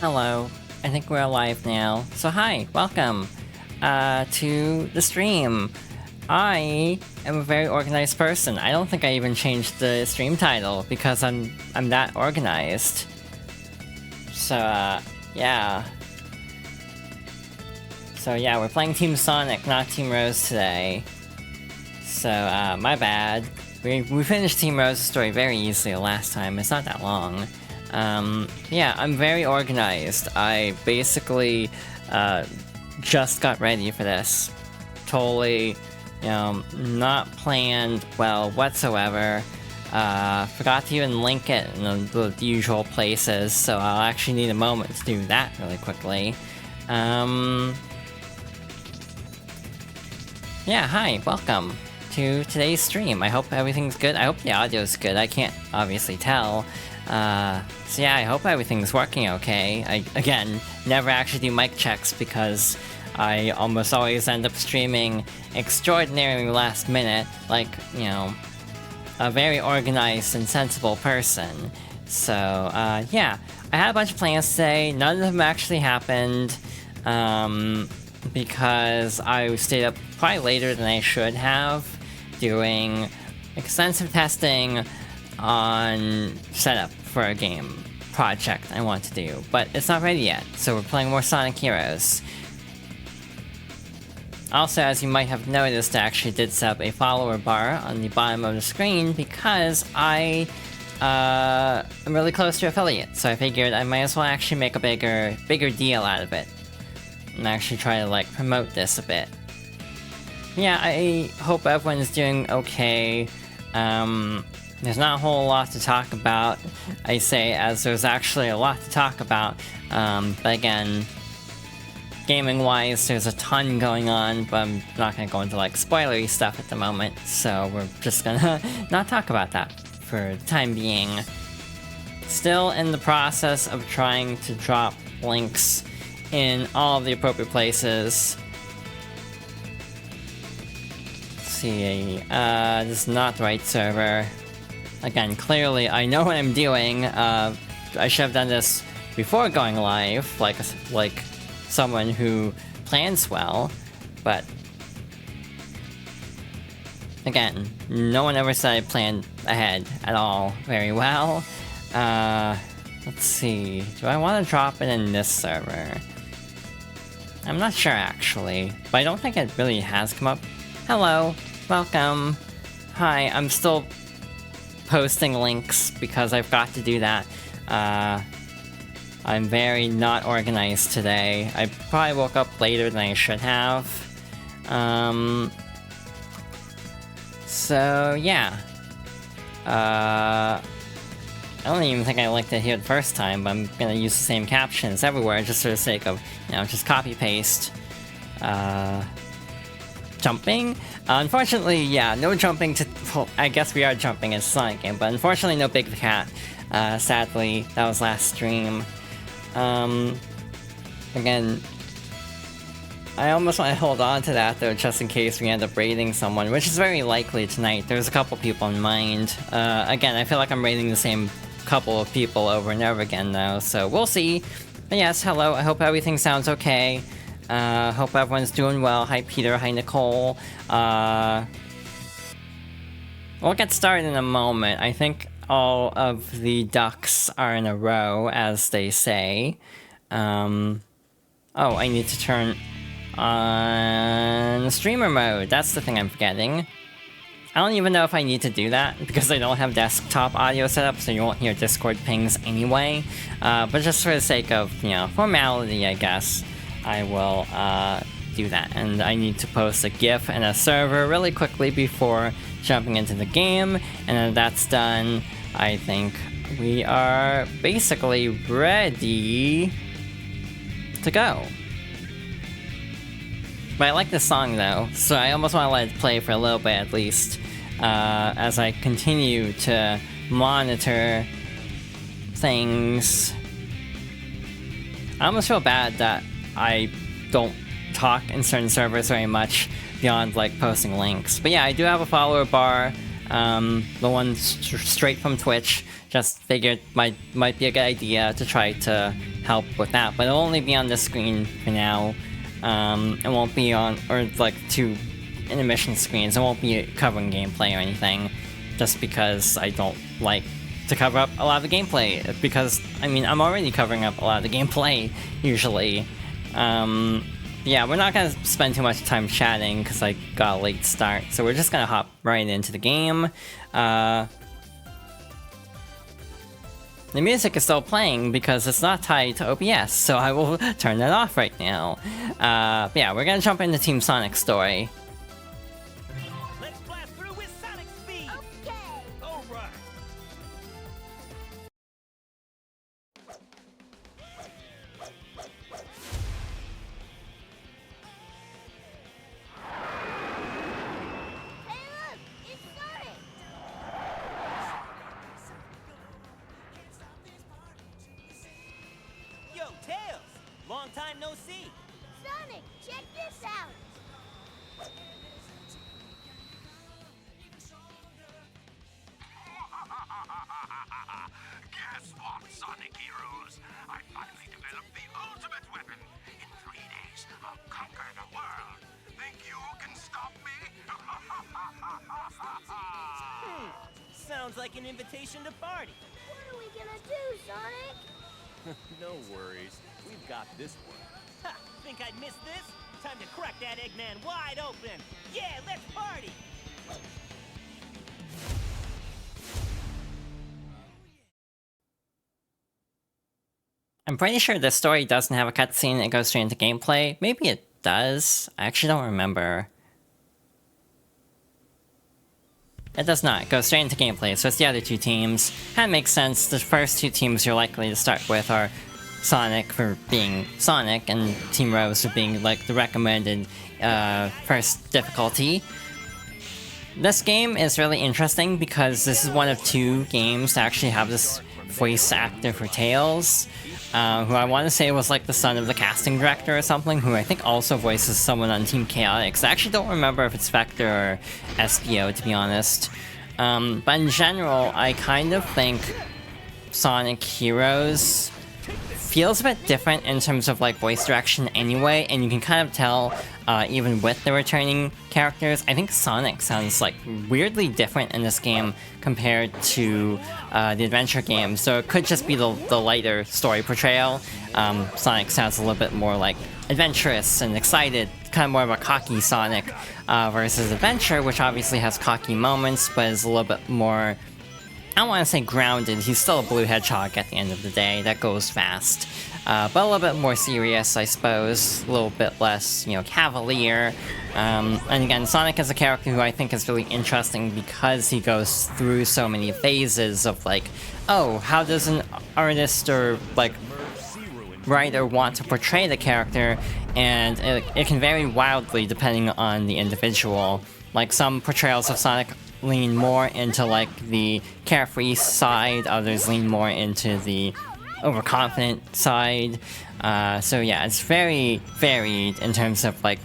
Hello, I think we're alive now. So hi, welcome to the stream. I am a very organized person. I don't think I even changed the stream title because I'm that organized. So yeah. So yeah, we're playing Team Sonic, not Team Rose today. So my bad. We finished Team Rose's story very easily last time. It's not that long. Yeah, I'm very organized. I basically just got ready for this. Totally, not planned well whatsoever. Forgot to even link it in the usual places, so I'll actually need a moment to do that really quickly. Yeah, hi, welcome to today's stream. I hope everything's good. I hope the audio's good. I can't obviously tell. So yeah, I hope everything's working okay. I, again, never actually do mic checks because I almost always end up streaming extraordinarily last minute, like, a very organized and sensible person. So, yeah, I had a bunch of plans today. None of them actually happened, because I stayed up probably later than I should have, doing extensive testing on setup for a game project I want to do, but it's not ready yet, so we're playing more Sonic Heroes. Also, as you might have noticed, I actually did set up a follower bar on the bottom of the screen because I am really close to affiliate, so I figured I might as well actually make a bigger deal out of it and actually try to promote this a bit. Yeah, I hope everyone's doing okay. There's not a whole lot to talk about, I say, as there's actually a lot to talk about. But again, gaming-wise, there's a ton going on, but I'm not gonna go into spoilery stuff at the moment, so we're just gonna not talk about that for the time being. Still in the process of trying to drop links in all of the appropriate places. See, this is not the right server. Again, clearly, I know what I'm doing. I should have done this before going live, like someone who plans well, but again, no one ever said I planned ahead at all very well. Let's see, do I want to drop it in this server? I'm not sure actually, but I don't think it really has come up. Hello, welcome. Hi, I'm still posting links because I've got to do that. I'm very not organized today. I probably woke up later than I should have. So yeah. I don't even think I liked it here the first time, but I'm gonna use the same captions everywhere just for the sake of, just copy paste. Jumping? Unfortunately, yeah, no jumping to... Well, I guess we are jumping in a Sonic game, but unfortunately no Big Cat. Sadly, that was last stream. Again, I almost want to hold on to that, though, just in case we end up raiding someone, which is very likely tonight. There's a couple people in mind. Again, I feel like I'm raiding the same couple of people over and over again, though, so we'll see. But yes, hello, I hope everything sounds okay. Hope everyone's doing well. Hi Peter, hi Nicole. We'll get started in a moment. I think all of the ducks are in a row, as they say. Oh, I need to turn on streamer mode. That's the thing I'm forgetting. I don't even know if I need to do that, because I don't have desktop audio set up, so you won't hear Discord pings anyway. But just for the sake of, formality, I guess, I will do that. And I need to post a GIF and a server really quickly before jumping into the game, and then that's done, I think we are basically ready to go. But I like this song though, so I almost want to let it play for a little bit at least, as I continue to monitor things. I almost feel bad that I don't talk in certain servers very much beyond posting links. But yeah, I do have a follower bar, the one straight from Twitch. Just figured might be a good idea to try to help with that, but it'll only be on the screen for now. It won't be on, or like 2 intermission screens. It won't be covering gameplay or anything, just because I don't like to cover up a lot of the gameplay, because, I mean, I'm already covering up a lot of the gameplay, usually. Yeah, we're not gonna spend too much time chatting, because I got a late start, so we're just gonna hop right into the game. The music is still playing because it's not tied to OBS, so I will turn that off right now. But yeah, we're gonna jump into Team Sonic's story. Let's blast through with Sonic speed! Okay. All right. Hey, look! It's Sonic! Yo, Tails! Long time no see. Sonic, check this out! Guess what, Sonic Heroes? I finally developed the ultimate weapon. In 3 days, I'll conquer the world. Think you can stop me? Sounds like an invitation to party. What are we gonna do, Sonic? No worries. We've got this one. Ha! Think I'd miss this? Time to crack that Eggman wide open. Yeah, let's party! I'm pretty sure this story doesn't have a cutscene, it goes straight into gameplay. Maybe it does? I actually don't remember. It does not. It goes straight into gameplay, so it's the other 2 teams. That makes sense. The first 2 teams you're likely to start with are Sonic for being Sonic, and Team Rose for being like the recommended first difficulty. This game is really interesting because this is one of 2 games to actually have this voice actor for Tails, who I want to say was like the son of the casting director or something, who I think also voices someone on Team Chaotix. I actually don't remember if it's Vector or SPO, to be honest. But in general, I kind of think Sonic Heroes feels a bit different in terms of like voice direction anyway, and you can kind of tell even with the returning characters. I think Sonic sounds like weirdly different in this game compared to the adventure game, so it could just be the lighter story portrayal. Sonic sounds a little bit more like adventurous and excited, kind of more of a cocky Sonic versus Adventure, which obviously has cocky moments, but is a little bit more, I don't want to say grounded. He's still a blue hedgehog at the end of the day. That goes fast. But a little bit more serious, I suppose. A little bit less, you know, cavalier. And again, Sonic is a character who I think is really interesting because he goes through so many phases of like, oh, how does an artist or like writer want to portray the character? And it can vary wildly depending on the individual. Like some portrayals of Sonic lean more into like the carefree side, others lean more into the overconfident side. So yeah, it's very varied in terms of like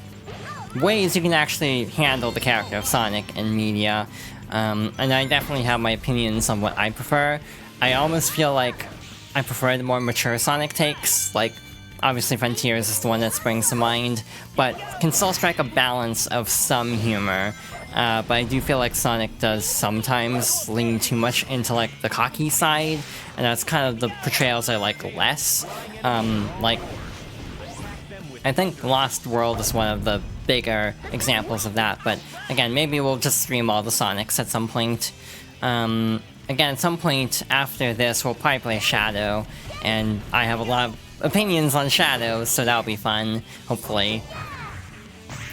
ways you can actually handle the character of Sonic in media. And I definitely have my opinions on what I prefer. I almost feel like I prefer the more mature Sonic takes, like obviously Frontiers is the one that springs to mind, but can still strike a balance of some humor. But I do feel like Sonic does sometimes lean too much into like the cocky side, and that's kind of the portrayals I like less. Like, I think Lost World is one of the bigger examples of that, but again, maybe we'll just stream all the Sonics at some point. Again, at some point after this, we'll probably play Shadow, and I have a lot of opinions on Shadow, so that'll be fun, hopefully.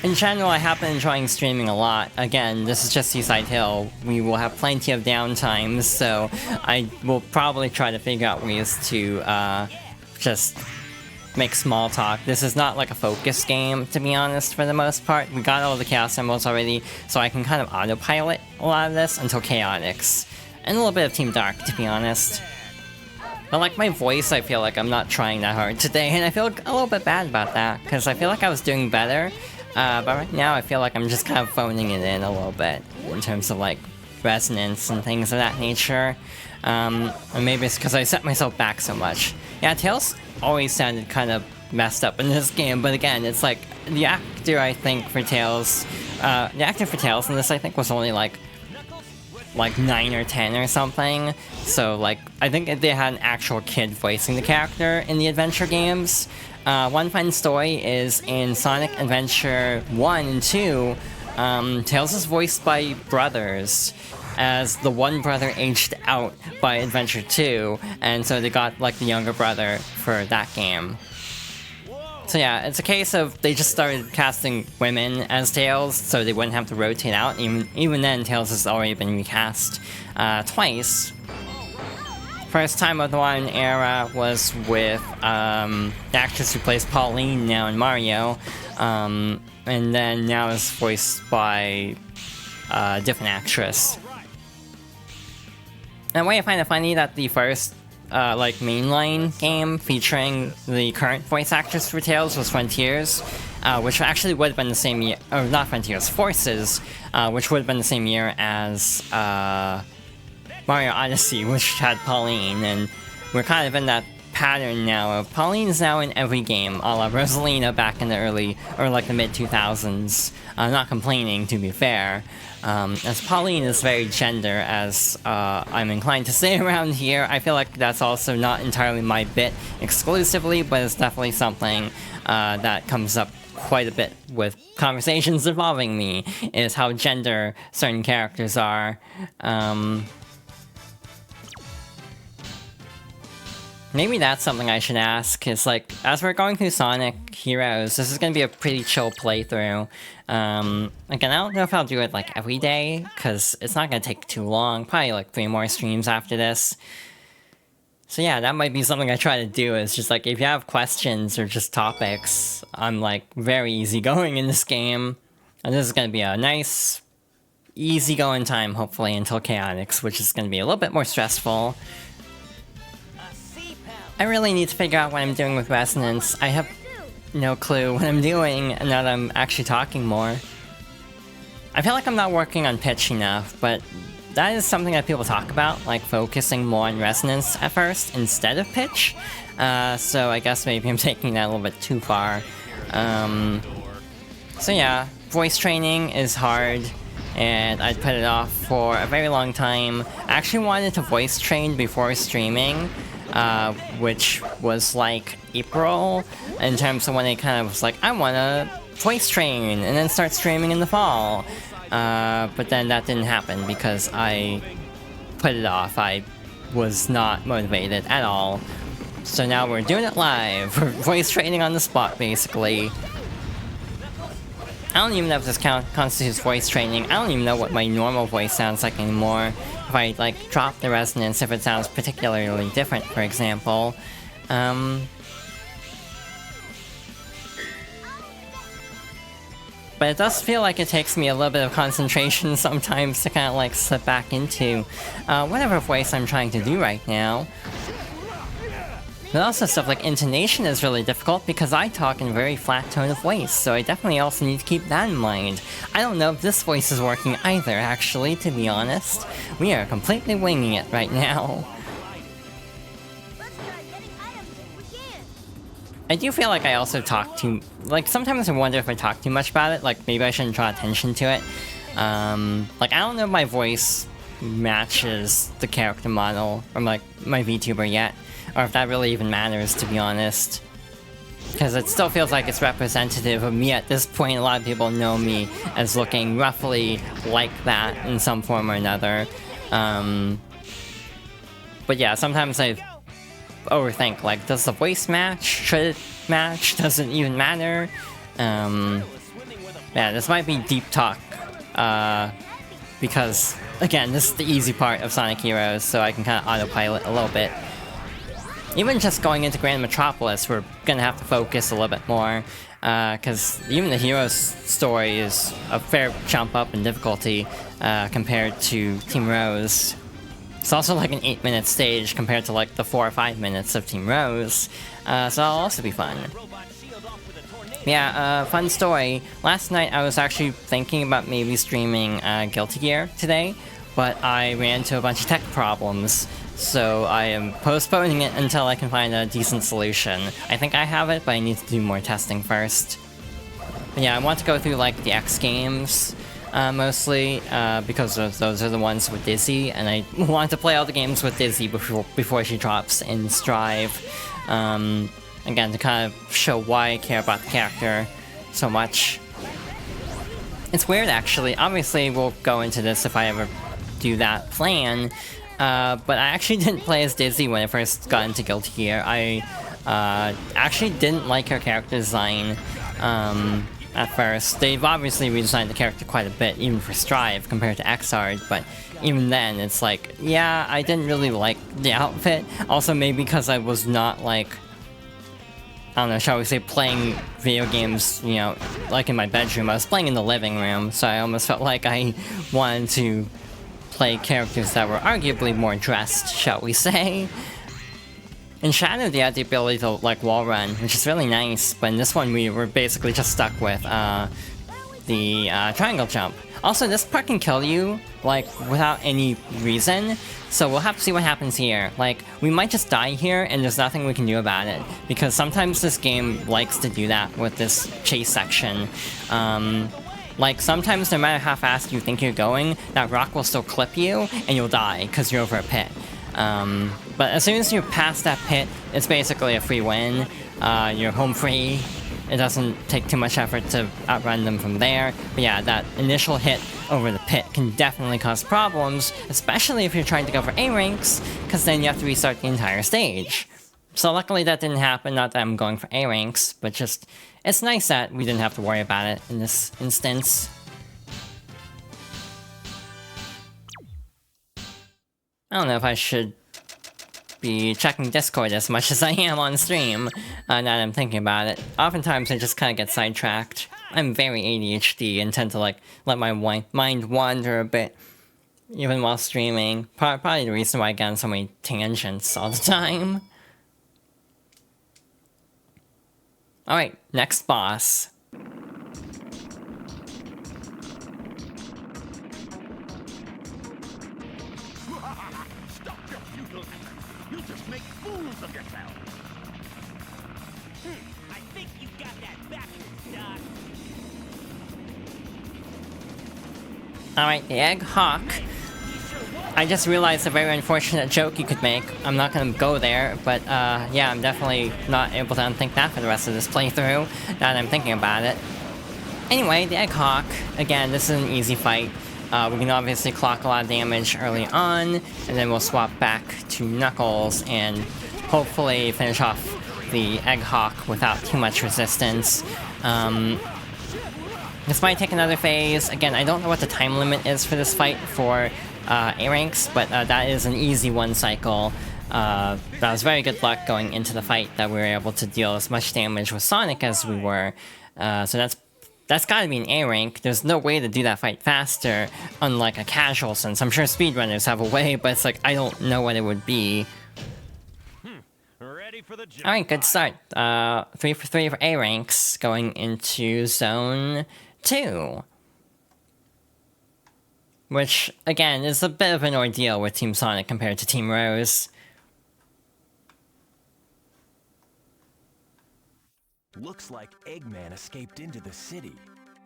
In general, I have been enjoying streaming a lot. Again, this is just Seaside Hill. We will have plenty of downtimes, so I will probably try to figure out ways to just make small talk. This is not like a focus game, to be honest, for the most part. We got all the Chaos Emeralds already, so I can kind of autopilot a lot of this until Chaotix. And a little bit of Team Dark, to be honest. But like my voice, I feel like I'm not trying that hard today, and I feel a little bit bad about that, because I feel like I was doing better. But right now I feel like I'm just kind of phoning it in a little bit in terms of like resonance and things of that nature. And maybe it's because I set myself back so much. Yeah, Tails always sounded kind of messed up in this game, but again, it's like the actor I think for Tails, the actor for Tails in this I think was only like 9 or 10 or something. So like I think they had an actual kid voicing the character in the adventure games. One fun story is in Sonic Adventure 1 and 2, Tails is voiced by brothers, as the one brother aged out by Adventure 2, and so they got like the younger brother for that game. So yeah, it's a case of they just started casting women as Tails, so they wouldn't have to rotate out. Even then, Tails has already been recast twice. First time of the modern era was with the actress who plays Pauline now in Mario, and then now is voiced by a different actress. And I find it funny that the first like mainline game featuring the current voice actress for Tails was Frontiers, which actually would have been the same year, or not Frontiers, Forces, which would have been the same year as Mario Odyssey, which had Pauline, and we're kind of in that pattern now of Pauline's now in every game, a la Rosalina back in the early, or like the mid-2000s. I'm not complaining, to be fair, as Pauline is very gender, as I'm inclined to say around here. I feel like that's also not entirely my bit exclusively, but it's definitely something that comes up quite a bit with conversations involving me, is how gender certain characters are. Maybe that's something I should ask, is like, as we're going through Sonic Heroes, this is gonna be a pretty chill playthrough. Again, I don't know if I'll do it like every day, because it's not gonna take too long, probably like 3 more streams after this. So yeah, that might be something I try to do, is just like, if you have questions or just topics, I'm like very easygoing in this game. And this is gonna be a nice, easygoing time, hopefully, until Chaotix, which is gonna be a little bit more stressful. I really need to figure out what I'm doing with resonance. I have no clue what I'm doing now that I'm actually talking more. I feel like I'm not working on pitch enough, but that is something that people talk about, like focusing more on resonance at first instead of pitch. So I guess maybe I'm taking that a little bit too far. So yeah, voice training is hard, and I'd put it off for a very long time. I actually wanted to voice train before streaming, which was like April, in terms of when it kind of was like, I wanna voice train and then start streaming in the fall. But then that didn't happen because I put it off. I was not motivated at all. So now we're doing it live. We're voice training on the spot, basically. I don't even know if this constitutes voice training. I don't even know what my normal voice sounds like anymore. If I, like, drop the resonance, if it sounds particularly different, for example. But it does feel like it takes me a little bit of concentration sometimes to kind of, like, slip back into whatever voice I'm trying to do right now. But also stuff like intonation is really difficult because I talk in a very flat tone of voice, so I definitely also need to keep that in mind. I don't know if this voice is working either, actually, to be honest. We are completely winging it right now. Let's try getting items if we can. I do feel like I also talk too... Like, sometimes I wonder if I talk too much about it, like, maybe I shouldn't draw attention to it. Like, I don't know if my voice matches the character model from, like, my VTuber yet. Or if that really even matters, to be honest. Because it still feels like it's representative of me at this point. A lot of people know me as looking roughly like that in some form or another. But yeah, sometimes I overthink, like, does the voice match? Should it match? Does it even matter? Yeah, this might be deep talk. Because, again, this is the easy part of Sonic Heroes, so I can kind of autopilot a little bit. Even just going into Grand Metropolis, we're gonna have to focus a little bit more, because even the hero's story is a fair jump up in difficulty compared to Team Rose. It's also like an 8-minute stage compared to like the 4 or 5 minutes of Team Rose, so that'll also be fun. Yeah, fun story. Last night I was actually thinking about maybe streaming Guilty Gear today, but I ran into a bunch of tech problems. so I am postponing it until I can find a decent solution. I think I have it, but I need to do more testing first. But yeah, I want to go through like the X games mostly because those are the ones with Dizzy, and I want to play all the games with Dizzy before she drops in Strive. Again, to kind of show why I care about the character so much. It's weird, actually. Obviously, we'll go into this if I ever do that plan. But I actually didn't play as Dizzy when I first got into Guilty Gear. I actually didn't like her character design at first. They've obviously redesigned the character quite a bit, even for Strive, compared to Xrd, but even then, it's like, yeah, I didn't really like the outfit. Also, maybe because I was not, like, I don't know, shall we say, playing video games, you know, like in my bedroom. I was playing in the living room, so I almost felt like I wanted to play characters that were arguably more dressed, shall we say. In Shadow, they had the ability to, like, wall run, which is really nice, but in this one we were basically just stuck with the triangle jump. Also, this part can kill you, like, without any reason, so we'll have to see what happens here. Like, we might just die here, and there's nothing we can do about it, because sometimes this game likes to do that with this chase section. Like, sometimes no matter how fast you think you're going, that rock will still clip you, and you'll die, because you're over a pit. But as soon as you're past that pit, it's basically a free win. You're home free. It doesn't take too much effort to outrun them from there. But yeah, that initial hit over the pit can definitely cause problems, especially if you're trying to go for A ranks, because then you have to restart the entire stage. So luckily that didn't happen, not that I'm going for A ranks, but just, it's nice that we didn't have to worry about it in this instance. I don't know if I should be checking Discord as much as I am on stream, now that I'm thinking about it. Oftentimes I just kind of get sidetracked. I'm very ADHD and tend to like let my mind wander a bit, even while streaming. Probably the reason why I get on so many tangents all the time. Alright, next boss. Stop your futile efforts. You'll just make fools of yourself. I think you got that backwards, Doc. Alright, the Egg Hawk. I just realized a very unfortunate joke you could make. I'm not gonna go there, but yeah, I'm definitely not able to unthink that for the rest of this playthrough, now that I'm thinking about it. Anyway, the Egg Hawk, again, this is an easy fight. We can obviously clock a lot of damage early on, and then we'll swap back to Knuckles and hopefully finish off the Egg Hawk without too much resistance. This might take another phase. Again, I don't know what the time limit is for this fight for A ranks, but that is an easy one cycle. That was very good luck going into the fight that we were able to deal as much damage with Sonic as we were. So that's gotta be an A rank. There's no way to do that fight faster, unlike a casual sense. I'm sure speedrunners have a way, but it's like, I don't know what it would be. Ready for the jump. Alright, good start. 3 for 3 for A ranks, going into Zone 2. Which, again, is a bit of an ordeal with Team Sonic compared to Team Rose. Looks like Eggman escaped into the city.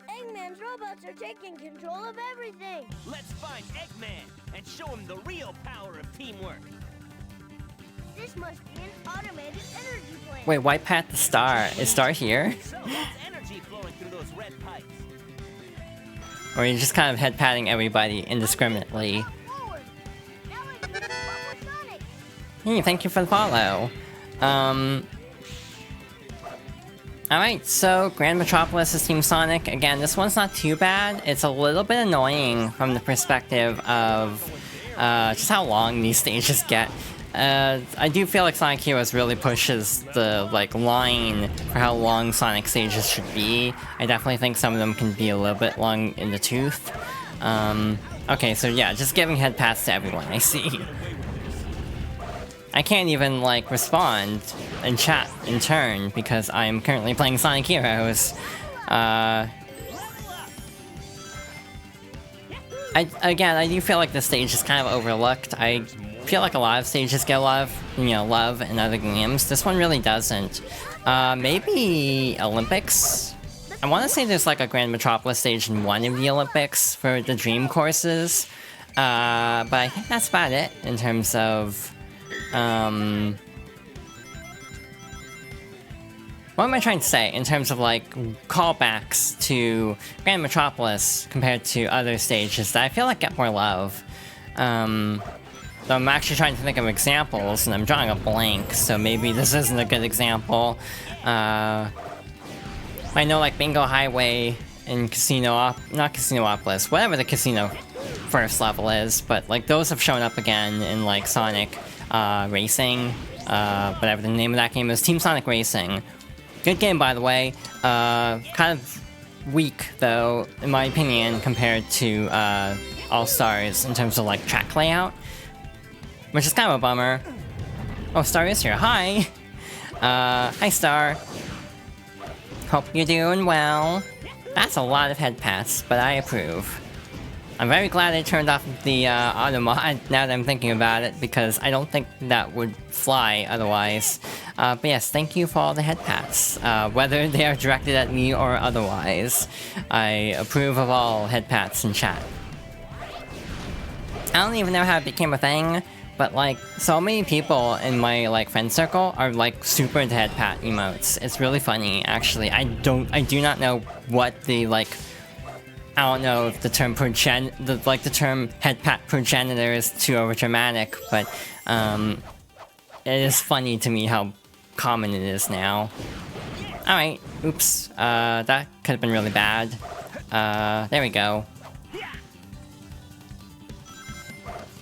Eggman's robots are taking control of everything. Let's find Eggman and show him the real power of teamwork. This must be an automated energy plant. Wait, why pat the star? Is Star here? So that's energy flowing through those red pipes. Or are you just kind of head patting everybody indiscriminately? Forward. Now I can keep up with Sonic. Hey, thank you for the follow. Alright, so Grand Metropolis is Team Sonic. Again, this one's not too bad. It's a little bit annoying from the perspective of just how long these stages get. I do feel like Sonic Heroes really pushes the line for how long Sonic stages should be. I definitely think some of them can be a little bit long in the tooth. Okay, so yeah, just giving head pats to everyone, I see. I can't even, respond and chat in turn because I am currently playing Sonic Heroes. Again, I do feel like the stage is kind of overlooked. I feel like a lot of stages get a lot of, love in other games. This one really doesn't. Maybe Olympics? I want to say there's like a Grand Metropolis stage in one of the Olympics for the Dream courses. But I think that's about it in terms of, what am I trying to say? In terms of, like, callbacks to Grand Metropolis compared to other stages that I feel like get more love. So I'm actually trying to think of examples, and I'm drawing a blank, so maybe this isn't a good example. I know, like, Bingo Highway and not Casinoopolis, whatever the casino first level is, but, like, those have shown up again in, like, Sonic Racing, whatever the name of that game is, Team Sonic Racing. Good game, by the way. Kind of weak, though, in my opinion, compared to All-Stars in terms of, like, track layout. Which is kind of a bummer. Oh, Star is here. Hi! Hi, Star. Hope you're doing well. That's a lot of head pats, but I approve. I'm very glad I turned off the auto mod now that I'm thinking about it, because I don't think that would fly otherwise. But yes, thank you for all the head pats, whether they are directed at me or otherwise. I approve of all head pats in chat. I don't even know how it became a thing, but like, so many people in my like friend circle are like super into head pat emotes. It's really funny, actually. I do not know what the like, I don't know if the term the term head pat progenitor is too overdramatic, but it is funny to me how common it is now. Alright, oops, that could have been really bad. There we go.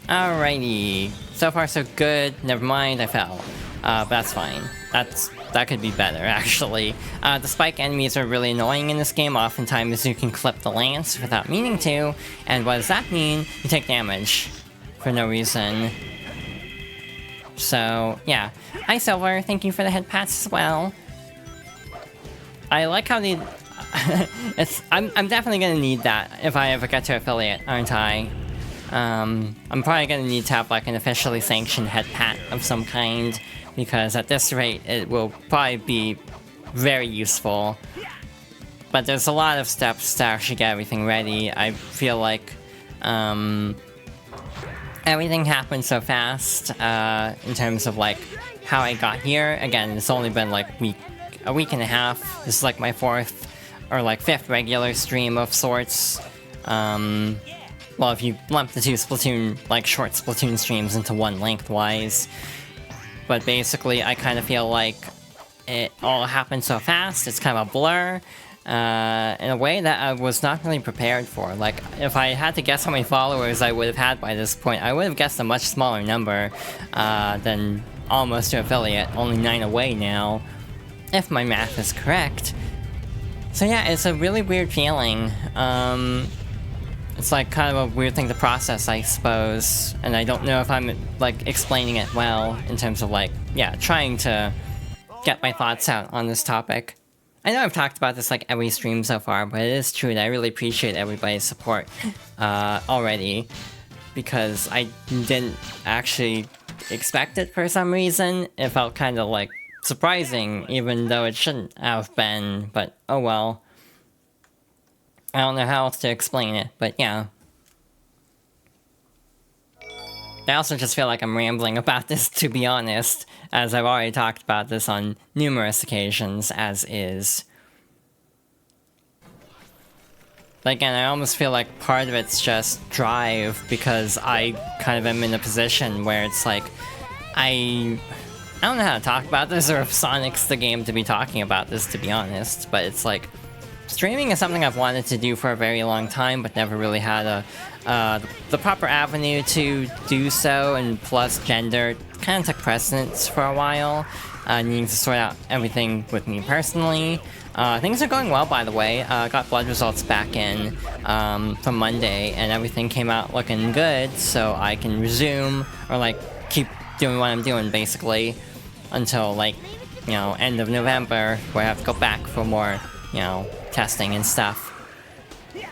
Alrighty, so far so good, never mind, I fell. But that's fine. That could be better, actually. The spike enemies are really annoying in this game. Oftentimes you can clip the lance without meaning to, and what does that mean? You take damage for no reason. So, yeah. Hi, Silver, thank you for the head pats as well. I like how the... I'm definitely gonna need that if I ever get to affiliate, aren't I? I'm probably gonna need to have like an officially sanctioned head pat of some kind, because at this rate it will probably be very useful. But there's a lot of steps to actually get everything ready. I feel like everything happened so fast in terms of like how I got here. Again, it's only been like a week and a half. This is like my fourth or like fifth regular stream of sorts. Well, if you lump the two Splatoon, like short Splatoon streams into one lengthwise. But basically, I kind of feel like it all happened so fast, it's kind of a blur, in a way that I was not really prepared for. Like, if I had to guess how many followers I would have had by this point, I would have guessed a much smaller number than almost to affiliate, only 9 away now, if my math is correct. So yeah, it's a really weird feeling. It's like kind of a weird thing to process, I suppose, and I don't know if I'm like explaining it well in terms of like, yeah, trying to get my thoughts out on this topic. I know I've talked about this like every stream so far, but it is true and I really appreciate everybody's support already, because I didn't actually expect it for some reason. It felt kind of like surprising, even though it shouldn't have been, but oh well. I don't know how else to explain it, but yeah. I also just feel like I'm rambling about this, to be honest, as I've already talked about this on numerous occasions, as is. But again, I almost feel like part of it's just drive, because I kind of am in a position where it's like, I don't know how to talk about this, or if Sonic's the game to be talking about this, to be honest, but it's like, streaming is something I've wanted to do for a very long time, but never really had the proper avenue to do so, and plus gender kind of took precedence for a while, needing to sort out everything with me personally. Things are going well, by the way. Got blood results back in from Monday, and everything came out looking good, so I can resume, or like keep doing what I'm doing basically, until like, you know, end of November, where I have to go back for more, you know, testing and stuff. This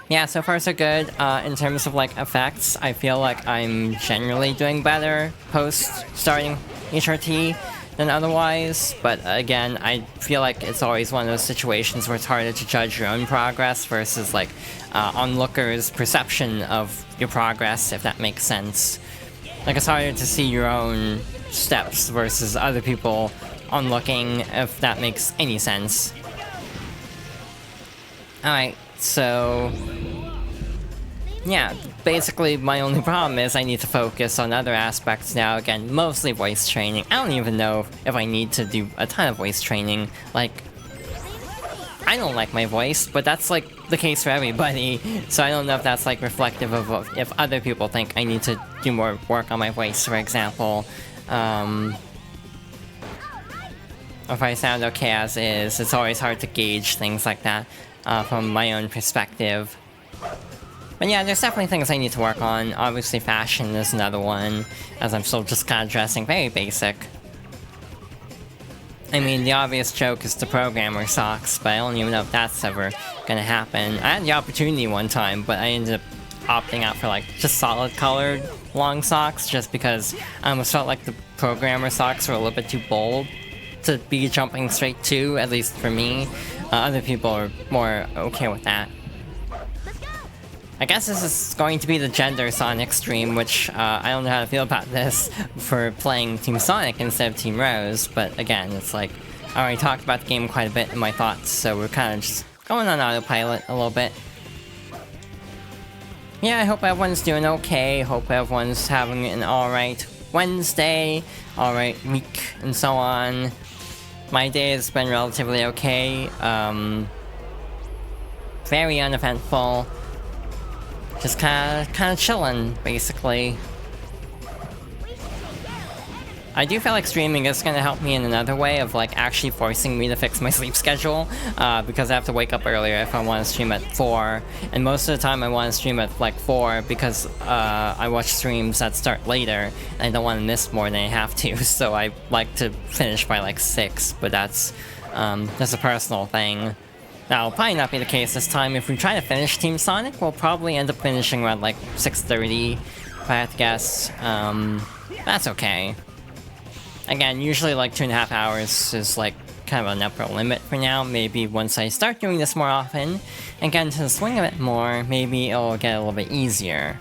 Yeah, so far so good. In terms of like effects, I feel like I'm generally doing better post starting HRT than otherwise, but again, I feel like it's always one of those situations where it's harder to judge your own progress versus like onlookers' perception of your progress, if that makes sense. Like, it's harder to see your own steps versus other people onlooking, if that makes any sense. Alright, so yeah, basically my only problem is I need to focus on other aspects now. Again, mostly voice training. I don't even know if I need to do a ton of voice training. Like, I don't like my voice, but that's like the case for everybody. So I don't know if that's like reflective of if other people think I need to do more work on my voice, for example. If I sound okay as is, it's always hard to gauge things like that from my own perspective. But yeah, there's definitely things I need to work on. Obviously fashion is another one, as I'm still just kind of dressing very basic. I mean, the obvious joke is the programmer socks, but I don't even know if that's ever gonna happen. I had the opportunity one time, but I ended up opting out for like just solid colored long socks, just because I almost felt like the programmer socks were a little bit too bold to be jumping straight to, at least for me. Other people are more okay with that. I guess this is going to be the gender Sonic stream, which I don't know how to feel about this for playing Team Sonic instead of Team Rose, but again, it's like, I already talked about the game quite a bit in my thoughts, so we're kind of just going on autopilot a little bit. Yeah, I hope everyone's doing okay, hope everyone's having an alright Wednesday, alright week, and so on. My day has been relatively okay, very uneventful. Just kind of chilling, basically. I do feel like streaming is going to help me in another way of like actually forcing me to fix my sleep schedule, because I have to wake up earlier if I want to stream at 4, and most of the time I want to stream at like 4 because I watch streams that start later and I don't want to miss more than I have to, so I like to finish by like 6, but that's a personal thing. That'll probably not be the case this time. If we try to finish Team Sonic, we'll probably end up finishing around like 6:30, if I had to guess. That's okay. Again, usually like 2.5 hours is like kind of an upper limit for now. Maybe once I start doing this more often and get into the swing of it more, maybe it'll get a little bit easier.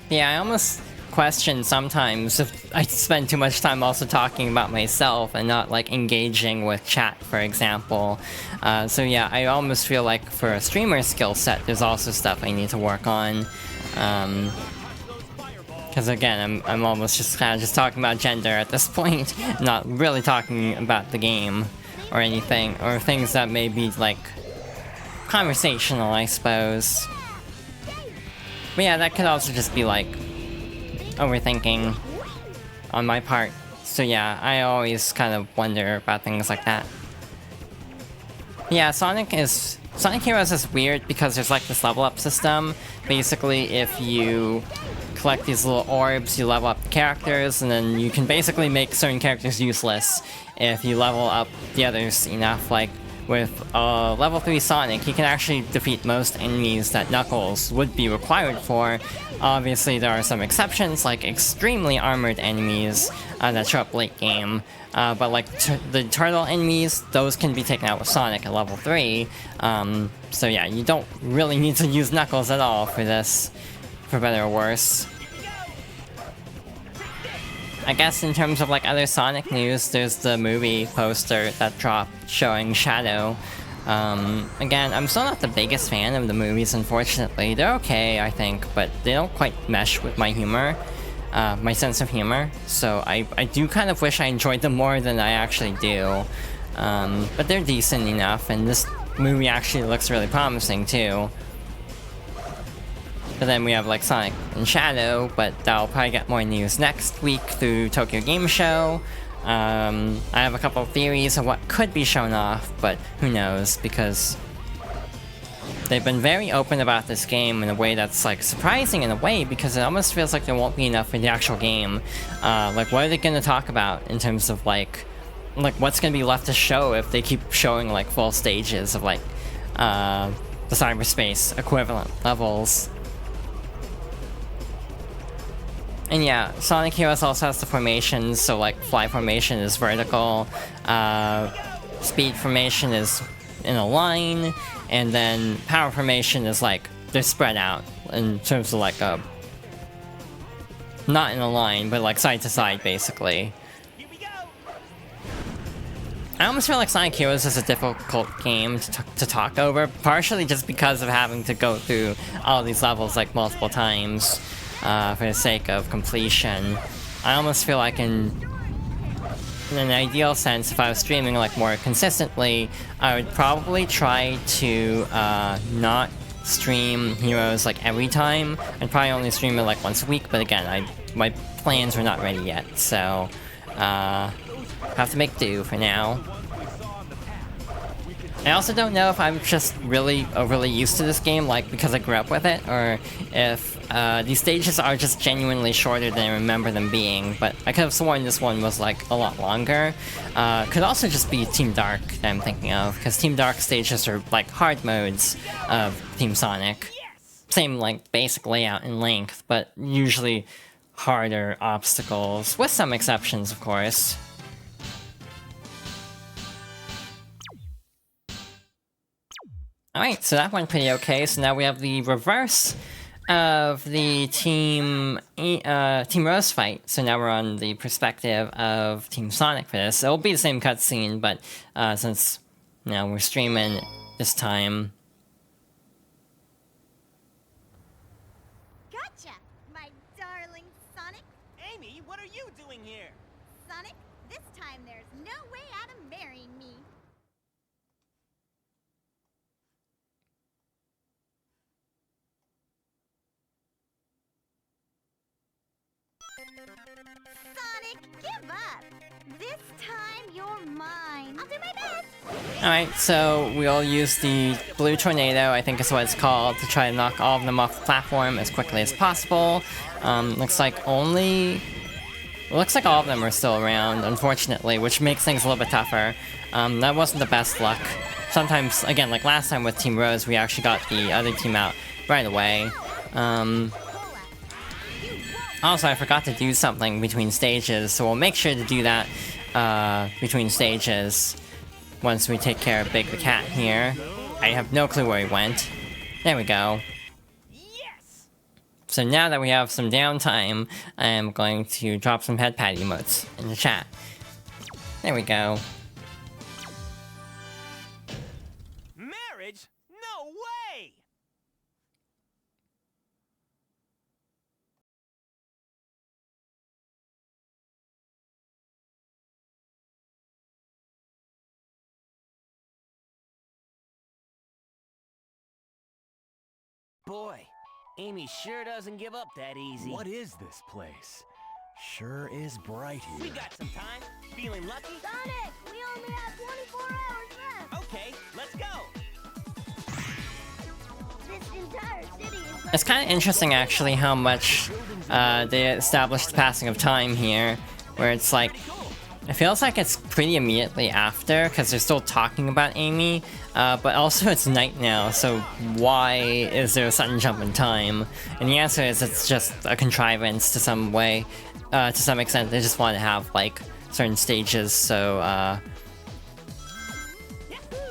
Yeah, I almost question sometimes if I spend too much time also talking about myself and not like engaging with chat, for example. So yeah, I almost feel like for a streamer skill set, there's also stuff I need to work on. Because again, I'm almost just kind of just talking about gender at this point, not really talking about the game or anything, or things that may be like conversational, I suppose. But yeah, that could also just be like overthinking on my part. So yeah, I always kind of wonder about things like that. Yeah, Sonic Heroes is weird because there's like this level up system. Basically, if you collect these little orbs, you level up the characters, and then you can basically make certain characters useless if you level up the others enough. Like with level 3 Sonic, he can actually defeat most enemies that Knuckles would be required for. Obviously, there are some exceptions, like extremely armored enemies that show up late game. But like the turtle enemies, those can be taken out with Sonic at level 3. So yeah, you don't really need to use Knuckles at all for this, for better or worse. I guess in terms of like other Sonic news, there's the movie poster that dropped showing Shadow. Again, I'm still not the biggest fan of the movies, unfortunately. They're okay, I think, but they don't quite mesh with my humor, my sense of humor. So I do kind of wish I enjoyed them more than I actually do. But they're decent enough, and this movie actually looks really promising too. But then we have like Sonic and Shadow, but that'll probably get more news next week through Tokyo Game Show. I have a couple of theories of what could be shown off, but who knows, because they've been very open about this game in a way that's like surprising in a way, because it almost feels like there won't be enough for the actual game. Like, what are they going to talk about in terms of like like, what's gonna be left to show if they keep showing, like, full stages of, like, the cyberspace equivalent levels. And yeah, Sonic Heroes also has the formations, so, like, Fly Formation is vertical, Speed Formation is in a line, and then Power Formation is, like, they're spread out in terms of, like, a... not in a line, but, like, side to side, basically. Here we go. I almost feel like Sonic Heroes is a difficult game to talk over, partially just because of having to go through all these levels, like, multiple times, for the sake of completion. I almost feel like in an ideal sense, if I was streaming, like, more consistently, I would probably try to, not stream Heroes, like, every time. I'd probably only stream it, like, once a week, but again, my plans were not ready yet, so, have to make do for now. I also don't know if I'm just really overly used to this game, like, because I grew up with it, or if these stages are just genuinely shorter than I remember them being, but I could have sworn this one was, like, a lot longer. Could also just be Team Dark that I'm thinking of, because Team Dark stages are, like, hard modes of Team Sonic. Same, like, basic layout and length, but usually harder obstacles, with some exceptions, of course. Alright, so that went pretty okay, so now we have the reverse of the Team Rose fight. So now we're on the perspective of Team Sonic for this. It'll be the same cutscene, but since, you know, we're streaming this time... Gotcha, my darling Sonic. Amy, what are you doing here? Sonic, this time there's no way out of marrying me. Sonic, give up. This time you're mine. I'll do my best. Alright, so we'll use the Blue Tornado, I think is what it's called, to try to knock all of them off the platform as quickly as possible. Looks like all of them are still around, unfortunately, which makes things a little bit tougher. That wasn't the best luck. Sometimes, again, like last time with Team Rose, we actually got the other team out right away. Also, I forgot to do something between stages, so we'll make sure to do that between stages once we take care of Big the Cat here. I have no clue where he went. There we go. Yes! So now that we have some downtime, I am going to drop some head pat emotes in the chat. There we go. Marriage? No way! Boy, Amy sure doesn't give up that easy. What is this place? Sure is bright We here. got some time. Feeling lucky? Sonic, we only have 24 hours left. Okay, let's go. This entire city is like It's kind of interesting, actually, how much they established the passing of time here, where it's like, it feels like it's pretty immediately after, because they're still talking about Amy, but also it's night now, so why is there a sudden jump in time? And the answer is it's just a contrivance to some way, to some extent. They just want to have, like, certain stages, so,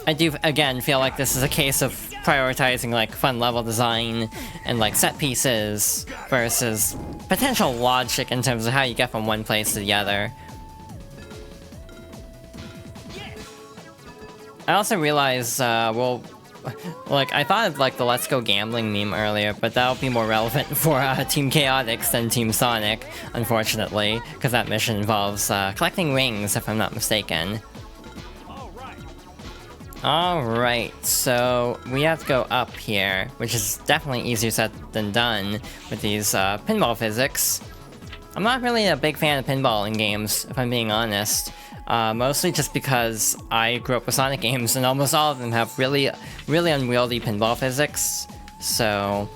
I do, again, feel like this is a case of prioritizing, like, fun level design and, like, set pieces versus potential logic in terms of how you get from one place to the other. I also realized, well, like, I thought of, like, the Let's Go Gambling meme earlier, but that'll be more relevant for Team Chaotix than Team Sonic, unfortunately, because that mission involves collecting rings, if I'm not mistaken. Alright, so we have to go up here, which is definitely easier said than done with these pinball physics. I'm not really a big fan of pinball in games, if I'm being honest. Mostly just because I grew up with Sonic games, and almost all of them have really, really unwieldy pinball physics. So,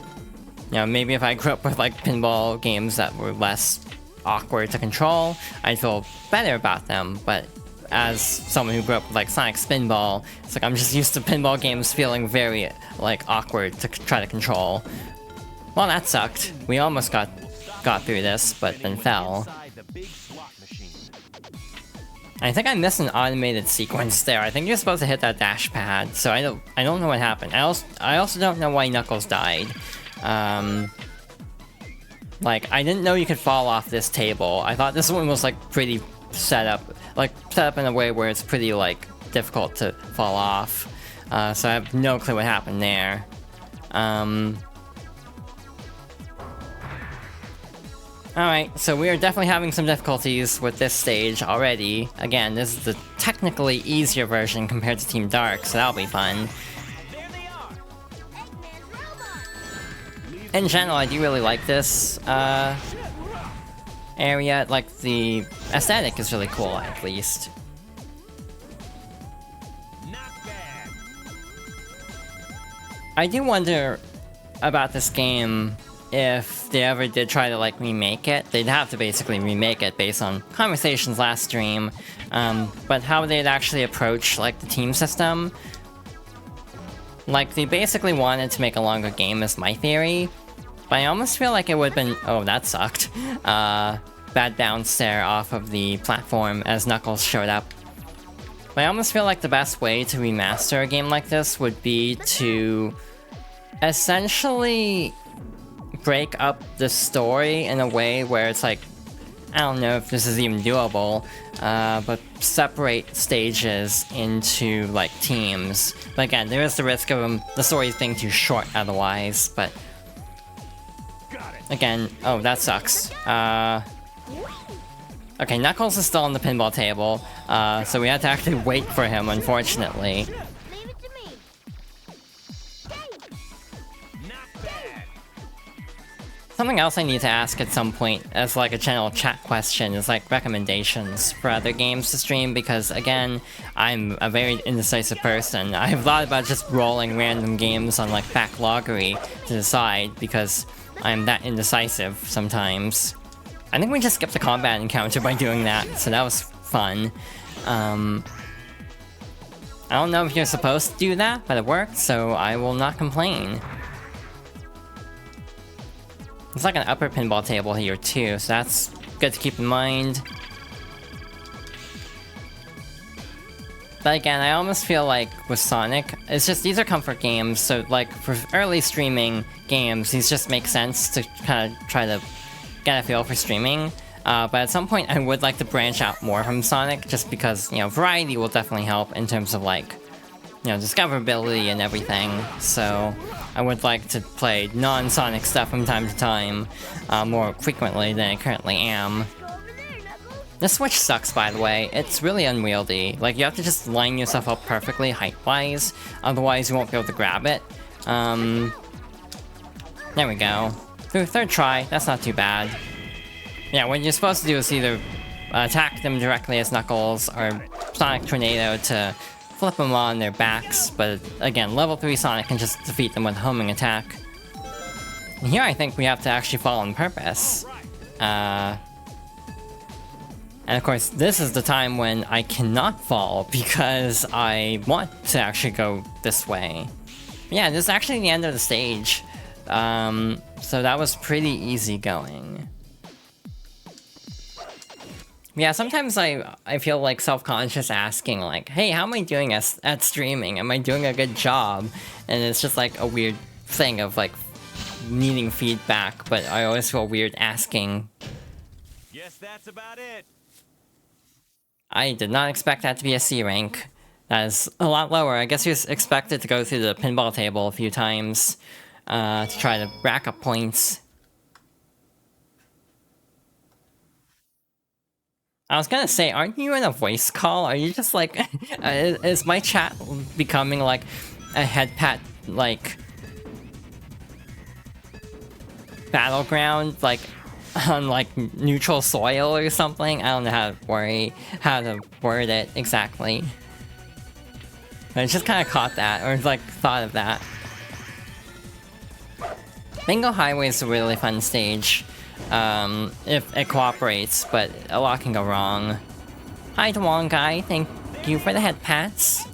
you know, maybe if I grew up with, like, pinball games that were less awkward to control, I'd feel better about them. But as someone who grew up with like Sonic Spinball, it's like I'm just used to pinball games feeling very like awkward to try to control. Well, that sucked. We almost got through this, but then fell. Inside the big slot machine. I think I missed an automated sequence there. I think you're supposed to hit that dash pad, so I don't know what happened. I also don't know why Knuckles died. Like, I didn't know you could fall off this table. I thought this one was like pretty set up in a way where it's pretty like difficult to fall off. So I have no clue what happened there. Alright, so we are definitely having some difficulties with this stage already. Again, this is the technically easier version compared to Team Dark, so that'll be fun. There they are. In general, I do really like this area. Like, the aesthetic is really cool, at least. Not bad. I do wonder about this game if they ever did try to like remake it. They'd have to basically remake it based on conversations last stream, but how they'd actually approach like the team system. Like, they basically wanted to make a longer game is my theory, but I almost feel like it would've been— oh, that sucked. Bad bounce there off of the platform as Knuckles showed up. But I almost feel like the best way to remaster a game like this would be to essentially break up the story in a way where it's like, I don't know if this is even doable, but separate stages into like teams. But again, there is the risk of the stories being too short otherwise, but again— oh, that sucks. Okay, Knuckles is still on the pinball table, so we had to actually wait for him, unfortunately. Leave it to me. Not bad. Something else I need to ask at some point as like a general chat question is like recommendations for other games to stream, because again, I'm a very indecisive person. I've thought about just rolling random games on like Backloggery to decide because I'm that indecisive sometimes. I think we just skipped the combat encounter by doing that, so that was fun. I don't know if you're supposed to do that, but it worked, so I will not complain. There's like an upper pinball table here too, so that's good to keep in mind. But again, I almost feel like with Sonic, it's just these are comfort games, so like for early streaming games, these just make sense to kind of try to get a feel for streaming. But at some point, I would like to branch out more from Sonic, just because, you know, variety will definitely help in terms of like, you know, discoverability and everything. So I would like to play non-Sonic stuff from time to time, more frequently than I currently am. The Switch sucks, by the way. It's really unwieldy. Like, you have to just line yourself up perfectly height-wise, otherwise you won't be able to grab it. There we go. Through third try, that's not too bad. Yeah, what you're supposed to do is either attack them directly as Knuckles, or Sonic Tornado to flip them on their backs, but again, level 3 Sonic can just defeat them with homing attack. And here I think we have to actually fall on purpose. And of course, this is the time when I cannot fall because I want to actually go this way. Yeah, this is actually the end of the stage. So that was pretty easy going. Yeah, sometimes I feel like self-conscious asking like, hey, how am I doing at streaming? Am I doing a good job? And it's just like a weird thing of like needing feedback, but I always feel weird asking. Yes, that's about it. I did not expect that to be a C rank. That is a lot lower. I guess you expected to go through the pinball table a few times to try to rack up points. I was gonna say, aren't you in a voice call? Are you just like, is my chat becoming like a head pat, like, battleground, like, on like neutral soil or something? I don't know how to word it exactly. I just kind of caught that, or like thought of that. Bingo Highway is a really fun stage. If it cooperates, but a lot can go wrong. Hi to Wong Guy, thank you for the head pats.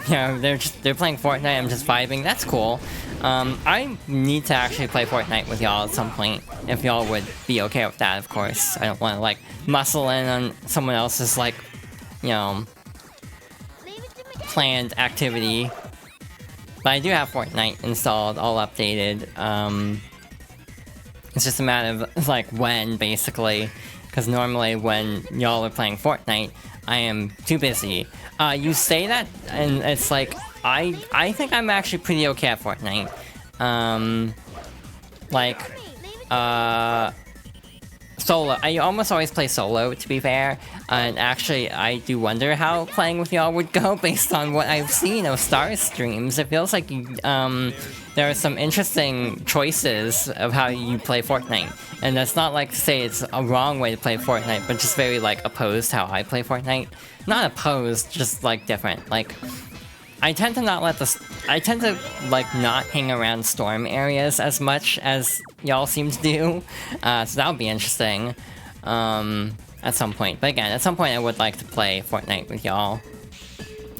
You know, they're playing Fortnite, I'm just vibing, that's cool. I need to actually play Fortnite with y'all at some point, if y'all would be okay with that, of course. I don't want to, like, muscle in on someone else's, like, you know, planned activity. But I do have Fortnite installed, all updated. It's just a matter of, like, when, basically. Because normally when y'all are playing Fortnite, I am too busy. You say that, and it's like, I think I'm actually pretty okay at Fortnite. Solo. I almost always play solo, to be fair. And actually, I do wonder how playing with y'all would go based on what I've seen of Star's streams. It feels like there are some interesting choices of how you play Fortnite. And that's not like to say it's a wrong way to play Fortnite, but just very, like, opposed how I play Fortnite. Not opposed, just, like, different. Like, I tend to not like, not hang around storm areas as much as y'all seem to do. So that'll be interesting. At some point. But again, at some point I would like to play Fortnite with y'all.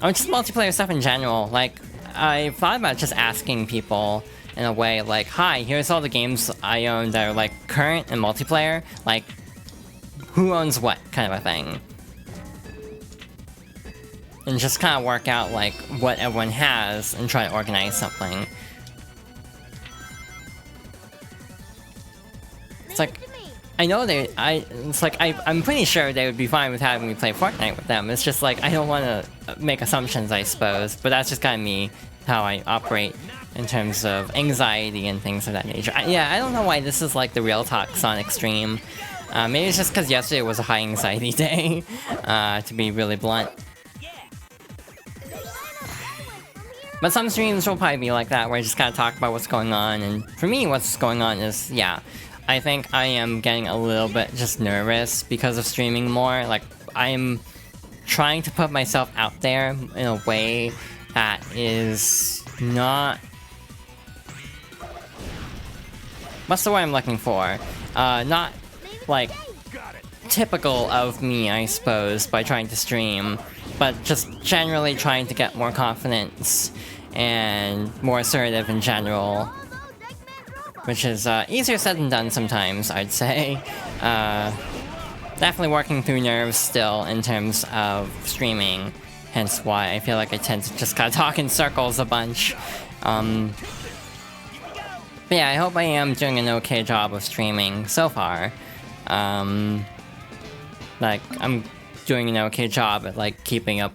Or just multiplayer stuff in general. Like, I thought about just asking people in a way, like, hi, here's all the games I own that are, like, current and multiplayer. Like, who owns what, kind of a thing. And just kind of work out, like, what everyone has and try to organize something. It's like, I know I'm pretty sure they would be fine with having me play Fortnite with them. It's just like, I don't want to make assumptions, I suppose. But that's just kind of me, how I operate in terms of anxiety and things of that nature. I don't know why this is like the Real Talk Sonic stream. Maybe it's just because yesterday was a high anxiety day, to be really blunt. But some streams will probably be like that, where I just kind of talk about what's going on. And for me, what's going on is, yeah, I think I am getting a little bit just nervous because of streaming more. Like, I'm trying to put myself out there in a way that is not... What's the word I'm looking for? Not, like, typical of me, I suppose, by trying to stream. But just generally trying to get more confidence and more assertive in general. Which is easier said than done sometimes, I'd say. Definitely working through nerves still in terms of streaming. Hence why I feel like I tend to just kind of talk in circles a bunch. But yeah, I hope I am doing an okay job of streaming so far. Like, I'm doing an okay job at, like, keeping up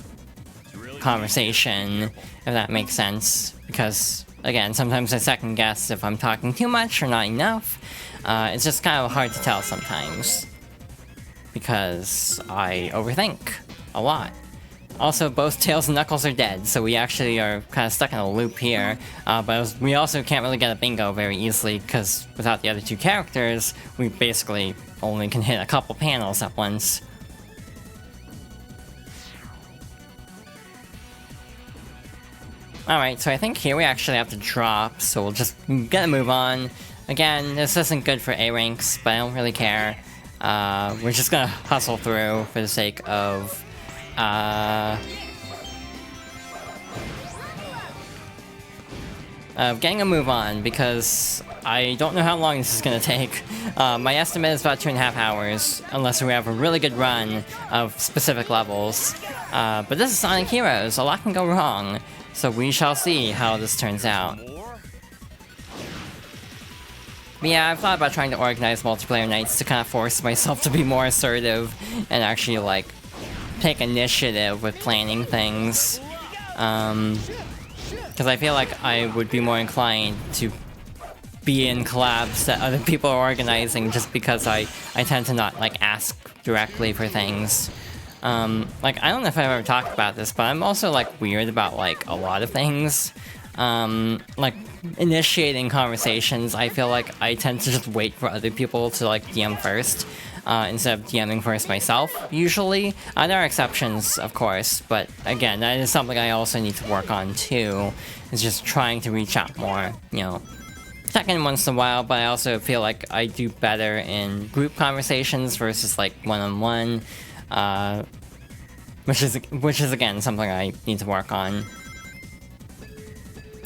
conversation, if that makes sense. Because, again, sometimes I second guess if I'm talking too much or not enough. It's just kind of hard to tell sometimes. Because I overthink a lot. Also, both Tails and Knuckles are dead, so we actually are kind of stuck in a loop here. But we also can't really get a bingo very easily, because without the other two characters, we basically only can hit a couple panels at once. Alright, so I think here we actually have to drop, so we'll just get a move on. Again, this isn't good for A ranks, but I don't really care. We're just gonna hustle through for the sake of getting a move on, because I don't know how long this is gonna take. My estimate is about 2.5 hours, unless we have a really good run of specific levels. But this is Sonic Heroes, a lot can go wrong. So we shall see how this turns out. But yeah, I've thought about trying to organize multiplayer nights to kind of force myself to be more assertive and actually, like, take initiative with planning things. Because I feel like I would be more inclined to be in collabs that other people are organizing, just because I tend to not, like, ask directly for things. Like, I don't know if I've ever talked about this, but I'm also, like, weird about, like, a lot of things. Like, initiating conversations, I feel like I tend to just wait for other people to, like, DM first, instead of DMing first myself, usually. There are exceptions, of course, but again, that is something I also need to work on, too, is just trying to reach out more, you know. Check in once in a while, but I also feel like I do better in group conversations versus, like, one-on-one. which is again something I need to work on.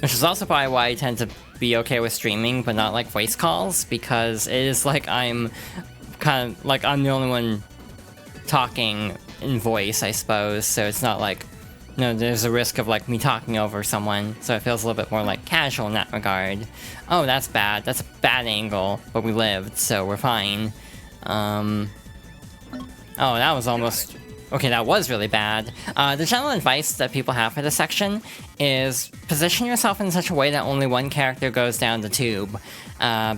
Which is also probably why I tend to be okay with streaming, but not like voice calls, because it is like I'm kind of like I'm the only one talking in voice, I suppose. So it's not like, you know, there's a risk of like me talking over someone. So it feels a little bit more like casual in that regard. Oh, that's bad. That's a bad angle, but we lived, so we're fine. Oh, that was almost... Okay, that was really bad. The general advice that people have for this section is position yourself in such a way that only one character goes down the tube.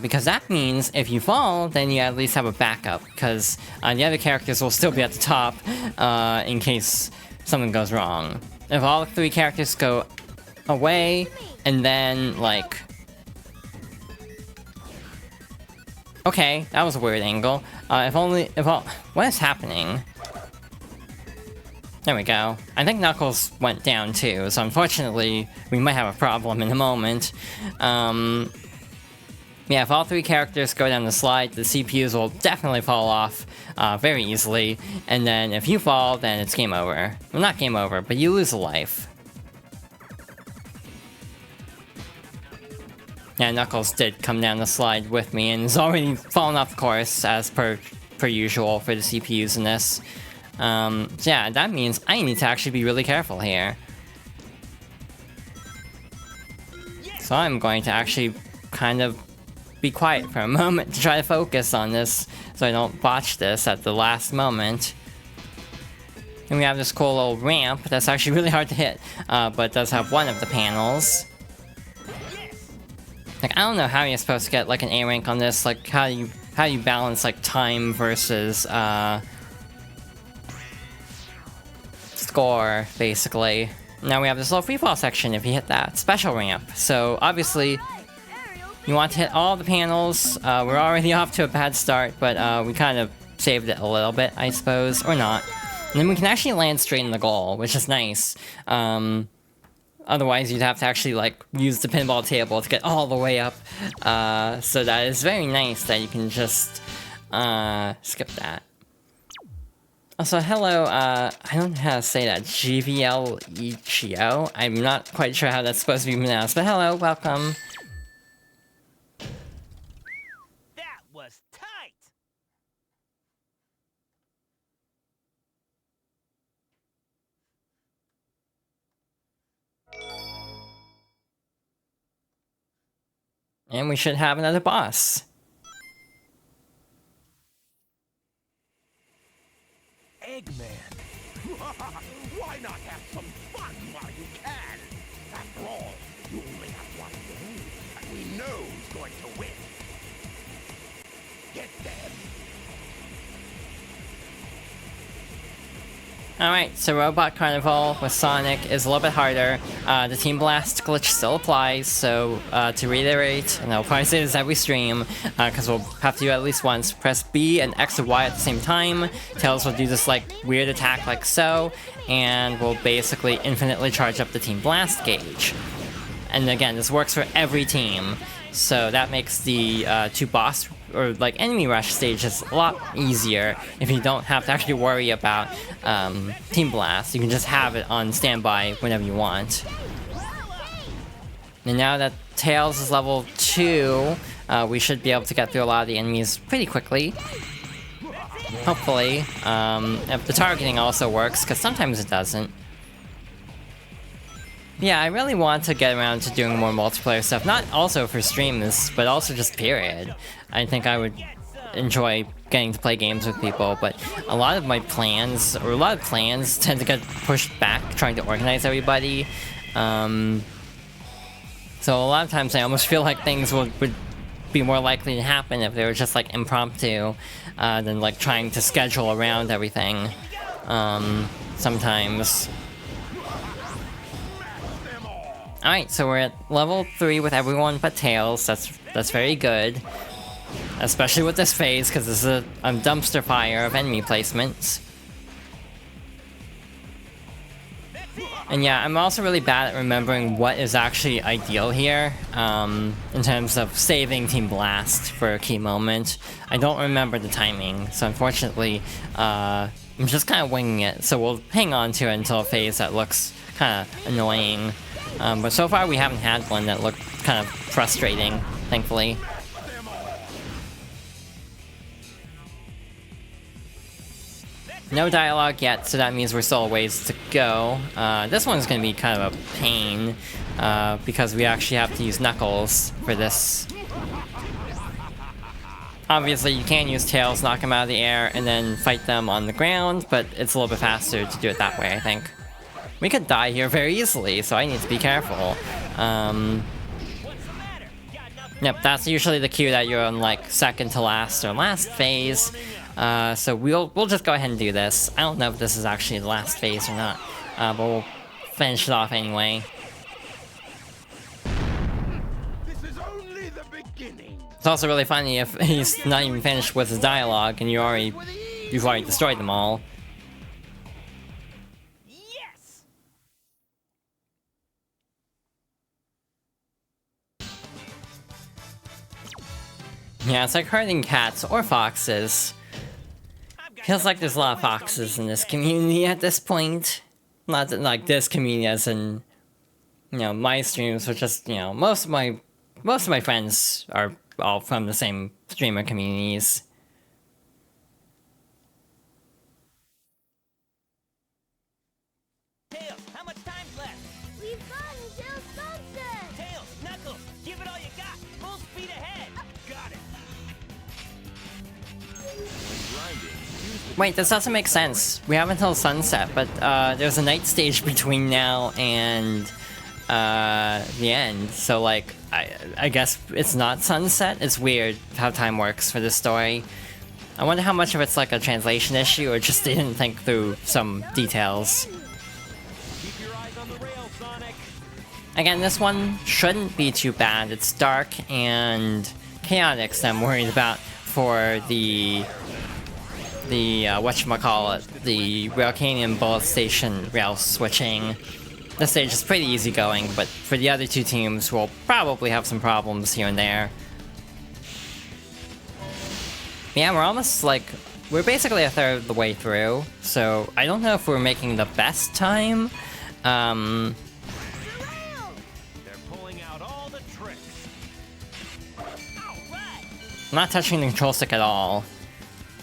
Because that means if you fall, then you at least have a backup, because the other characters will still be at the top in case something goes wrong. If all 3 characters go away, and then, like... Okay, that was a weird angle. What is happening? There we go. I think Knuckles went down too, so unfortunately, we might have a problem in a moment. Yeah, if all 3 characters go down the slide, the CPUs will definitely fall off very easily, and then if you fall, then it's game over. Well, not game over, but you lose a life. Yeah, Knuckles did come down the slide with me, and has already fallen off the course, as per usual for the CPUs in this. So yeah, that means I need to actually be really careful here. So I'm going to actually kind of be quiet for a moment to try to focus on this, so I don't botch this at the last moment. And we have this cool little ramp that's actually really hard to hit, but does have one of the panels. Like, I don't know how you're supposed to get like an A rank on this, like how you balance like time versus score, basically. Now we have this little freefall section if you hit that special ramp. So obviously, you want to hit all the panels. We're already off to a bad start, but we kind of saved it a little bit, I suppose, or not. And then we can actually land straight in the goal, which is nice. Otherwise, you'd have to actually like use the pinball table to get all the way up. So that is very nice that you can just skip that. Also, hello, I don't know how to say that, GVL Ichio. I'm not quite sure how that's supposed to be pronounced, but hello, welcome. That was tight! And we should have another boss. Eggman. Why not have some fun while you can? After all, you only have one game, and we know who's going to win. Get them. Alright, so Robot Carnival with Sonic is a little bit harder. The Team Blast glitch still applies, so to reiterate, and I'll probably say this every stream, because we'll have to do it at least once, press B and X and Y at the same time. Tails will do this like weird attack like so, and will basically infinitely charge up the Team Blast gauge. And again, this works for every team, so that makes the 2 boss or like enemy rush stages a lot easier if you don't have to actually worry about Team Blast. You can just have it on standby whenever you want. And now that Tails is level 2, we should be able to get through a lot of the enemies pretty quickly. Hopefully. If the targeting also works, because sometimes it doesn't. Yeah, I really want to get around to doing more multiplayer stuff, not also for streams, but also just period. I think I would enjoy getting to play games with people, but a lot of plans tend to get pushed back trying to organize everybody. So a lot of times I almost feel like things would be more likely to happen if they were just like impromptu than like trying to schedule around everything sometimes. Alright, so we're at level 3 with everyone but Tails. That's very good. Especially with this phase, because this is a dumpster fire of enemy placements. And yeah, I'm also really bad at remembering what is actually ideal here, in terms of saving Team Blast for a key moment. I don't remember the timing, so unfortunately, I'm just kind of winging it, so we'll hang on to it until a phase that looks kind of annoying. But so far we haven't had one that looked kind of frustrating, thankfully. No dialogue yet, so that means we're still a ways to go. This one's gonna be kind of a pain, because we actually have to use Knuckles for this. Obviously, you can use Tails, knock them out of the air, and then fight them on the ground, but it's a little bit faster to do it that way, I think. We could die here very easily, so I need to be careful. Yep, that's usually the cue that you're on, like, second to last or last phase. So we'll just go ahead and do this. I don't know if this is actually the last phase or not, but we'll finish it off anyway. This is only the beginning. It's also really funny if he's not even finished with his dialogue and you've already destroyed them all. Yes! Yeah, it's like herding cats or foxes. Feels like there's a lot of foxes in this community at this point. Not that, like this community as in, you know, my streams, which just, you know, most of my friends are all from the same streamer communities. Tails, how much time's left? We've got until sunset. Tails, Knuckles, give it all you got. Full speed ahead. Got it. Wait, this doesn't make sense. We have until sunset, but there's a night stage between now and the end. So like, I guess it's not sunset. It's weird how time works for this story. I wonder how much of it's like a translation issue or just they didn't think through some details. Keep your eyes on the rail, Sonic. Again, this one shouldn't be too bad. It's dark and chaotic that I'm worried about for the whatchamacallit, the Rail Canyon Bullet Station rail switching. This stage is pretty easygoing, but for the other two teams, we'll probably have some problems here and there. Yeah, we're basically a third of the way through, so I don't know if we're making the best time. They're pulling out all the tricks. All right. I'm not touching the control stick at all.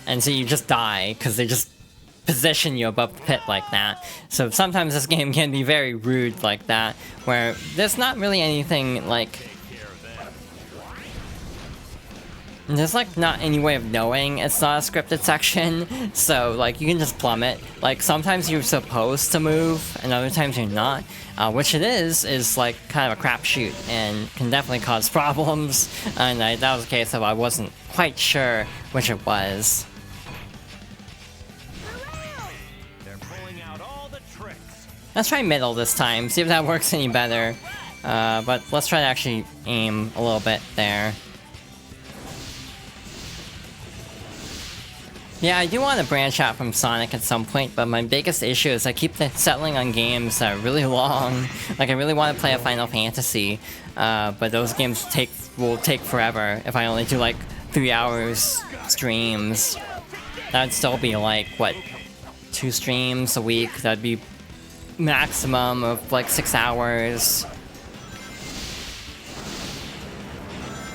And so you just die, because they just position you above the pit like that. So sometimes this game can be very rude like that, where there's not really anything like... There's like not any way of knowing it's not a scripted section, so like you can just plummet. Like sometimes you're supposed to move, and other times you're not. Which it is like kind of a crapshoot, and can definitely cause problems. And that was a case of I wasn't quite sure which it was. Let's try middle this time, see if that works any better. But let's try to actually aim a little bit there. Yeah, I do want to branch out from Sonic at some point, but my biggest issue is I keep settling on games that are really long. Like, I really want to play a Final Fantasy, but those games will take forever if I only do, like, 3 hours streams. That'd still be, like, what, 2 streams a week? That'd be maximum of, like, 6 hours.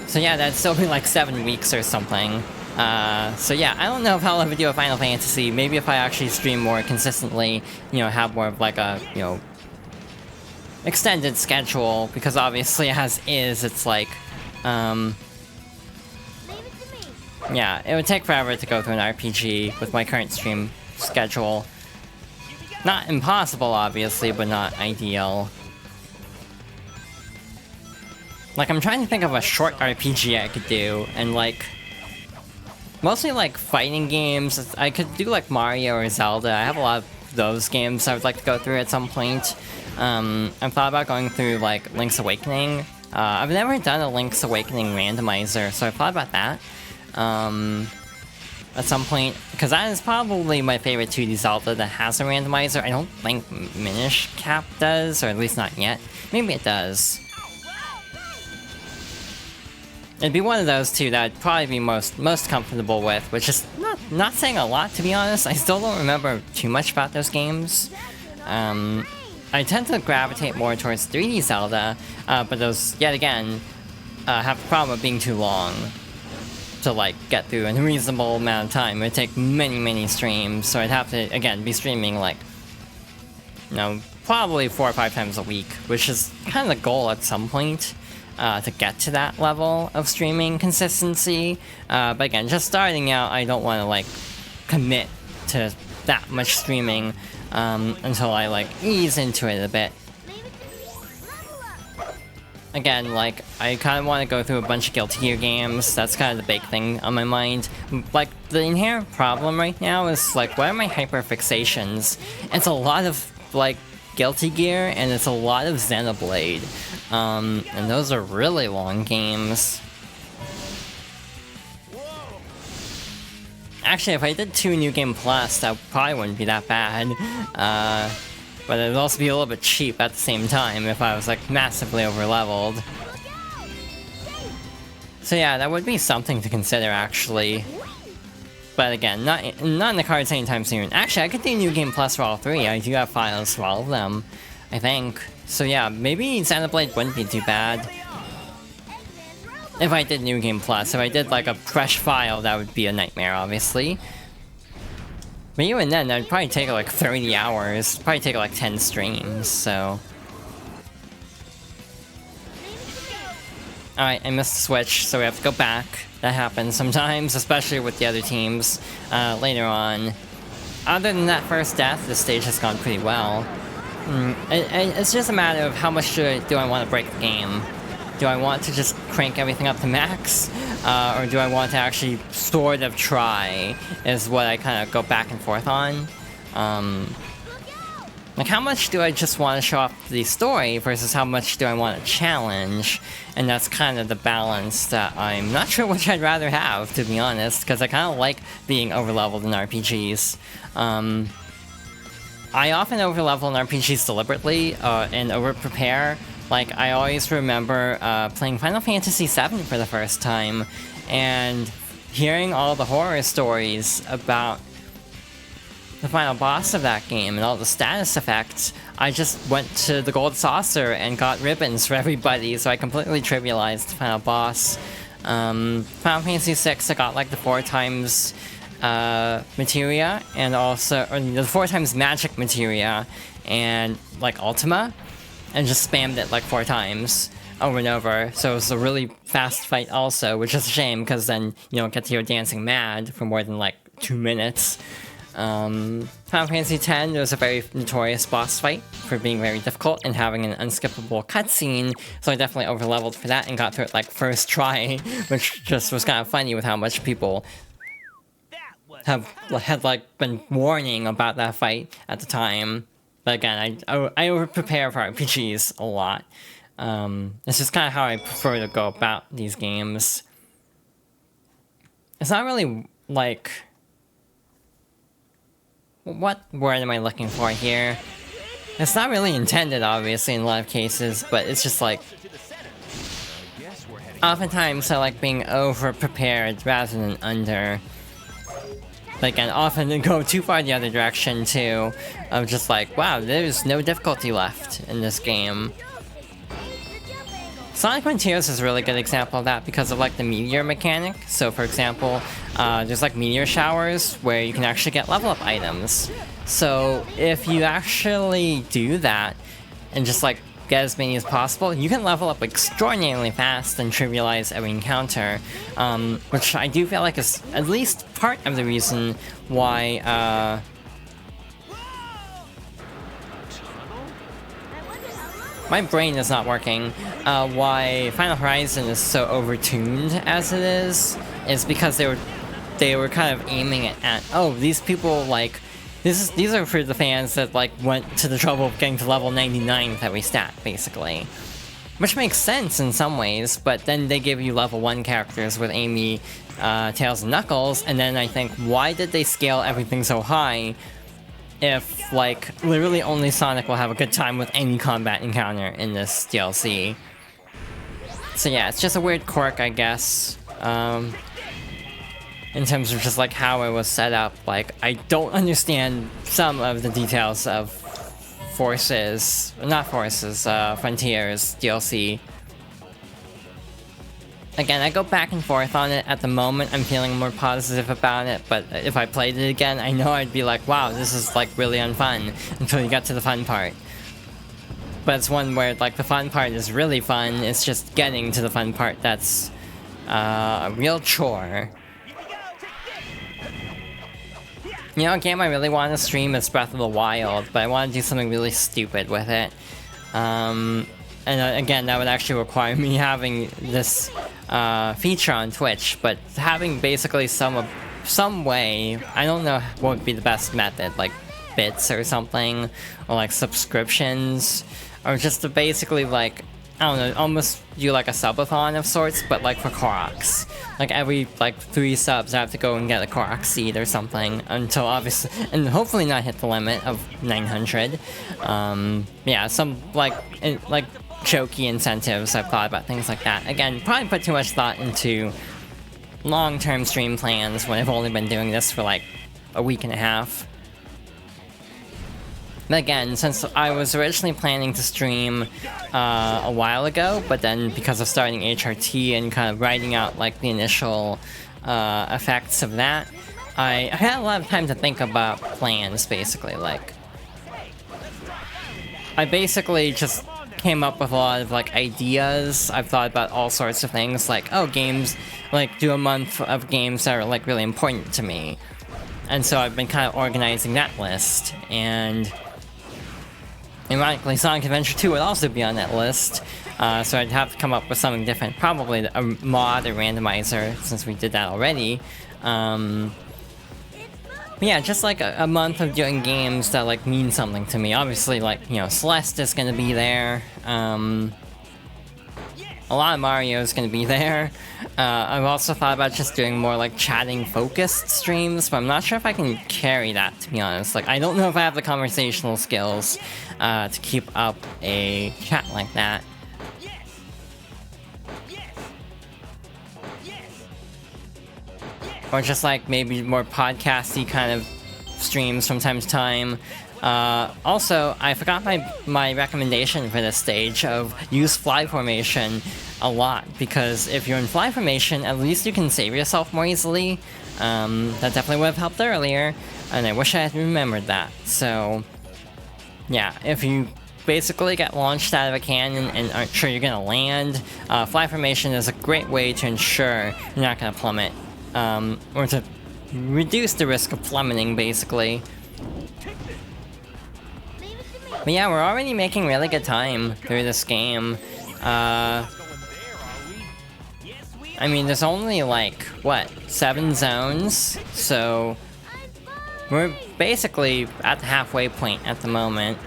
So yeah, that'd still be, like, 7 weeks or something. So yeah, I don't know if I'll ever do a Final Fantasy. Maybe if I actually stream more consistently, you know, have more of like a, you know, extended schedule, because obviously as is, it's like, yeah, it would take forever to go through an RPG with my current stream schedule. Not impossible, obviously, but not ideal. Like, I'm trying to think of a short RPG I could do, and like... Mostly like fighting games. I could do like Mario or Zelda. I have a lot of those games I would like to go through at some point. I've thought about going through like Link's Awakening. I've never done a Link's Awakening randomizer, so I thought about that. at some point, because that is probably my favorite 2D Zelda that has a randomizer. I don't think Minish Cap does, or at least not yet. Maybe it does. It'd be one of those two that I'd probably be most comfortable with, which is not saying a lot, to be honest. I still don't remember too much about those games. I tend to gravitate more towards 3D Zelda, but those, yet again, have the problem of being too long to, like, get through in a reasonable amount of time. It would take many streams, so I'd have to, again, be streaming, like, you know, probably 4 or 5 times a week, which is kind of the goal at some point, to get to that level of streaming consistency. But again, just starting out, I don't want to, like, commit to that much streaming until I, like, ease into it a bit. Again, like, I kind of want to go through a bunch of Guilty Gear games. That's kind of the big thing on my mind. Like, the inherent problem right now is, like, what are my hyperfixations? It's a lot of, like, Guilty Gear, and it's a lot of Xenoblade. And those are really long games. Actually, if I did 2 New Game Plus, that probably wouldn't be that bad. But it'd also be a little bit cheap at the same time if I was, like, massively overleveled. So yeah, that would be something to consider, actually. But again, not in the cards anytime soon. Actually, I could do New Game Plus for all 3. I do have files for all of them, I think. So yeah, maybe Xenoblade wouldn't be too bad. If I did New Game Plus. If I did, like, a fresh file, that would be a nightmare, obviously. But even then, that'd probably take, like, 30 hours. Probably take, like, 10 streams, so... Alright, I missed the switch, so we have to go back. That happens sometimes, especially with the other teams later on. Other than that first death, this stage has gone pretty well. It's just a matter of how much do I want to break the game. Do I want to just crank everything up to max? Or do I want to actually sort of try, is what I kind of go back and forth on. Like, how much do I just want to show off the story versus how much do I want to challenge? And that's kind of the balance that I'm not sure which I'd rather have, to be honest, because I kind of like being overleveled in RPGs. I often overlevel in RPGs deliberately and overprepare. Like, I always remember playing Final Fantasy VII for the first time, and hearing all the horror stories about the final boss of that game and all the status effects, I just went to the Gold Saucer and got ribbons for everybody, so I completely trivialized the final boss. Final Fantasy VI, I got like the 4 times materia, and also, or the 4 times magic materia, and like Ultima, and just spammed it like 4 times over and over. So it was a really fast fight also, which is a shame because then you don't get to hear dancing mad for more than like 2 minutes. Final Fantasy X, there was a very notorious boss fight for being very difficult and having an unskippable cutscene, so I definitely overleveled for that and got through it like first try, which just was kind of funny with how much people had like been warning about that fight at the time. But again, I over-prepare for RPGs a lot. It's just kind of how I prefer to go about these games. It's not really, like... What word am I looking for here? It's not really intended, obviously, in a lot of cases, but it's just like... Oftentimes, I like being over-prepared rather than under. But again, often go too far the other direction, too. Of just like, wow, there's no difficulty left in this game. Sonic Frontiers is a really good example of that because of like the meteor mechanic. So for example, there's like meteor showers where you can actually get level up items. So if you actually do that and just like get as many as possible, you can level up extraordinarily fast and trivialize every encounter, which I do feel like is at least part of the reason why my brain is not working. Why Final Horizon is so overtuned as it is because they were kind of aiming it at, oh, these people like these are for the fans that like went to the trouble of getting to level 99 with every stat, basically. Which makes sense in some ways, but then they give you level 1 characters with Amy Tails and Knuckles, and then I think, why did they scale everything so high if, like, literally only Sonic will have a good time with any combat encounter in this DLC? So yeah, it's just a weird quirk, I guess. In terms of just like how it was set up, like I don't understand some of the details of Frontiers DLC. Again, I go back and forth on it. At the moment, I'm feeling more positive about it, but if I played it again, I know I'd be like, wow, this is like really unfun until you get to the fun part. But it's one where like the fun part is really fun, it's just getting to the fun part that's a real chore. You know, a game I really want to stream is Breath of the Wild, but I want to do something really stupid with it. And again, that would actually require me having this feature on Twitch, but having basically some way, I don't know what would be the best method, like bits or something, or like subscriptions, or just to basically like, I don't know, almost do like a subathon of sorts, but like for Koroks. Like every like 3 subs I have to go and get a Korok seed or something until obviously, and hopefully not hit the limit of 900. Yeah, some like jokey incentives. I've thought about things like that. Again, probably put too much thought into long-term stream plans when I've only been doing this for like a week and a half. But again, since I was originally planning to stream a while ago, but then because of starting HRT and kind of writing out like the initial effects of that, I had a lot of time to think about plans, basically. Like, I basically just came up with a lot of like ideas. I've thought about all sorts of things, like, oh, games, like do a month of games that are like really important to me. And so I've been kind of organizing that list, and ironically, Sonic Adventure 2 would also be on that list, so I'd have to come up with something different, probably a mod or randomizer, since we did that already. But yeah, just like a month of doing games that like mean something to me. Obviously, like, you know, Celeste is gonna be there, a lot of Mario is gonna be there. I've also thought about just doing more like chatting-focused streams, but I'm not sure if I can carry that, to be honest. Like, I don't know if I have the conversational skills to keep up a chat like that. Or just like maybe more podcasty kind of streams from time to time. Also, I forgot my recommendation for this stage of use fly formation a lot, because if you're in fly formation, at least you can save yourself more easily. That definitely would have helped earlier, and I wish I had remembered that. So, yeah, if you basically get launched out of a cannon and aren't sure you're gonna land, fly formation is a great way to ensure you're not gonna plummet, or to reduce the risk of plummeting, basically. But yeah, we're already making really good time through this game. I mean, there's only like, what, 7 zones? So we're basically at the halfway point at the moment.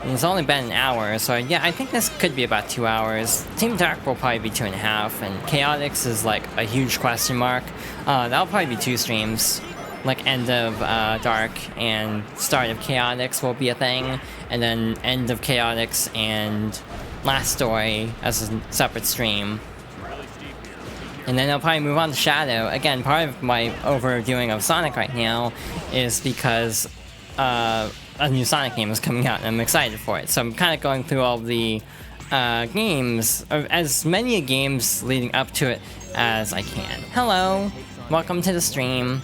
And it's only been an hour, so yeah, I think this could be about 2 hours. Team Dark will probably be 2.5, and Chaotix is like a huge question mark. That'll probably be 2 streams. Like, end of Dark and start of Chaotix will be a thing, and then end of Chaotix and last story as a separate stream. And then I'll probably move on to Shadow. Again, part of my overdoing of Sonic right now is because a new Sonic game is coming out and I'm excited for it. So I'm kind of going through all the games, or as many games leading up to it as I can. Hello, welcome to the stream.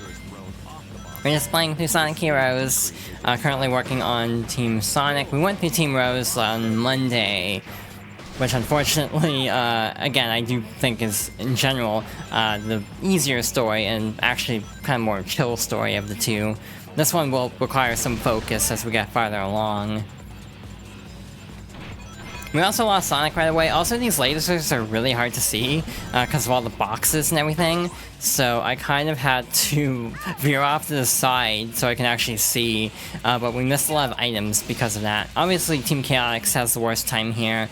We're just playing through Sonic Heroes, currently working on Team Sonic. We went through Team Rose on Monday, which unfortunately, again, I do think is, in general, the easier story and actually kind of more chill story of the two. This one will require some focus as we get farther along. We also lost Sonic right away. Also, these lasers are really hard to see because of all the boxes and everything. So I kind of had to veer off to the side so I can actually see. But we missed a lot of items because of that. Obviously, Team Chaotix has the worst time here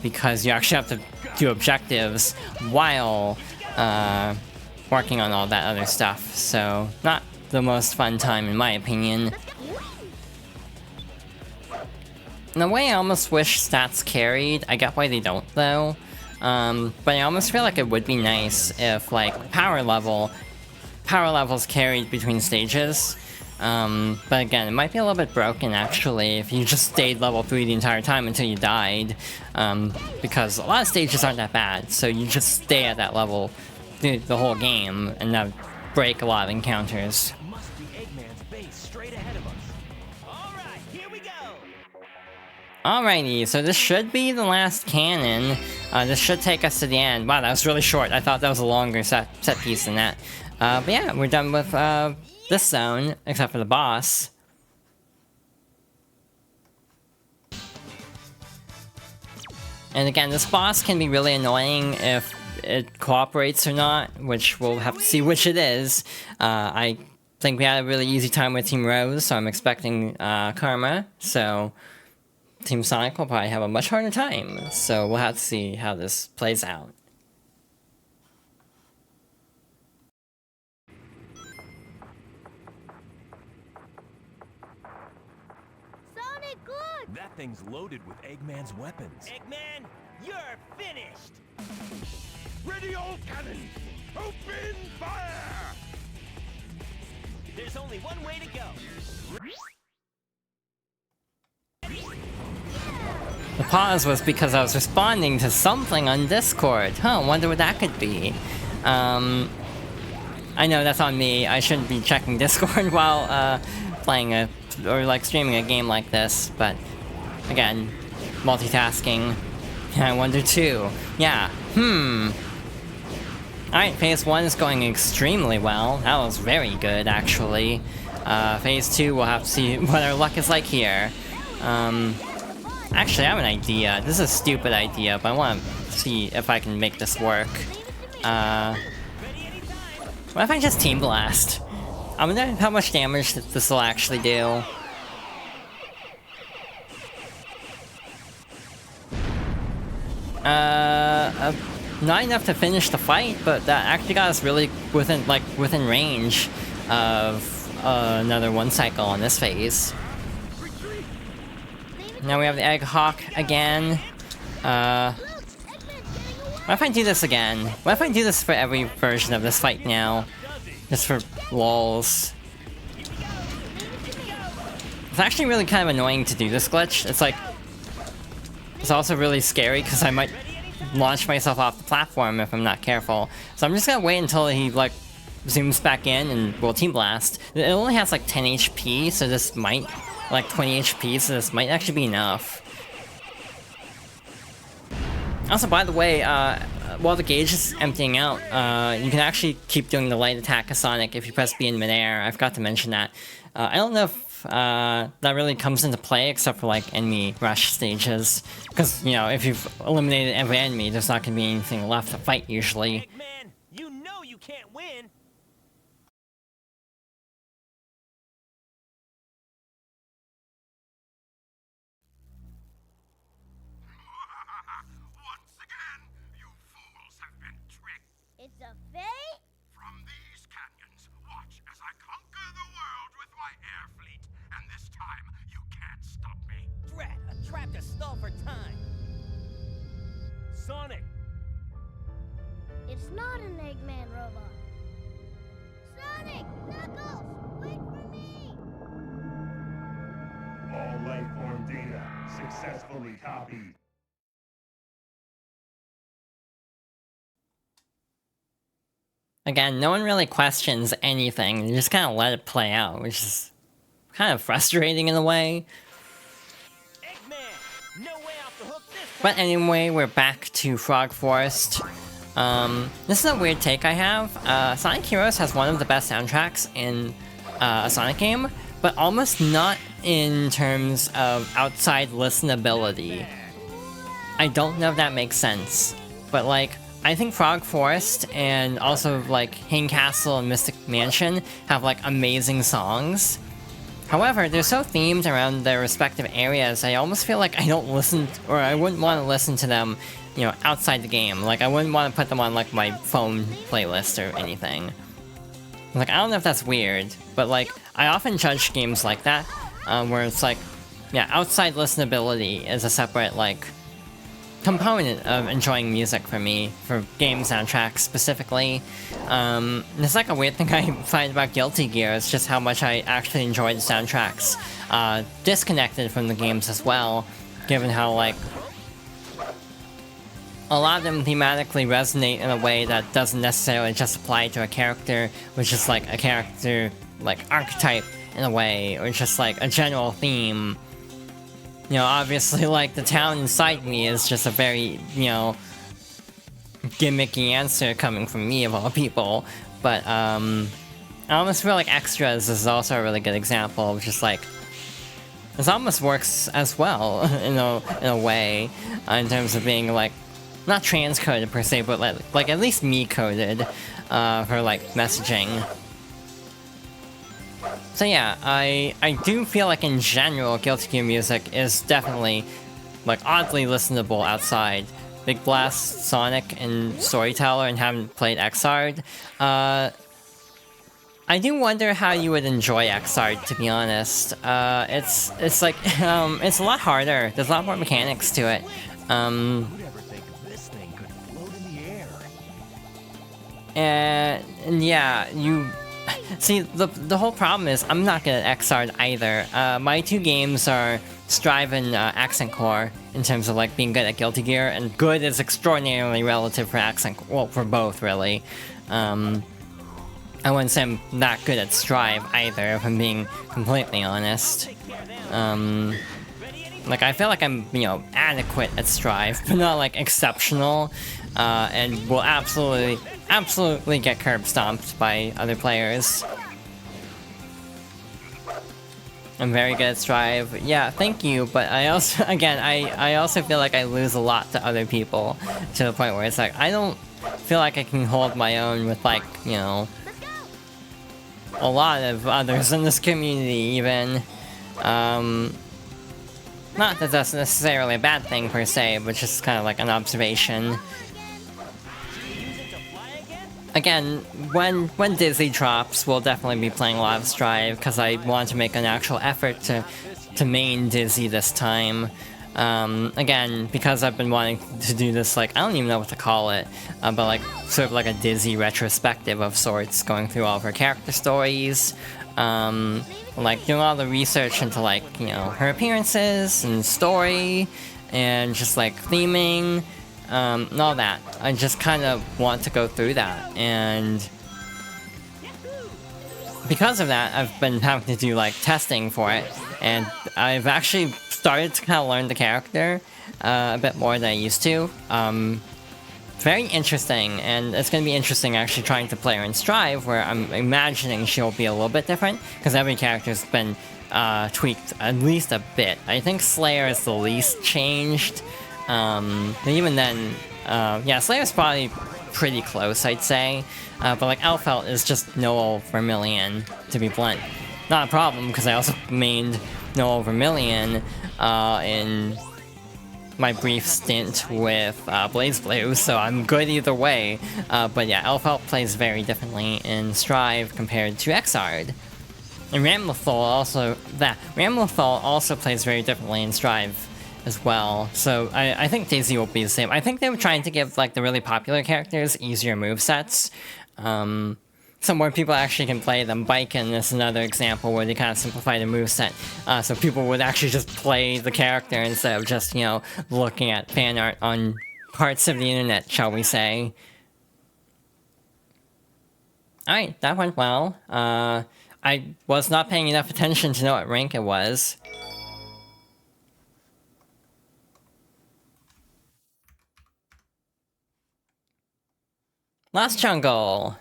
because you actually have to do objectives while working on all that other stuff, so not the most fun time in my opinion. In a way, I almost wish stats carried. I get why they don't though. But I almost feel like it would be nice if like power levels carried between stages. But again, it might be a little bit broken actually if you just stayed level 3 the entire time until you died. Because a lot of stages aren't that bad, so you just stay at that level the whole game and not break a lot of encounters. Must be Eggman's base straight ahead of us. Alright, here we go! Alrighty, so this should be the last cannon. This should take us to the end. Wow, that was really short. I thought that was a longer set piece than that. But yeah, we're done with this zone, except for the boss. And again, this boss can be really annoying if it cooperates or not, which we'll have to see which it is. I think we had a really easy time with Team Rose, so I'm expecting Karma, so Team Sonic will probably have a much harder time, so we'll have to see how this plays out. Sonic, good! That thing's loaded with Eggman's weapons. Eggman, you're finished! Ready all cannons! Open fire! There's only one way to go. The pause was because I was responding to something on Discord. Huh, wonder what that could be. I know that's on me. I shouldn't be checking Discord while playing or like streaming a game like this, but again, multitasking. I wonder too. Yeah, Alright, phase 1 is going extremely well. That was very good, actually. Phase 2, we'll have to see what our luck is like here. Actually, I have an idea. This is a stupid idea, but I want to see if I can make this work. What if I just Team Blast? I wonder how much damage this will actually do. Not enough to finish the fight, but that actually got us really within range of another 1 cycle on this phase. Now we have the Egg Hawk again. What if I do this again? What if I do this for every version of this fight now? Just for lols. It's actually really kind of annoying to do this glitch. It's like... It's also really scary because I might launch myself off the platform if I'm not careful. So I'm just gonna wait until he, like, zooms back in and we'll Team Blast. It only has, like, 10 HP, so this might... Like 20 HP, so this might actually be enough. Also, by the way, while the gauge is emptying out, you can actually keep doing the light attack of Sonic if you press B in midair. I forgot to mention that. I don't know if that really comes into play except for like enemy rush stages. Because, you know, if you've eliminated every enemy, there's not going to be anything left to fight usually. Eggman, you know you can't win! Once again, you fools have been tricked. It's a fake? From these canyons, watch as I conquer the world with my air fleet. And this time, you can't stop me. Drat, a trap to stall for time! Sonic! It's not an Eggman robot. Sonic! Knuckles! Wait for me! All life form data successfully copied. Again, no one really questions anything. You just kind of let it play out, which is kind of frustrating in a way. Eggman! No way off the hook this time! But anyway, we're back to Frog Forest. This is a weird take I have. Sonic Heroes has one of the best soundtracks in a Sonic game, but almost not in terms of outside listenability. I don't know if that makes sense, but like, I think Frog Forest and also like Hang Castle and Mystic Mansion have like amazing songs. However, they're so themed around their respective areas, I almost feel like I don't listen, or I wouldn't want to listen to them, you know, outside the game. Like, I wouldn't want to put them on, like, my phone playlist or anything. Like, I don't know if that's weird, but, like, I often judge games like that, where it's like, yeah, outside listenability is a separate, like, component of enjoying music for me, for game soundtracks specifically. It's like a weird thing I find about Guilty Gear, is just how much I actually enjoy the soundtracks, disconnected from the games as well, given how, like, a lot of them thematically resonate in a way that doesn't necessarily just apply to a character, which is like a character, like, archetype in a way, or just like a general theme. You know, obviously, like, the town inside me is just a very, you know, gimmicky answer coming from me of all people, but, I almost feel like Extras is also a really good example of just, like, this almost works as well, in a way, in terms of being, like, not transcoded per se, but, like at least me-coded, for, like, messaging. So yeah, I do feel like in general, Guilty Gear music is definitely, like, oddly listenable outside. Big Blast, Sonic, and Storyteller, and haven't played Xrd. I do wonder how you would enjoy Xrd, to be honest. It's like, it's a lot harder. There's a lot more mechanics to it. Who'd ever think this thing could float in the air? And yeah, you... See, the whole problem is, I'm not good at Xrd either. My two games are Strive and Accent Core, in terms of, like, being good at Guilty Gear, and good is extraordinarily relative for Accent... well, for both, really. I wouldn't say I'm that good at Strive either, if I'm being completely honest. Like, I feel like I'm, you know, adequate at Strive, but not, like, exceptional, and will absolutely get curb stomped by other players. I'm very good at Strive. Yeah, thank you, but I also, again, I also feel like I lose a lot to other people, to the point where it's like, I don't feel like I can hold my own with, like, you know, a lot of others in this community, even. Not that that's necessarily a bad thing per se, but just kind of like an observation. Again, when Dizzy drops, we'll definitely be playing a lot of Strive, because I want to make an actual effort to main Dizzy this time. Again, because I've been wanting to do this, like, I don't even know what to call it, but like, sort of like a Dizzy retrospective of sorts, going through all of her character stories, like, doing all the research into, like, you know, her appearances, and story, and just, like, theming, and all that. I just kind of want to go through that, and because of that, I've been having to do, like, testing for it, and I've actually started to kind of learn the character a bit more than I used to. Very interesting, and it's going to be interesting actually trying to play her in Strive, where I'm imagining she'll be a little bit different, because every character's been tweaked at least a bit. I think Slayer is the least changed, but even then, yeah, Slayer's probably pretty close, I'd say, but like Elfelt is just Noel Vermilion, to be blunt. Not a problem, because I also mained Noel Vermilion in my brief stint with BlazBlue, so I'm good either way. But yeah, Elfelt plays very differently in Strive compared to Xrd. And Ramlethal also plays very differently in Strive as well. So I think Daisy will be the same. I think they were trying to give, like, the really popular characters easier movesets. So more people actually can play them. Baiken is another example where they kind of simplify the moveset, so people would actually just play the character instead of just, you know, looking at fan art on parts of the internet, shall we say. Alright, that went well. I was not paying enough attention to know what rank it was. Lost Jungle.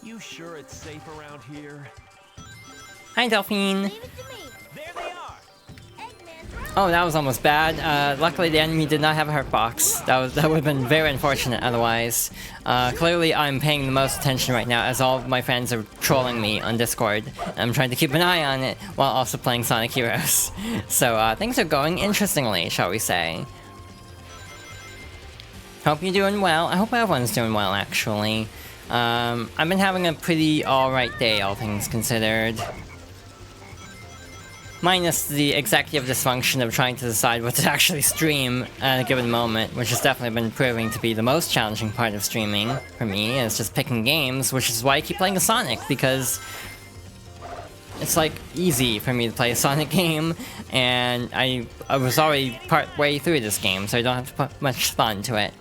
You sure it's safe around here? Hi, Delphine. Leave it to me. There they are. Eggman's right. Oh, that was almost bad. Luckily the enemy did not have a hurt box. That would have been very unfortunate otherwise. Clearly I'm paying the most attention right now, as all of my friends are trolling me on Discord. I'm trying to keep an eye on it while also playing Sonic Heroes. So things are going interestingly, shall we say. Hope you're doing well. I hope everyone's doing well, actually. I've been having a pretty alright day, all things considered. Minus the executive dysfunction of trying to decide what to actually stream at a given moment, which has definitely been proving to be the most challenging part of streaming for me, is just picking games, which is why I keep playing a Sonic, because it's like easy for me to play a Sonic game, and I was already part way through this game, so I don't have to put much thought into it.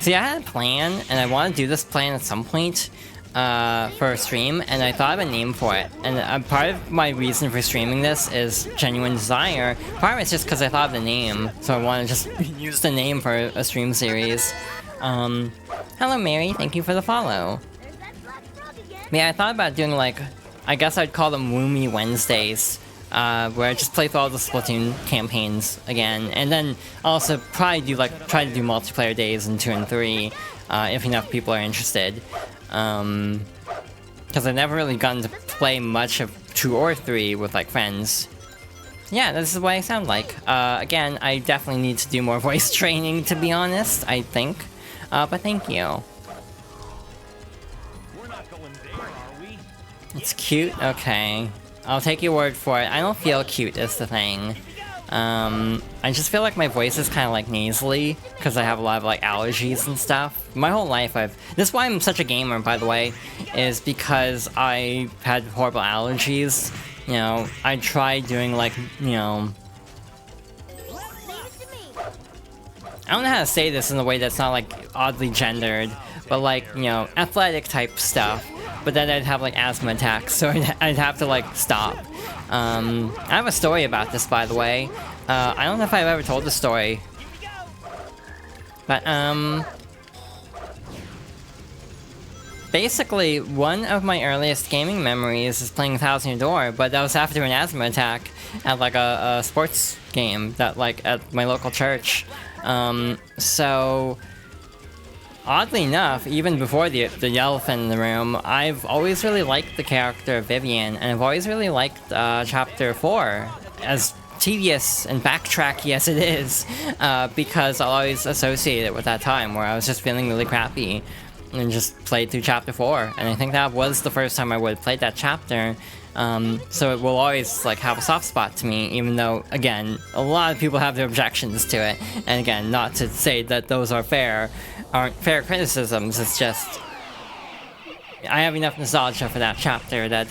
See, I had a plan, and I want to do this plan at some point for a stream, and I thought of a name for it. And part of my reason for streaming this is genuine desire. Part of it's just because I thought of the name, so I want to just use the name for a stream series. Hello Mary, thank you for the follow. Yeah, I thought about doing like, I guess I'd call them Woomy Wednesdays, where I just play through all the Splatoon campaigns again, and then also probably do like, try to do multiplayer days in 2 and 3, if enough people are interested. Because I've never really gotten to play much of 2 or 3 with like friends. Yeah, this is what I sound like. Again, I definitely need to do more voice training, to be honest, I think. But thank you. We're not going there, are we? It's cute? Okay. I'll take your word for it. I don't feel cute is the thing. I just feel like my voice is kind of like nasally, because I have a lot of like allergies and stuff. My whole life this is why I'm such a gamer, by the way, is because I had horrible allergies. You know, I tried doing like, you know, I don't know how to say this in a way that's not like oddly gendered, but like, you know, athletic type stuff. But then I'd have like asthma attacks, so I'd have to like stop. I have a story about this, by the way. I don't know if I've ever told the story. But, basically, one of my earliest gaming memories is playing Thousand Year Door, but that was after an asthma attack at like a sports game that like at my local church. So oddly enough, even before the elephant in the room, I've always really liked the character of Vivian, and I've always really liked Chapter 4, as tedious and backtracky as it is, because I'll always associate it with that time where I was just feeling really crappy, and just played through Chapter 4, and I think that was the first time I would have played that chapter. So it will always like have a soft spot to me, even though, again, a lot of people have their objections to it, and again, not to say that those aren't fair criticisms, it's just I have enough nostalgia for that chapter that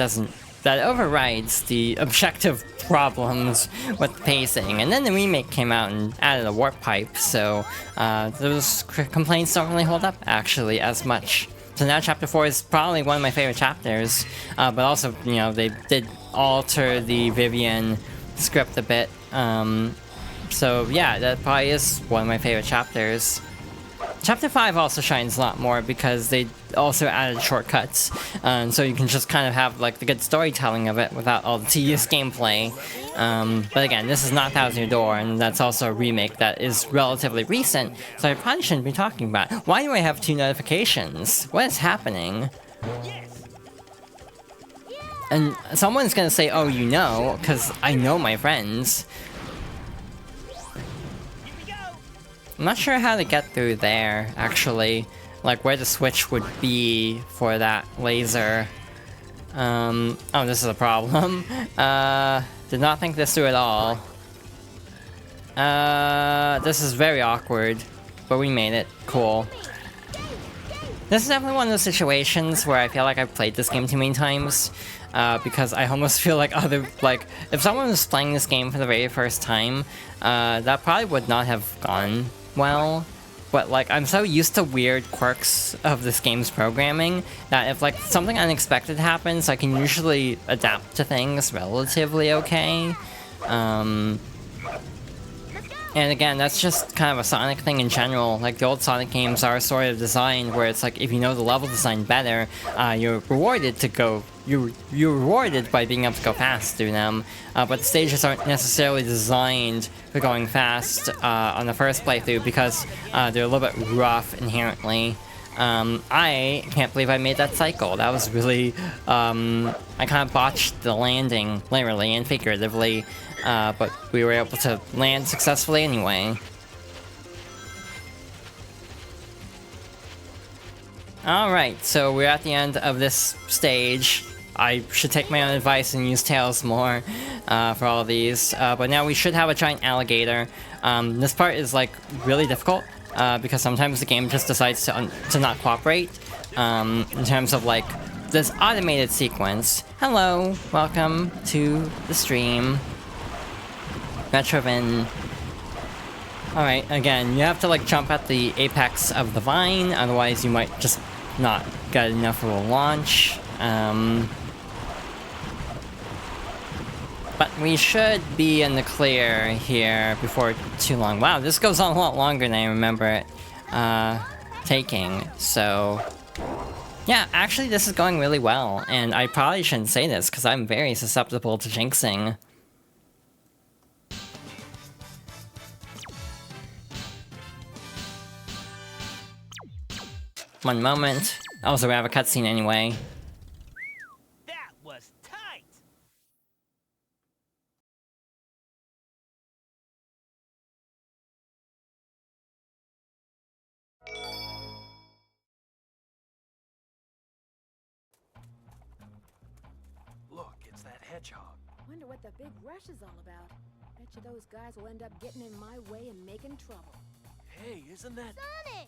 overrides the objective problems with the pacing. And then the remake came out and added a warp pipe, so those complaints don't really hold up actually as much. So now Chapter 4 is probably one of my favorite chapters, but also, you know, they did alter the Vivian script a bit, so yeah, that probably is one of my favorite chapters. Chapter 5 also shines a lot more because they also added shortcuts, so you can just kind of have like the good storytelling of it without all the tedious gameplay. But again, this is not Thousand Year Door, and that's also a remake that is relatively recent, so I probably shouldn't be talking about it. Why do I have 2 notifications? What is happening? And someone's gonna say, oh, you know, because I know my friends. I'm not sure how to get through there, actually. Like, where the switch would be for that laser. Oh, this is a problem. Did not think this through at all. This is very awkward, but we made it. Cool. This is definitely one of those situations where I feel like I've played this game too many times. Because I almost feel like if someone was playing this game for the very first time, that probably would not have gone well. But like, I'm so used to weird quirks of this game's programming that if like something unexpected happens, I can usually adapt to things relatively okay. And again, that's just kind of a Sonic thing in general. Like, the old Sonic games are sort of designed where it's like, if you know the level design better, you're rewarded by being able to go fast through them. But the stages aren't necessarily designed for going fast on the first playthrough because they're a little bit rough inherently. I can't believe I made that cycle. That was really, I kind of botched the landing, literally and figuratively. But we were able to land successfully anyway. Alright, so we're at the end of this stage. I should take my own advice and use Tails more for all of these. But now we should have a giant alligator. This part is like really difficult because sometimes the game just decides to not cooperate in terms of like this automated sequence. Hello, welcome to the stream. Metrovin. Alright, again, you have to like jump at the apex of the vine, otherwise you might just not get enough of a launch. But we should be in the clear here before too long. Wow, this goes on a lot longer than I remember it taking, so... Yeah, actually this is going really well, and I probably shouldn't say this because I'm very susceptible to jinxing. One moment. Also, we have a cutscene anyway. That was tight! Look, it's that hedgehog. Wonder what the big rush is all about. Bet you those guys will end up getting in my way and making trouble. Hey, isn't that... Sonic!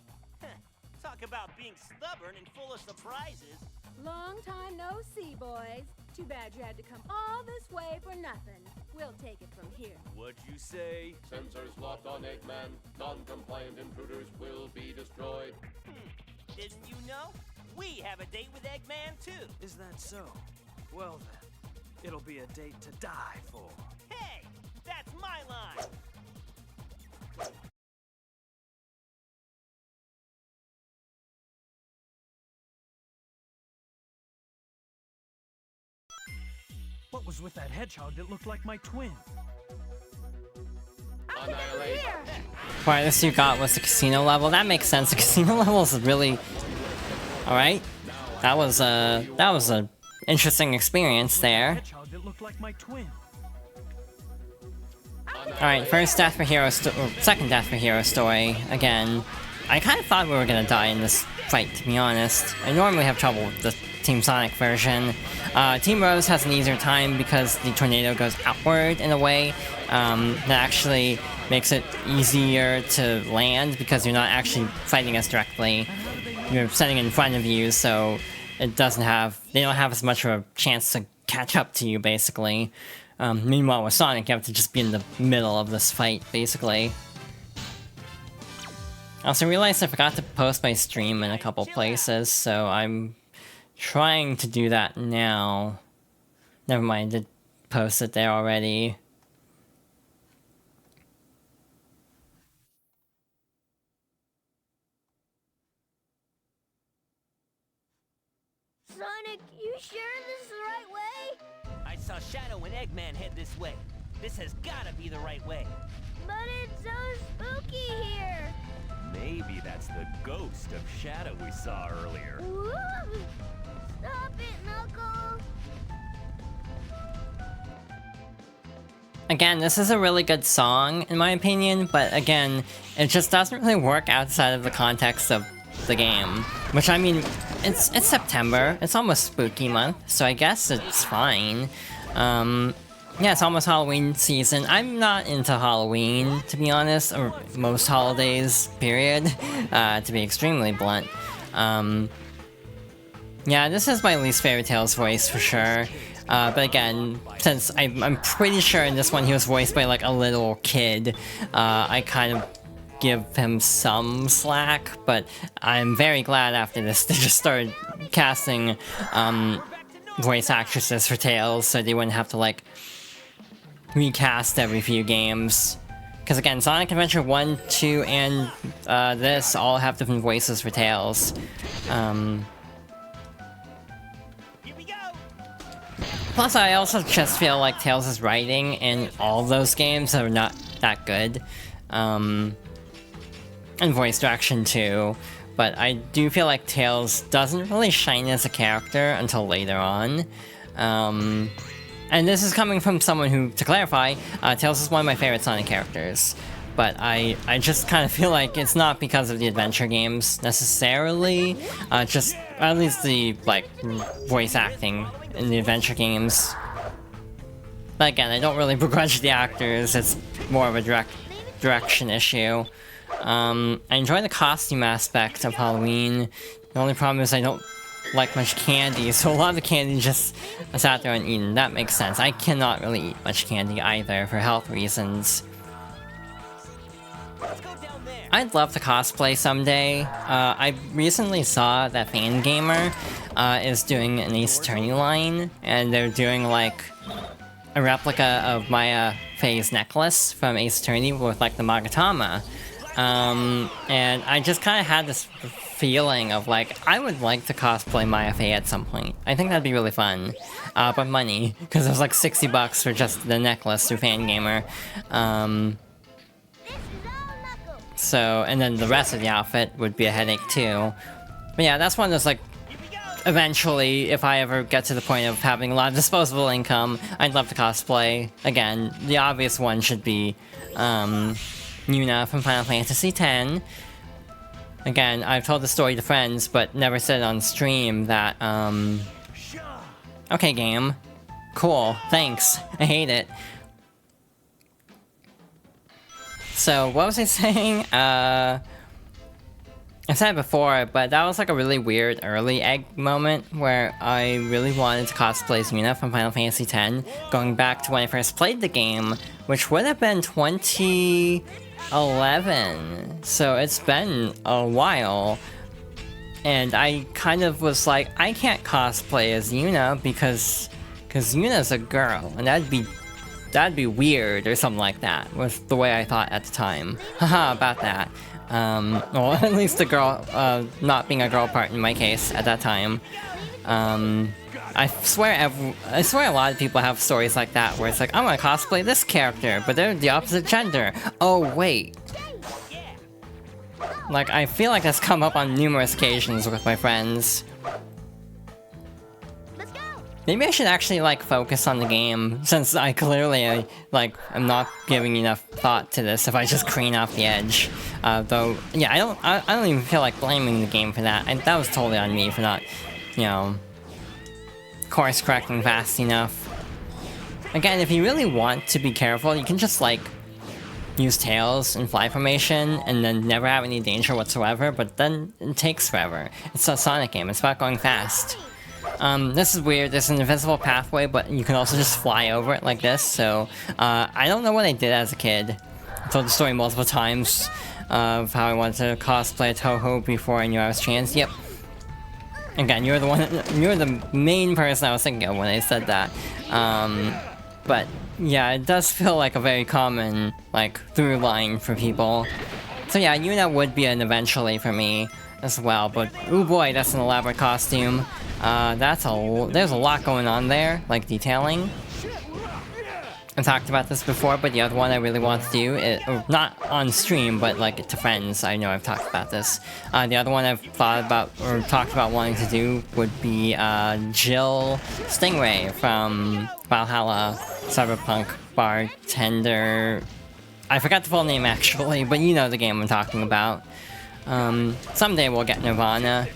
Talk about being stubborn and full of surprises. Long time no see, boys. Too bad you had to come all this way for nothing. We'll take it from here. What'd you say? Sensors locked on Eggman. Non-compliant intruders will be destroyed. Didn't you know? We have a date with Eggman, too. Is that so? Well then, it'll be a date to die for. Hey, that's my line. What was with that hedgehog that looked like my twin? Annihilate. Farthest you got was the casino level. That makes sense. The casino level is really... Alright. That was a interesting experience there. Hedgehog that looked like my twin. Alright, first death for hero second death for hero story. Again, I kind of thought we were gonna die in this fight, to be honest. I normally have trouble with the Team Sonic version. Team Rose has an easier time because the tornado goes outward in a way that actually makes it easier to land because you're not actually fighting as directly. You're sitting in front of you, so they don't have as much of a chance to catch up to you, basically. Meanwhile, with Sonic, you have to just be in the middle of this fight, basically. I also realized I forgot to post my stream in a couple places, so I'm trying to do that now. Never mind, I did post it there already. Sonic, you sure this is the right way? I saw Shadow and Eggman head this way. This has gotta be the right way. But it's so spooky here. Maybe that's the ghost of Shadow we saw earlier. Woo! Stop it, Knuckles. Again, this is a really good song, in my opinion, but again, it just doesn't really work outside of the context of the game. Which, I mean, it's September, it's almost spooky month, so I guess it's fine. Yeah, it's almost Halloween season. I'm not into Halloween, to be honest, or most holidays, period, to be extremely blunt. Yeah, this is my least favorite Tails voice, for sure. But again, since I'm pretty sure in this one he was voiced by, like, a little kid, I kind of give him some slack, but I'm very glad after this they just started casting, voice actresses for Tails, so they wouldn't have to, like, recast every few games. Because again, Sonic Adventure 1, 2, and this all have different voices for Tails. Here we go. Plus, I also just feel like Tails' writing in all those games are not that good. And voice direction too. But I do feel like Tails doesn't really shine as a character until later on. And this is coming from someone who, to clarify, Tails is one of my favorite Sonic characters. but I just kind of feel like it's not because of the adventure games necessarily, just at least the like voice acting in the adventure games. But again, I don't really begrudge the actors, it's more of a direction issue. I enjoy the costume aspect of Halloween. The only problem is I don't like much candy, so a lot of the candy just sat there and eaten. That makes sense. I cannot really eat much candy either for health reasons. I'd love to cosplay someday. I recently saw that Fangamer is doing an Ace Attorney line, and they're doing like a replica of Maya Fey's necklace from Ace Attorney with like the Magatama. And I just kind of had this feeling of like, I would like to cosplay Maya Fey at some point. I think that'd be really fun. But money, because it was like $60 for just the necklace through Fangamer. So, and then the rest of the outfit would be a headache too. But yeah, that's one of those like, eventually, if I ever get to the point of having a lot of disposable income, I'd love to cosplay. Again, the obvious one should be, Yuna from Final Fantasy X. Again, I've told the story to friends, but never said it on stream that, okay, game. Cool, thanks. I hate it. So, what was I saying? I said it before, but that was like a really weird early egg moment where I really wanted to cosplay as Yuna from Final Fantasy X, going back to when I first played the game, which would have been 2011. So it's been a while. And I kind of was like, I can't cosplay as Yuna because Yuna's a girl, and that'd be weird or something like that, was the way I thought at the time. Haha, about that. Well, at least the girl, not being a girl part in my case at that time. I swear a lot of people have stories like that where it's like, I'm gonna cosplay this character, but they're the opposite gender. Oh, wait. Like, I feel like that's come up on numerous occasions with my friends. Maybe I should actually, like, focus on the game, since I clearly, like, am not giving enough thought to this if I just careen off the edge. Though, yeah, I don't even feel like blaming the game for that. That was totally on me for not, you know, course correcting fast enough. Again, if you really want to be careful, you can just, like, use tails and fly formation, and then never have any danger whatsoever, but then it takes forever. It's a Sonic game, it's about going fast. This is weird, there's an invisible pathway, but you can also just fly over it like this, so, I don't know what I did as a kid. I told the story multiple times of how I wanted to cosplay Toho before I knew I was trans. Yep. Again, you're the main person I was thinking of when I said that. But, yeah, it does feel like a very common, like, through line for people. So yeah, Yuna would be an eventually for me as well, but oh boy, that's an elaborate costume. There's a lot going on there, like detailing. I talked about this before, but the other one I really want to do, not on stream, but like to friends, I know I've talked about this. The other one I've thought about, or talked about wanting to do, would be Jill Stingray from Valhalla, Cyberpunk Bartender. I forgot the full name actually, but you know the game I'm talking about. Someday we'll get Nirvana.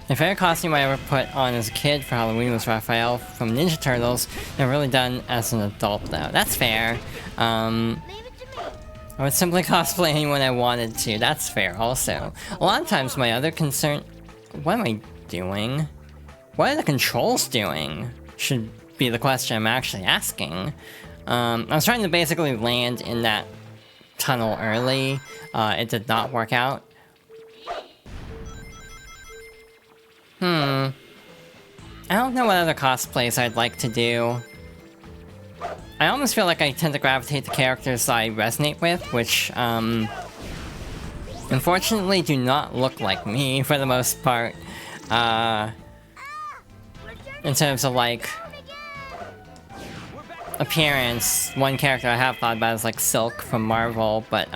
My favorite costume I ever put on as a kid for Halloween was Raphael from Ninja Turtles. Never really done as an adult though. That's fair. I would simply cosplay anyone I wanted to. That's fair also. A lot of times my other concern... What am I doing? What are the controls doing? Should be the question I'm actually asking. I was trying to basically land in that tunnel early. It did not work out. I don't know what other cosplays I'd like to do. I almost feel like I tend to gravitate to characters I resonate with, which, unfortunately do not look like me for the most part. In terms of, like, appearance, one character I have thought about is, like, Silk from Marvel, but,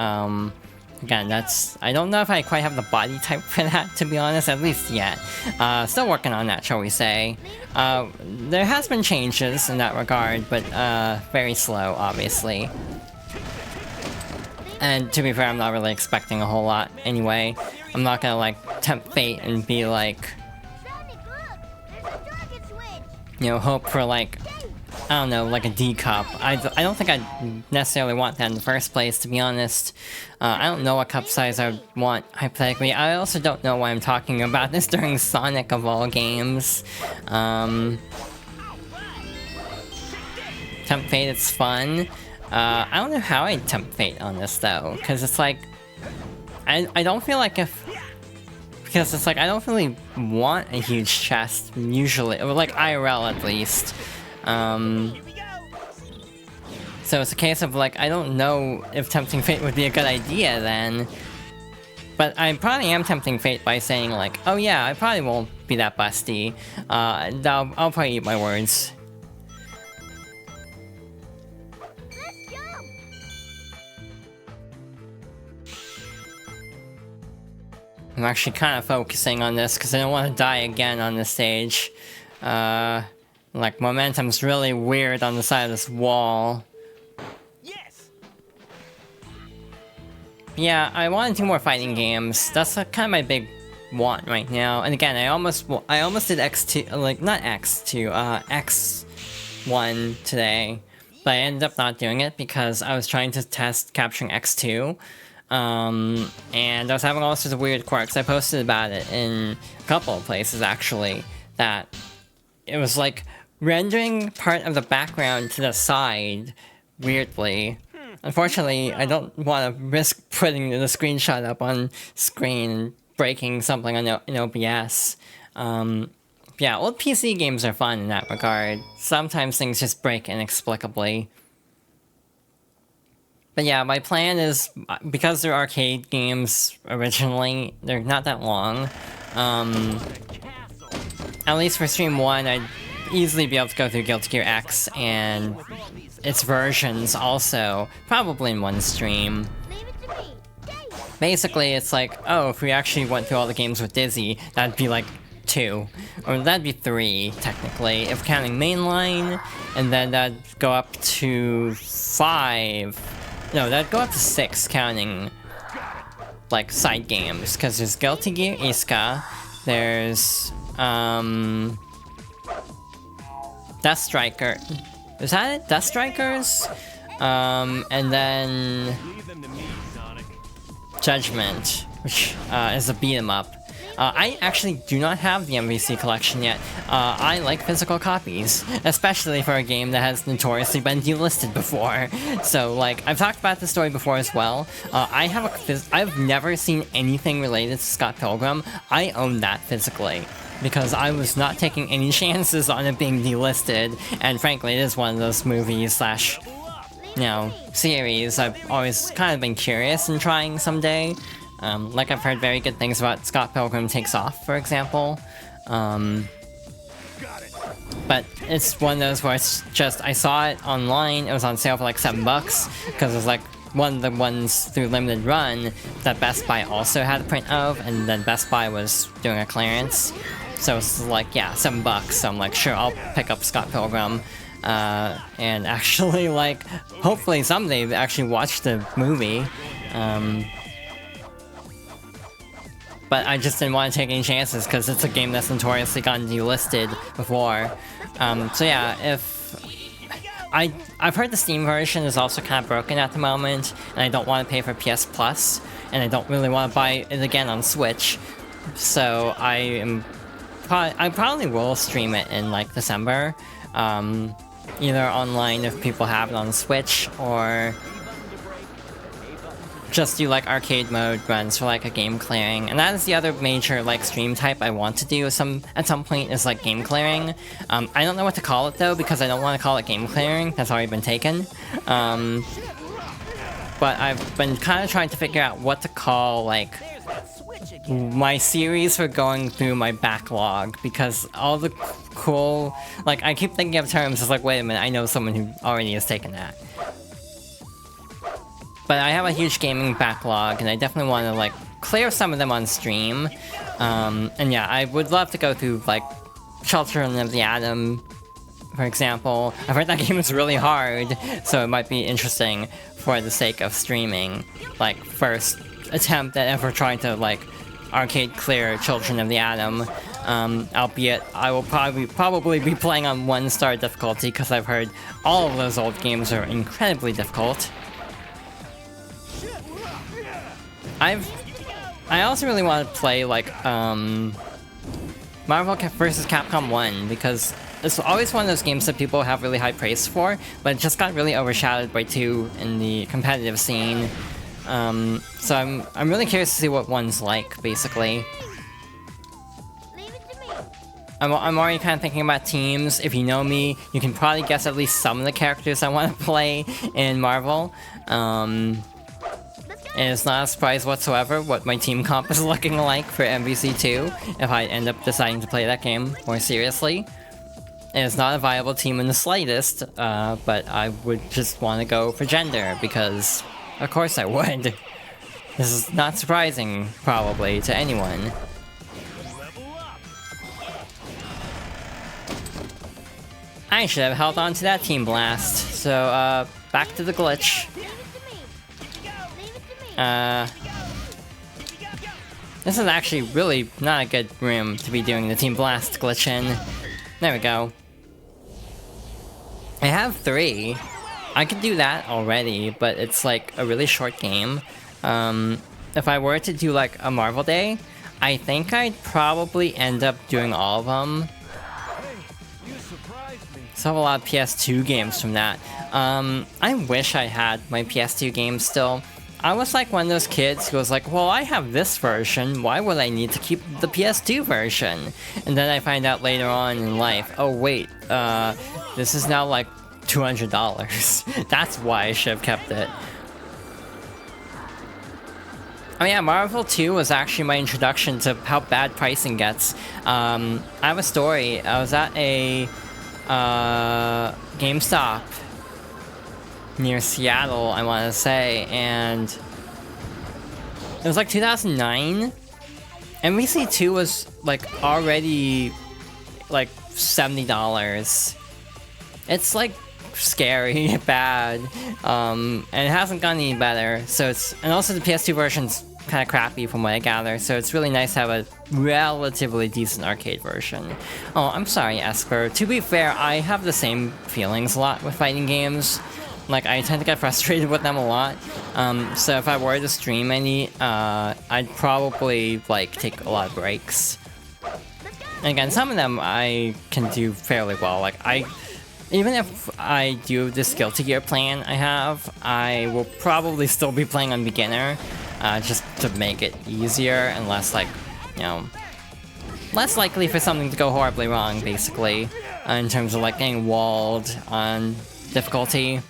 again, I don't know if I quite have the body type for that, to be honest, at least yet. Still working on that, shall we say. There has been changes in that regard, but very slow, obviously. And to be fair, I'm not really expecting a whole lot anyway. I'm not gonna like tempt fate and be like, Sonic, look! There's a target switch! you know, hope for like, I don't know, like a D cup. I don't think I'd necessarily want that in the first place, to be honest. I don't know what cup size I would want, hypothetically. I also don't know why I'm talking about this during Sonic of all games. Tempt fate, it's fun. I don't know how I'd tempt fate on this though, because it's like, I don't feel like because it's like, I don't really want a huge chest, usually, or like IRL at least. So it's a case of like, I don't know if tempting fate would be a good idea then. But I probably am tempting fate by saying like, oh yeah, I probably won't be that busty. I'll probably eat my words. Let's go! I'm actually kind of focusing on this because I don't want to die again on this stage. Like, momentum's really weird on the side of this wall. Yes. Yeah, I want to do more fighting games. That's kind of my big want right now. And again, I almost did X2, like, not X2, X1 today. But I ended up not doing it because I was trying to test capturing X2. And I was having all sorts of weird quirks. I posted about it in a couple of places, actually, that it was like rendering part of the background to the side weirdly. Unfortunately, I don't want to risk putting the screenshot up on screen and breaking something on in OBS. Yeah, old PC games are fun in that regard. Sometimes things just break inexplicably. But yeah, my plan is, because they're arcade games originally, they're not that long. At least for stream 1, I'd easily be able to go through Guilty Gear X and its versions also, probably in one stream. Leave it to me! Dave! Basically, it's like, oh, if we actually went through all the games with Dizzy, that'd be like 2. Or that'd be 3, technically, if counting mainline, and then that'd go up to 5. No, that'd go up to 6, counting, like, side games. Because there's Guilty Gear Iska, there's, Death Striker. Is that it? Death Strikers? And then Judgment, which is a beat 'em up. I actually do not have the MVC collection yet. I like physical copies, especially for a game that has notoriously been delisted before. So, like, I've talked about this story before as well. I've never seen anything related to Scott Pilgrim. I own that physically, because I was not taking any chances on it being delisted, and frankly, it is one of those movies slash, you know, series I've always kind of been curious in trying someday. Like, I've heard very good things about Scott Pilgrim Takes Off, for example. But it's one of those where it's just, I saw it online, it was on sale for like $7, because it was like one of the ones through limited run that Best Buy also had a print of, and then Best Buy was doing a clearance. So it's like, yeah, $7, so I'm like, sure, I'll pick up Scott Pilgrim. And actually, like, hopefully someday actually watch the movie. But I just didn't want to take any chances because it's a game that's notoriously gotten delisted before. So yeah, if I've heard the Steam version is also kind of broken at the moment, and I don't want to pay for PS Plus, and I don't really want to buy it again on Switch. So I probably will stream it in like December, either online if people have it on Switch, or just do like arcade mode runs for like a game clearing. And that is the other major like stream type I want to do at some point, is like game clearing. I don't know what to call it though, because I don't want to call it game clearing, that's already been taken. But I've been kind of trying to figure out what to call like my series for going through my backlog, because all the cool, like, I keep thinking of terms as like, wait a minute, I know someone who already has taken that. but I have a huge gaming backlog, and I definitely want to like clear some of them on stream. And yeah, I would love to go through like Children of the Atom, for example. I've heard that game is really hard, so it might be interesting for the sake of streaming. Like, first attempt at ever trying to like arcade clear Children of the Atom. Albeit I will probably be playing on 1-star difficulty because I've heard all of those old games are incredibly difficult. I also really want to play like Marvel vs. Capcom 1 because it's always one of those games that people have really high praise for, but it just got really overshadowed by 2 in the competitive scene. So I'm really curious to see what 1's like, basically. Leave it to me. I'm already kind of thinking about teams. If you know me, you can probably guess at least some of the characters I want to play in Marvel. And it's not a surprise whatsoever what my team comp is looking like for MVC2 if I end up deciding to play that game more seriously. And it's not a viable team in the slightest, but I would just want to go for gender because of course I would. This is not surprising, probably, to anyone. I should have held on to that Team Blast. So, back to the glitch. This is actually really not a good room to be doing the Team Blast glitch in. There we go. I have 3. I could do that already, but it's like a really short game. If I were to do like a Marvel Day, I think I'd probably end up doing all of them. So I have a lot of PS2 games from that. I wish I had my PS2 games still. I was like one of those kids who was like, well, I have this version, why would I need to keep the PS2 version? And then I find out later on in life, oh wait, this is now like $200. That's why I should have kept it. Oh yeah, Marvel 2 was actually my introduction to how bad pricing gets. I have a story. I was at a GameStop near Seattle, I want to say, and it was like 2009. MVC2 was like already like $70. It's like scary bad, and it hasn't gotten any better. So it's, and also the PS2 version's kind of crappy from what I gather. So it's really nice to have a relatively decent arcade version. Oh, I'm sorry, Esper. To be fair, I have the same feelings a lot with fighting games. Like, I tend to get frustrated with them a lot. So if I were to stream any, I'd probably, like, take a lot of breaks. And again, some of them I can do fairly well. Like, even if I do this Guilty Gear plan I have, I will probably still be playing on beginner, just to make it easier and less, like, you know, less likely for something to go horribly wrong, basically, in terms of, like, getting walled on difficulty.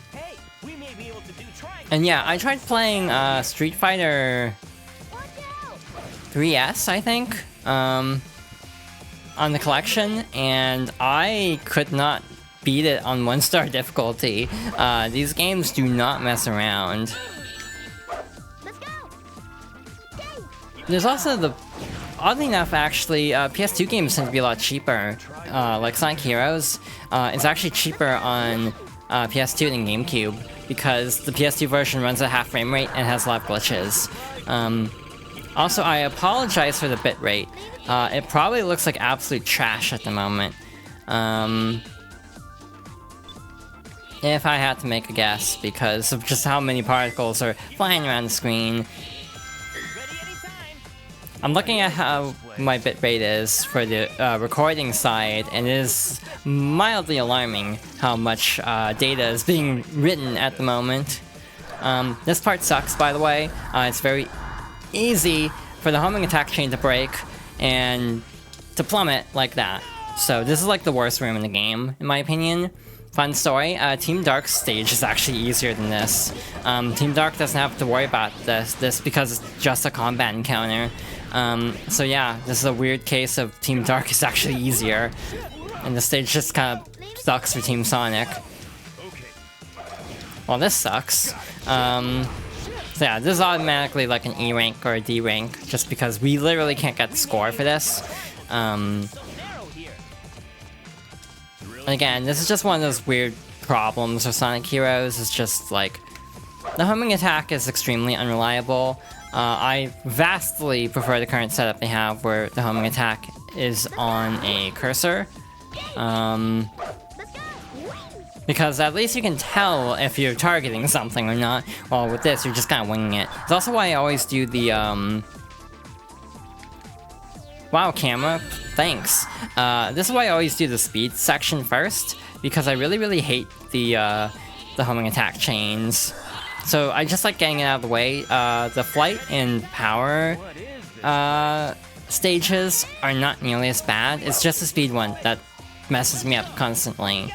And yeah, I tried playing Street Fighter 3S, I think, on the collection, and I could not beat it on 1-star difficulty. These games do not mess around. There's also the... Oddly enough, actually, PS2 games tend to be a lot cheaper. Like Sonic Heroes is actually cheaper on PS2 than GameCube, because the PS2 version runs at half frame rate and has a lot of glitches. Also, I apologize for the bitrate. It probably looks like absolute trash at the moment. If I had to make a guess, because of just how many particles are flying around the screen. I'm looking at how my bitrate is for the recording side, and it is mildly alarming how much data is being written at the moment. This part sucks, by the way. It's very easy for the homing attack chain to break and to plummet like that. So this is like the worst room in the game, in my opinion. Fun story, Team Dark's stage is actually easier than this. Team Dark doesn't have to worry about this because it's just a combat encounter. So yeah, this is a weird case of Team Dark is actually easier. And the stage just kind of sucks for Team Sonic. Well, this sucks. So yeah, this is automatically like an E rank or a D rank, just because we literally can't get the score for this. And again, this is just one of those weird problems with Sonic Heroes. It's just like the homing attack is extremely unreliable. I vastly prefer the current setup they have, where the homing attack is on a cursor. Because at least you can tell if you're targeting something or not. Well, with this, you're just kind of winging it. It's also why I always do the, Wow, camera. Thanks. This is why I always do the speed section first, because I really hate the homing attack chains. So I just like getting it out of the way. The flight and power stages are not nearly as bad. It's just the speed one that messes me up constantly.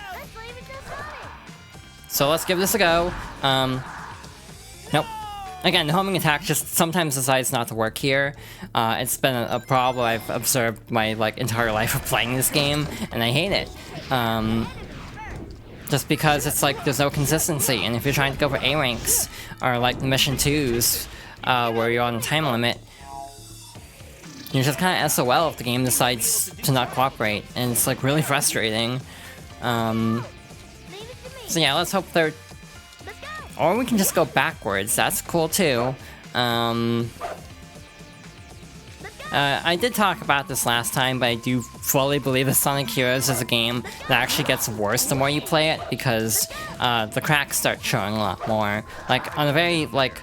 So let's give this a go. Nope. Again, the homing attack just sometimes decides not to work here. It's been a problem I've observed my like entire life of playing this game, and I hate it. Just because it's like there's no consistency, and if you're trying to go for A ranks or like the mission 2s, where you're on a time limit, you're just kind of SOL if the game decides to not cooperate, and it's like really frustrating. So yeah, let's hope they're... Or we can just go backwards, that's cool too. I did talk about this last time, but I do fully believe that Sonic Heroes is a game that actually gets worse the more you play it, because the cracks start showing a lot more. Like, on a very, like,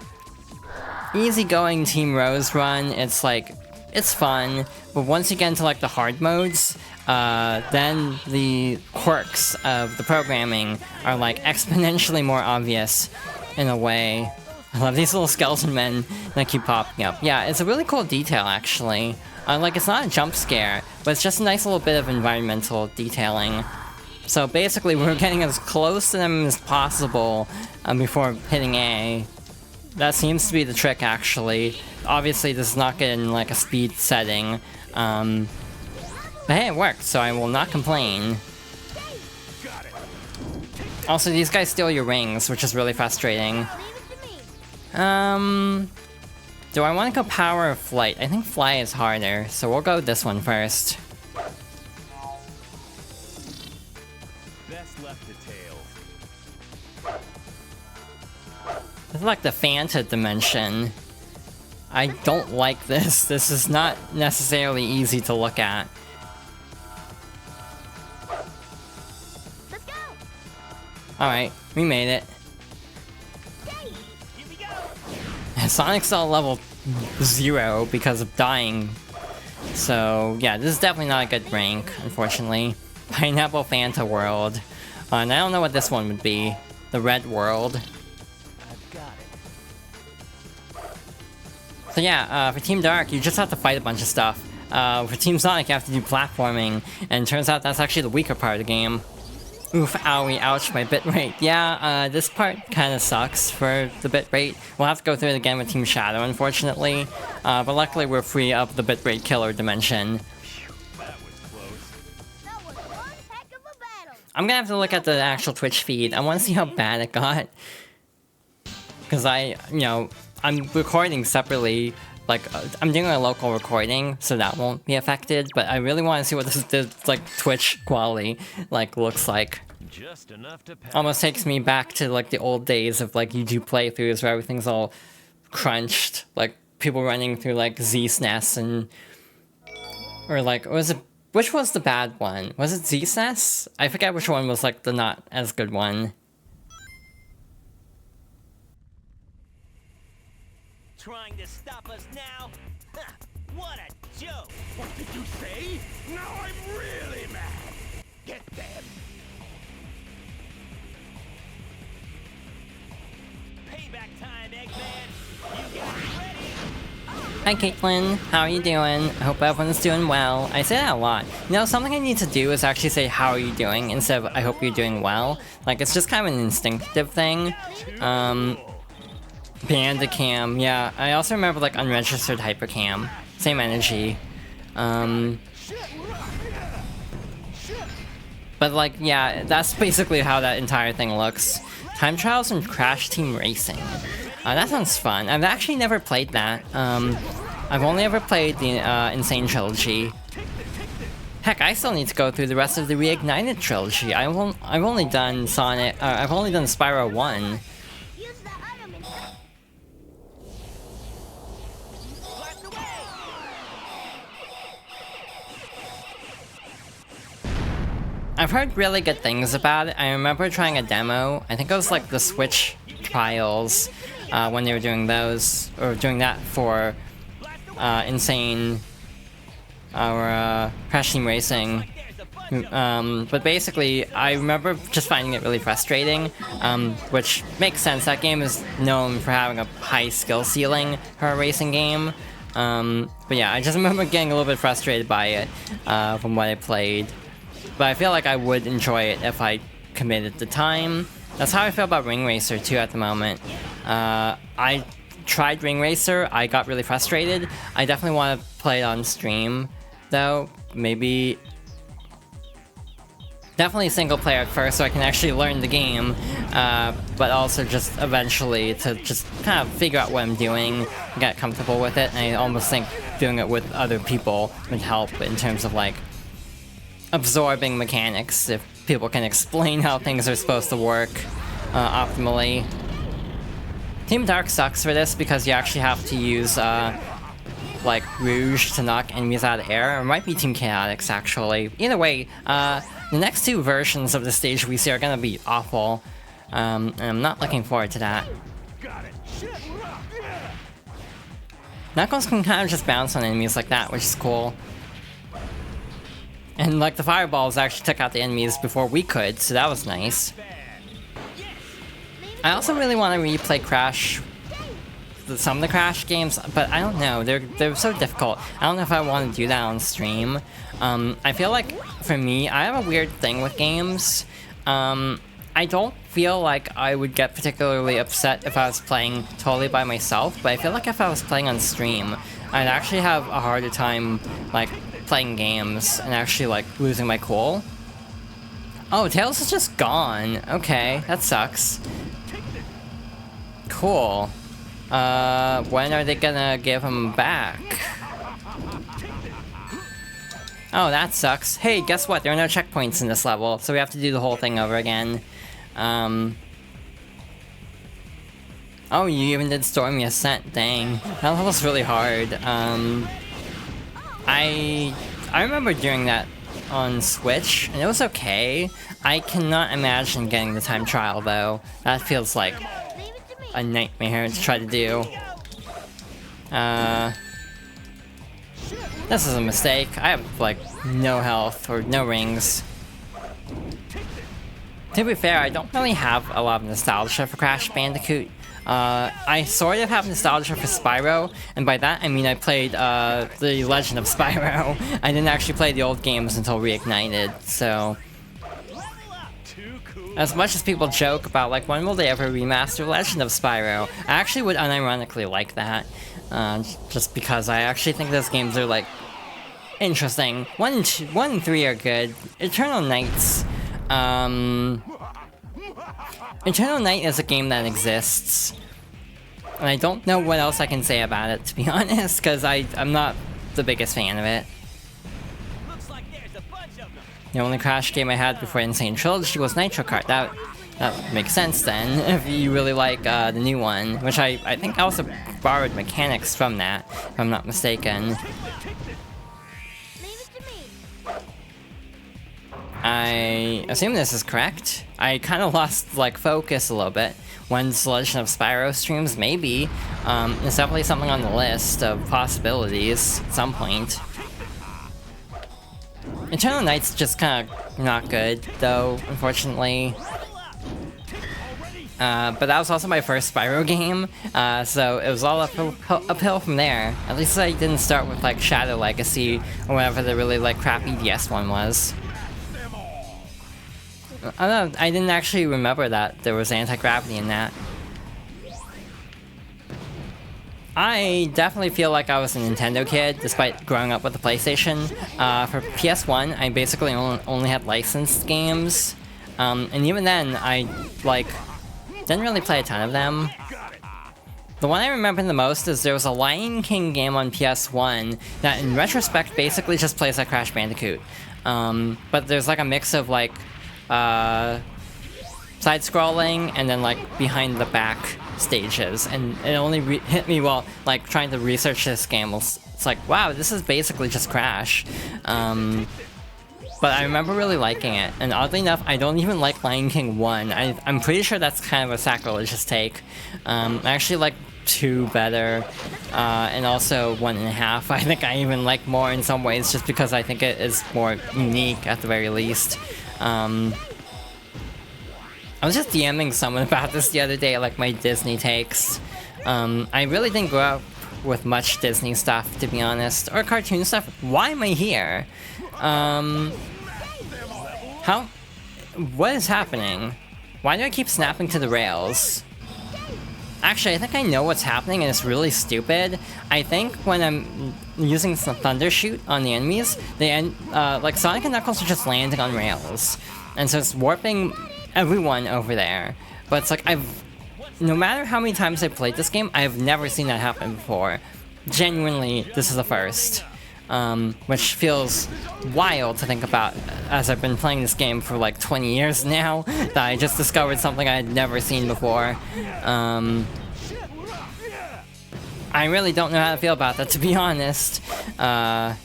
easygoing Team Rose run, it's like, it's fun, but once you get into like the hard modes, then the quirks of the programming are like exponentially more obvious in a way. I love these little skeleton men that keep popping up. Yeah, it's a really cool detail actually. Like, it's not a jump scare, but it's just a nice little bit of environmental detailing. So basically we're getting as close to them as possible before hitting A. That seems to be the trick actually. Obviously this is not getting like a speed setting. But hey, it worked, so I will not complain. Also, these guys steal your rings, which is really frustrating. Do I want to go power or flight? I think fly is harder, so we'll go this one first. Best left to tail. This is like the Fanta dimension. I don't like this. This is not necessarily easy to look at. Alright, we made it. Sonic's all level 0 because of dying. So, yeah, this is definitely not a good rank, unfortunately. Pineapple Fanta World. And I don't know what this one would be. The Red World. I've got it. So yeah, for Team Dark, you just have to fight a bunch of stuff. For Team Sonic, you have to do platforming, and it turns out that's actually the weaker part of the game. Oof, owie, ouch, my bitrate. Yeah, this part kinda sucks for the bitrate. We'll have to go through it again with Team Shadow, unfortunately. But luckily we're free of the bitrate killer dimension. That was close. That was one heck of a battle. I'm gonna have to look at the actual Twitch feed. I wanna see how bad it got. Because I'm recording separately. Like, I'm doing a local recording, so that won't be affected, but I really want to see what this like, Twitch quality, like, looks like. Just enough to pass. Almost takes me back to, like, the old days of, like, YouTube playthroughs where everything's all crunched. Like, people running through, like, Z-SNES and... Or, like, which was the bad one? Was it Z-SNES? I forget which one was, like, the not as good one. Trying to stop us now? Ha, what a joke! What did you say? Now I'm really mad. Get them. Payback time, Eggman! You guys ready? Hi Caitlin, how are you doing? I hope everyone's doing well. I say that a lot. You know, something I need to do is actually say how are you doing instead of I hope you're doing well. Like, it's just kind of an instinctive thing. Panda cam, yeah. I also remember like unregistered hypercam. Same energy. But like, yeah, that's basically how that entire thing looks. Time trials and Crash Team Racing. That sounds fun. I've actually never played that. I've only ever played the Insane Trilogy. Heck, I still need to go through the rest of the Reignited Trilogy. I've only done Sonic. I've only done Spyro 1. Use the item and... Blast away! I've heard really good things about it. I remember trying a demo. I think it was like the Switch trials when they were doing those, or doing that for Insane or Crash Team Racing. But basically, I remember just finding it really frustrating, which makes sense. That game is known for having a high skill ceiling for a racing game. But yeah, I just remember getting a little bit frustrated by it from what I played. But I feel like I would enjoy it if I committed the time. That's how I feel about Ring Racer too at the moment. I tried Ring Racer, I got really frustrated. I definitely want to play it on stream, though. Maybe... Definitely single player at first so I can actually learn the game, but also just eventually to just kind of figure out what I'm doing, get comfortable with it, and I almost think doing it with other people would help in terms of like absorbing mechanics, if people can explain how things are supposed to work optimally. Team Dark sucks for this because you actually have to use like Rouge to knock enemies out of air. It might be Team Chaotix actually. Either way, the next two versions of the stage we see are gonna be awful, and I'm not looking forward to that. Knuckles can kind of just bounce on enemies like that, which is cool. And like the fireballs actually took out the enemies before we could, so that was nice. I also really want to replay Crash, some of the Crash games, but I don't know, they're so difficult. I don't know if I want to do that on stream. I feel like, for me, I have a weird thing with games. I don't feel like I would get particularly upset if I was playing totally by myself, but I feel like if I was playing on stream, I'd actually have a harder time, like, playing games and actually, like, losing my cool. Oh, Tails is just gone. Okay, that sucks. Cool. When are they gonna give him back? Oh, that sucks. Hey, guess what? There are no checkpoints in this level, so we have to do the whole thing over again. Oh, you even did Stormy Ascent. Dang. That level's really hard. I remember doing that on Switch, and it was okay. I cannot imagine getting the time trial, though. That feels like a nightmare to try to do. This is a mistake. I have, like, no health or no rings. To be fair, I don't really have a lot of nostalgia for Crash Bandicoot. I sort of have nostalgia for Spyro, and by that I mean I played The Legend of Spyro. I didn't actually play the old games until Reignited, so... As much as people joke about, like, when will they ever remaster Legend of Spyro, I actually would unironically like that. Just because I actually think those games are, like, interesting. 1 and 3 are good. Eternal Nights, Eternal Night is a game that exists. And I don't know what else I can say about it, to be honest, because I'm not the biggest fan of it. Looks like there's a bunch of them. The only Crash game I had before Insane Trilogy was Nitro Kart. That makes sense then, if you really like the new one, which I think also borrowed mechanics from that, if I'm not mistaken. Leave it to me. I assume this is correct. I kind of lost, like, focus a little bit. When's Legend of Spyro streams? Maybe. It's definitely something on the list of possibilities at some point. Eternal Night's just kind of not good, though, unfortunately. But that was also my first Spyro game, so it was all uphill from there. At least I didn't start with, like, Shadow Legacy, or whatever the really, like, crappy DS one was. I don't know, I didn't actually remember that there was anti-gravity in that. I definitely feel like I was a Nintendo kid, despite growing up with the PlayStation. For PS1, I basically only had licensed games, and even then, I, like, didn't really play a ton of them. The one I remember the most is there was a Lion King game on PS1 that in retrospect basically just plays like Crash Bandicoot. But there's like a mix of like side-scrolling and then like behind the back stages, and it only hit me while like trying to research this game. It's like, wow, this is basically just Crash. But I remember really liking it, and oddly enough, I don't even like Lion King 1. I'm pretty sure that's kind of a sacrilegious take. I actually like 2 better, and also 1.5. I think I even like more in some ways, just because I think it is more unique at the very least. I was just DMing someone about this the other day, like my Disney takes. I really didn't grow up with much Disney stuff, to be honest, or cartoon stuff. Why am I here? What is happening? Why do I keep snapping to the rails? Actually, I think I know what's happening, and it's really stupid. I think when I'm using some Thunder Shoot on the enemies, like Sonic and Knuckles are just landing on rails. And so it's warping everyone over there. But it's like, no matter how many times I've played this game, I've never seen that happen before. Genuinely, this is the first. Which feels wild to think about, as I've been playing this game for like 20 years now, that I just discovered something I had never seen before. I really don't know how to feel about that, to be honest. Gotta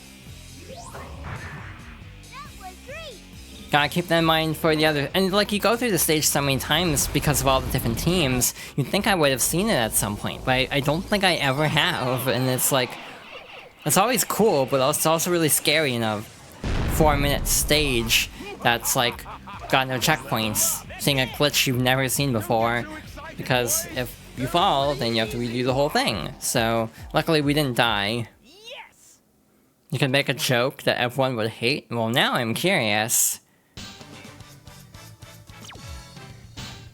keep that in mind for the other, and like, you go through the stage so many times because of all the different teams, you'd think I would have seen it at some point, but I don't think I ever have, and it's like, it's always cool, but it's also really scary in a 4-minute stage that's like got no checkpoints, seeing a glitch you've never seen before, because if you fall, then you have to redo the whole thing. So luckily we didn't die. You can make a joke that everyone would hate. Well, now I'm curious.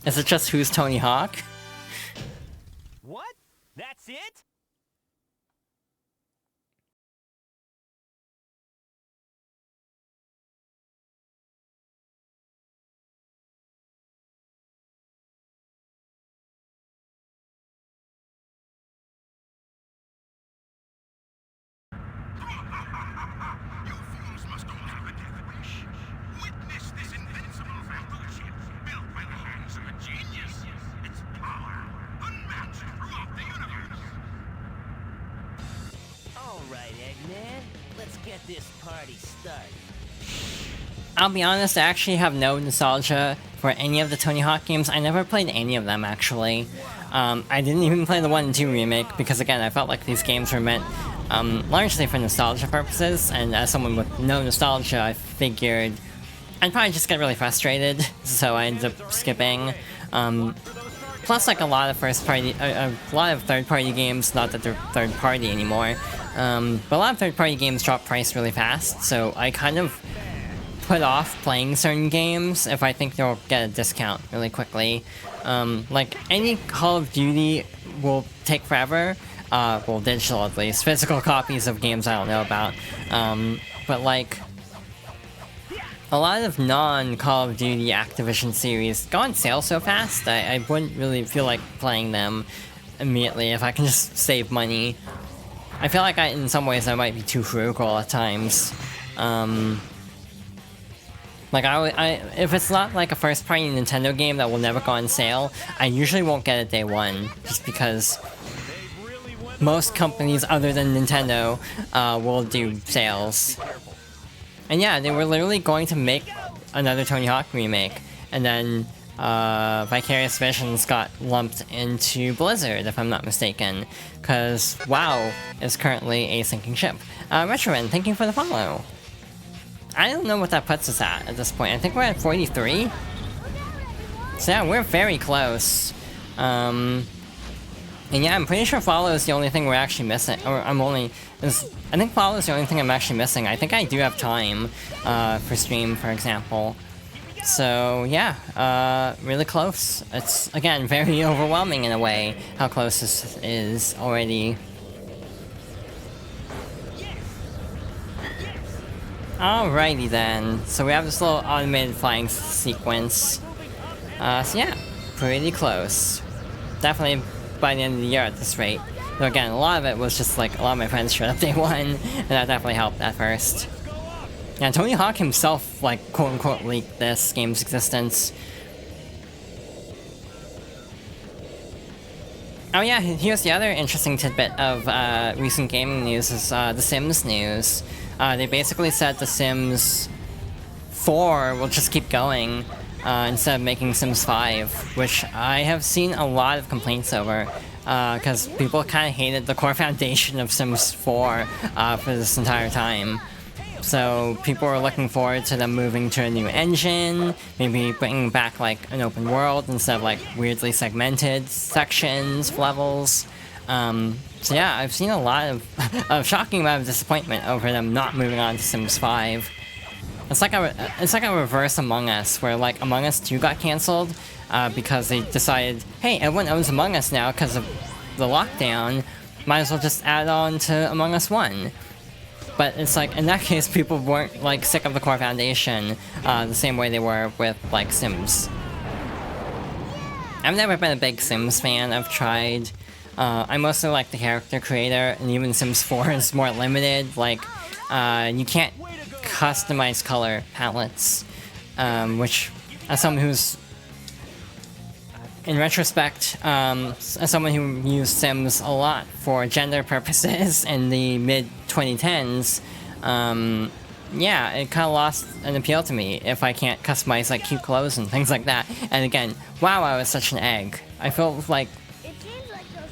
Is it just who's Tony Hawk? What? That's it? You fools must all have a death wish. Witness this invincible battleship built by the hands of a genius. Its power unmatched throughout the universe. All right, Eggman. Let's get this party started. I'll be honest, I actually have no nostalgia for any of the Tony Hawk games. I never played any of them, actually. I didn't even play the 1 and 2 remake, because again, I felt like these games were meant largely for nostalgia purposes, and as someone with no nostalgia, I figured I'd probably just get really frustrated, so I ended up skipping. Plus, like, a lot of third-party games, not that they're third-party anymore, but a lot of third-party games drop price really fast, so I kind of put off playing certain games if I think they'll get a discount really quickly. Like, any Call of Duty will take forever, well, digital at least, physical copies of games I don't know about, but like, a lot of non-Call of Duty Activision series go on sale so fast that I wouldn't really feel like playing them immediately if I can just save money. I feel like in some ways I might be too frugal at times. Like, if it's not like a first-party Nintendo game that will never go on sale, I usually won't get it day one, just because most companies other than Nintendo will do sales. And yeah, they were literally going to make another Tony Hawk remake, and then Vicarious Visions got lumped into Blizzard, if I'm not mistaken, because WoW is currently a sinking ship. Retroman, thank you for the follow. I don't know what that puts us at this point. I think we're at 43? So yeah, we're very close. And yeah, I'm pretty sure follow is the only thing we're actually missing, or I think follow is the only thing I'm actually missing. I think I do have time for stream, for example. So yeah, really close. It's, again, very overwhelming in a way, how close this is already. Alrighty then, so we have this little automated flying sequence. So yeah, pretty close. Definitely by the end of the year at this rate. Though again, a lot of it was just like a lot of my friends showed up day one, and that definitely helped at first. Yeah, Tony Hawk himself, like, quote-unquote leaked this game's existence. Oh yeah, here's the other interesting tidbit of recent gaming news is The Sims news. They basically said The Sims 4 will just keep going instead of making Sims 5, which I have seen a lot of complaints over, because people kind of hated the core foundation of Sims 4 for this entire time. So people are looking forward to them moving to a new engine, maybe bringing back like an open world instead of like weirdly segmented sections, levels. So yeah, I've seen a lot of a shocking amount of disappointment over them not moving on to Sims 5. It's like a reverse Among Us, where like Among Us 2 got cancelled because they decided, hey, everyone owns Among Us now because of the lockdown, might as well just add on to Among Us 1. But it's like, in that case, people weren't like sick of the core foundation the same way they were with like Sims. I've never been a big Sims fan. I've tried. I mostly like the character creator, and even Sims 4 is more limited. Like, you can't customize color palettes, which, as someone who's, in retrospect, as someone who used Sims a lot for gender purposes in the mid-2010s, yeah, it kind of lost an appeal to me if I can't customize like cute clothes and things like that. And again, wow, I was such an egg. I feel like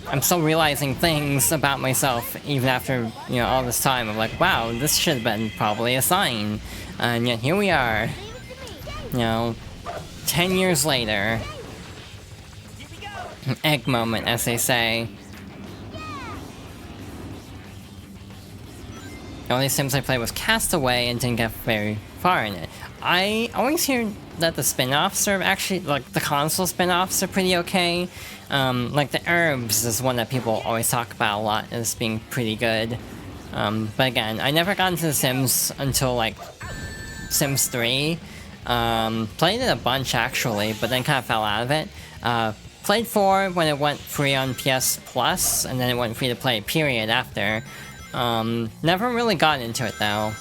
I'm still realizing things about myself even after, you know, all this time. I'm like, wow, this should have been probably a sign. And yet here we are, you know, 10 years later. Egg moment, as they say. The only Sims I played was Castaway and didn't get very far in it. I always hear that the spin-offs are actually, like, the console spin-offs are pretty okay. Like, the Herbs is one that people always talk about a lot as being pretty good. But again, I never got into The Sims until, like, Sims 3. Played it a bunch, actually, but then kind of fell out of it. Played 4 when it went free on PS Plus, and then it went free to play, period, after. Never really got into it, though.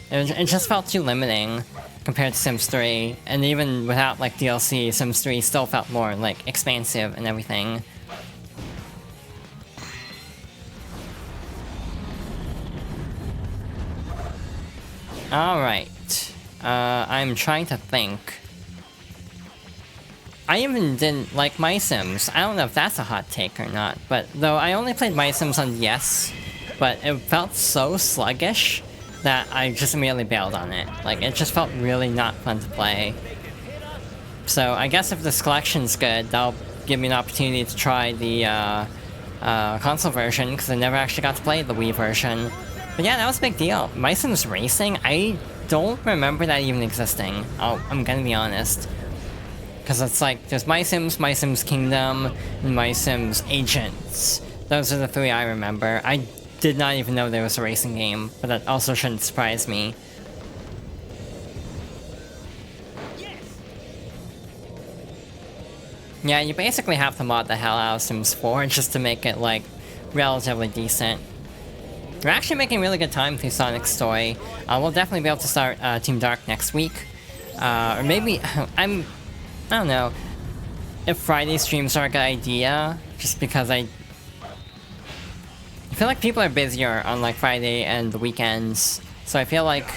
It just felt too limiting compared to Sims 3, and even without, like, DLC, Sims 3 still felt more, like, expansive and everything. Alright. I'm trying to think. I even didn't like My Sims. I don't know if that's a hot take or not, but though I only played My Sims on DS, but it felt so sluggish that I just immediately bailed on it. Like, it just felt really not fun to play. So I guess if this collection's good, that'll give me an opportunity to try the console version, because I never actually got to play the Wii version. But yeah, that was a big deal. My Sims Racing, I don't remember that even existing. I'm gonna be honest. Because it's like, there's My Sims Kingdom, and My Sims Agents. Those are the 3 I remember. I did not even know there was a racing game, but that also shouldn't surprise me. Yeah, you basically have to mod the hell out of Sims 4 just to make it, like, relatively decent. We're actually making really good time through Sonic's story. We'll definitely be able to start Team Dark next week. Or maybe, I don't know if Friday streams are a good idea, just because I feel like people are busier on like Friday and the weekends, so I feel like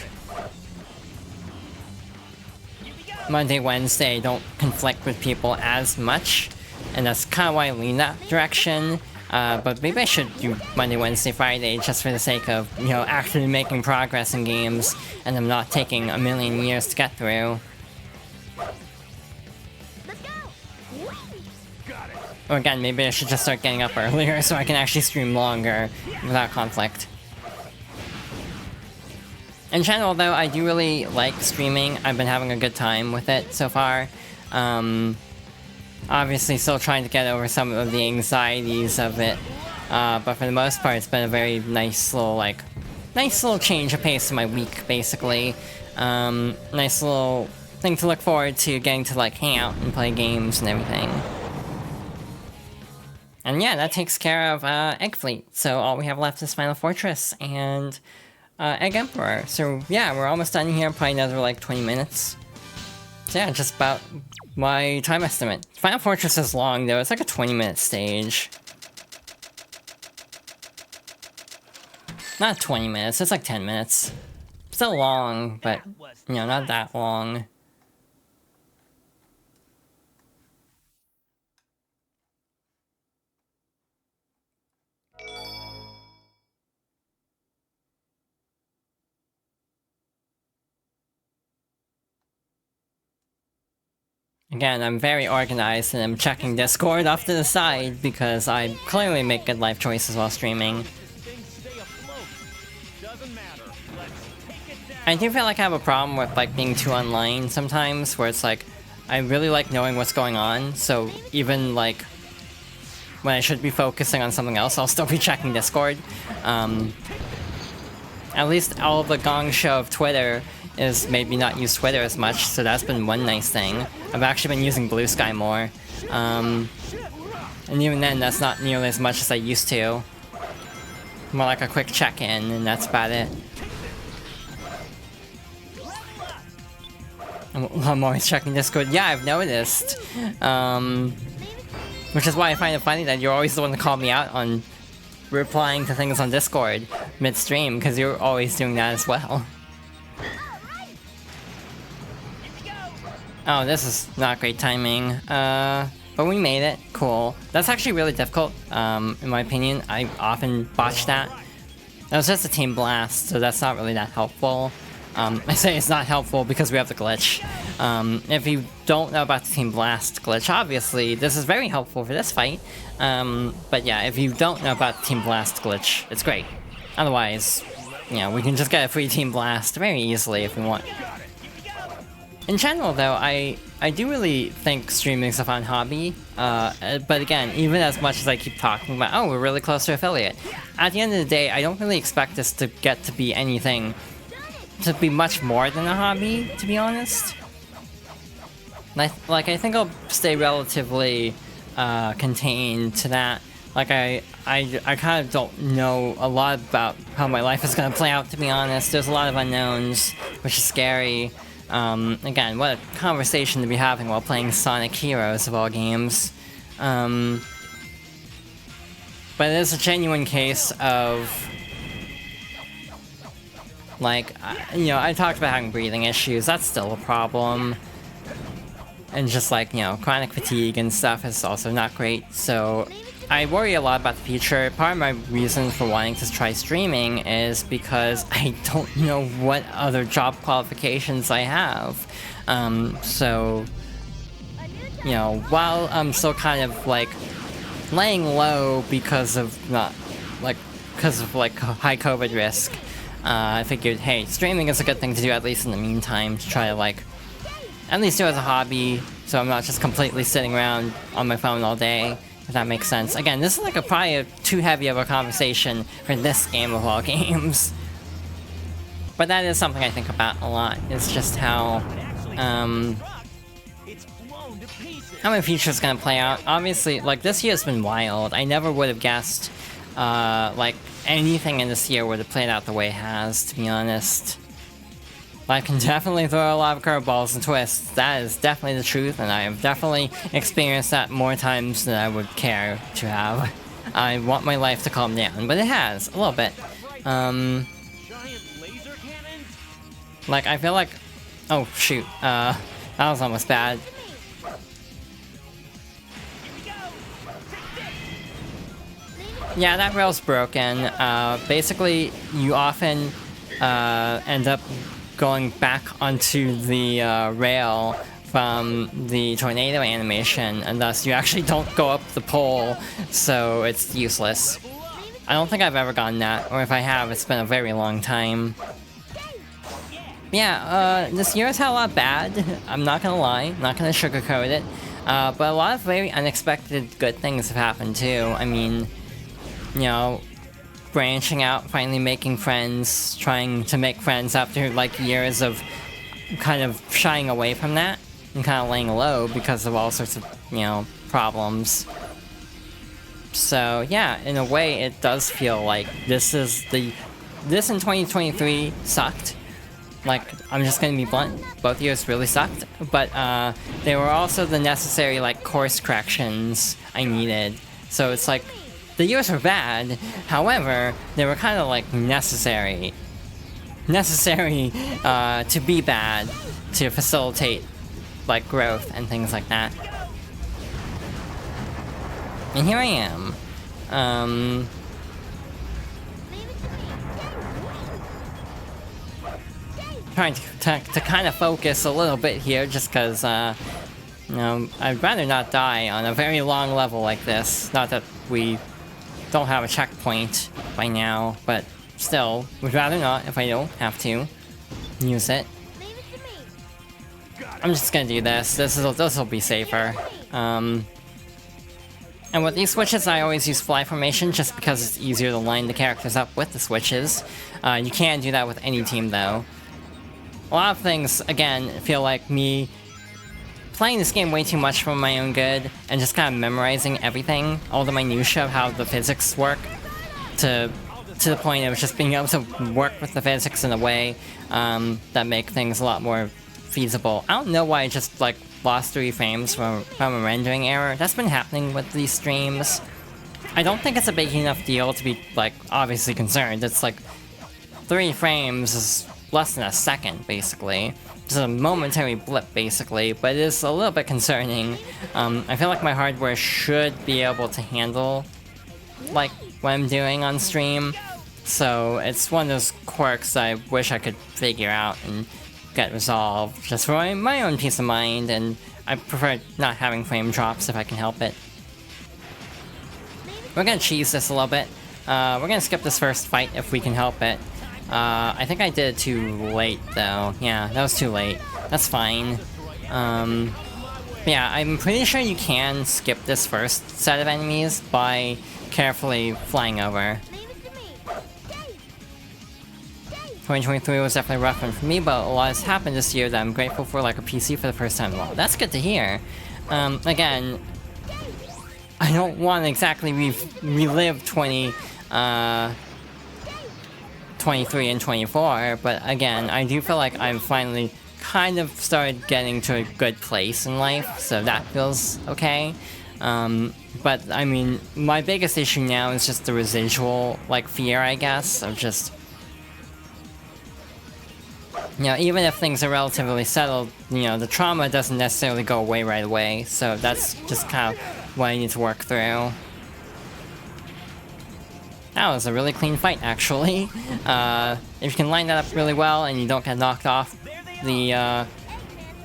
Monday, Wednesday don't conflict with people as much, and that's kind of why I lean that direction. But maybe I should do Monday, Wednesday, Friday just for the sake of, you know, actually making progress in games and them not taking a million years to get through. Or again, maybe I should just start getting up earlier so I can actually stream longer without conflict. In general, though, I do really like streaming. I've been having a good time with it so far. Obviously still trying to get over some of the anxieties of it. But for the most part, it's been a very nice little change of pace in my week, basically. Nice little thing to look forward to, getting to like hang out and play games and everything. And yeah, that takes care of Egg Fleet. So all we have left is Final Fortress and Egg Emperor. So yeah, we're almost done here, probably another like 20 minutes. So yeah, just about my time estimate. Final Fortress is long though, it's like a 20-minute stage. Not 20 minutes, it's like 10 minutes. Still long, but, you know, not that long. Again, I'm very organized and I'm checking Discord off to the side because I clearly make good life choices while streaming. I do feel like I have a problem with like being too online sometimes, where it's like, I really like knowing what's going on, so even like, when I should be focusing on something else, I'll still be checking Discord. At least all the gong show of Twitter is maybe not use Twitter as much, so that's been one nice thing. I've actually been using Blue Sky more. And even then, that's not nearly as much as I used to. More like a quick check-in, and that's about it. I'm always checking Discord. Yeah, I've noticed. Which is why I find it funny that you're always the one to call me out on replying to things on Discord mid-stream, because you're always doing that as well. Oh, this is not great timing. But we made it. Cool. That's actually really difficult, in my opinion. I often botch that. That was just a team blast, so that's not really that helpful. I say it's not helpful because we have the glitch. If you don't know about the Team Blast glitch, obviously, this is very helpful for this fight. But yeah, if you don't know about the Team Blast glitch, it's great. Otherwise, you know, we can just get a free Team Blast very easily if we want. In general, though, I do really think streaming is a fun hobby. But again, even as much as I keep talking about, oh, we're really close to affiliate, at the end of the day, I don't really expect this to get to be anything, to be much more than a hobby, to be honest. I think I'll stay relatively contained to that. Like, I kind of don't know a lot about how my life is gonna play out, to be honest. There's a lot of unknowns, which is scary. Again, what a conversation to be having while playing Sonic Heroes of all games. But it is a genuine case of, like, you know, I talked about having breathing issues, that's still a problem. And just like, you know, chronic fatigue and stuff is also not great, so I worry a lot about the future. Part of my reason for wanting to try streaming is because I don't know what other job qualifications I have. So, you know, while I'm still kind of like laying low because of high COVID risk, I figured, hey, streaming is a good thing to do at least in the meantime, to try to like at least do it as a hobby, so I'm not just completely sitting around on my phone all day. If that makes sense. Again, this is like probably too heavy of a conversation for this game of all games. But that is something I think about a lot. It's just how my future is gonna play out. Obviously, like, this year's been wild. I never would have guessed, like, anything in this year would have played out the way it has, to be honest. I can definitely throw a lot of curveballs and twists. That is definitely the truth, and I have definitely experienced that more times than I would care to have. I want my life to calm down, but it has, a little bit. Like, I feel like... Oh, shoot. That was almost bad. Yeah, that rail's broken. Basically, you often end up going back onto the rail from the tornado animation, and thus you actually don't go up the pole, so it's useless. I don't think I've ever gotten that, or if I have, it's been a very long time. Yeah, this year has had a lot bad, I'm not gonna lie, I'm not gonna sugarcoat it, but a lot of very unexpected good things have happened too. I mean, you know, branching out, finally making friends, trying to make friends after like years of kind of shying away from that and kind of laying low because of all sorts of, you know, problems. So yeah, in a way, it does feel like this in 2023 sucked. Like, I'm just gonna be blunt, both years really sucked, but they were also the necessary, like, course corrections I needed. So it's like, the years were bad, however, they were kind of, like, necessary to be bad, to facilitate, like, growth and things like that. And here I am. Trying to kind of focus a little bit here, just because, you know, I'd rather not die on a very long level like this. Not that we don't have a checkpoint by now, but still, would rather not if I don't have to use it. I'm just gonna do this. This'll be safer. And with these switches, I always use fly formation just because it's easier to line the characters up with the switches. You can't do that with any team though. A lot of things, again, feel like me playing this game way too much for my own good and just kind of memorizing everything, all the minutia of how the physics work, to the point of just being able to work with the physics in a way that make things a lot more feasible. I don't know why I just, like, lost 3 frames from a rendering error. That's been happening with these streams. I don't think it's a big enough deal to be, like, obviously concerned. It's like 3 frames is less than a second, basically. Just a momentary blip, basically, but it is a little bit concerning. I feel like my hardware should be able to handle, like, what I'm doing on stream. So it's one of those quirks I wish I could figure out and get resolved, just for my own peace of mind, and I prefer not having frame drops if I can help it. We're gonna cheese this a little bit. We're gonna skip this first fight if we can help it. I think I did it too late, though. Yeah, that was too late. That's fine. Yeah, I'm pretty sure you can skip this first set of enemies by carefully flying over. 2023 was definitely a rough one for me, but a lot has happened this year that I'm grateful for, like a PC for the first time. Well, that's good to hear. Again, I don't want to exactly relive 23 and 24, but again, I do feel like I'm finally kind of started getting to a good place in life, so that feels okay. But I mean, my biggest issue now is just the residual, like, fear, I guess, of just, you know, even if things are relatively settled, you know, the trauma doesn't necessarily go away right away, so that's just kind of what I need to work through. That was a really clean fight, actually. If you can line that up really well and you don't get knocked off the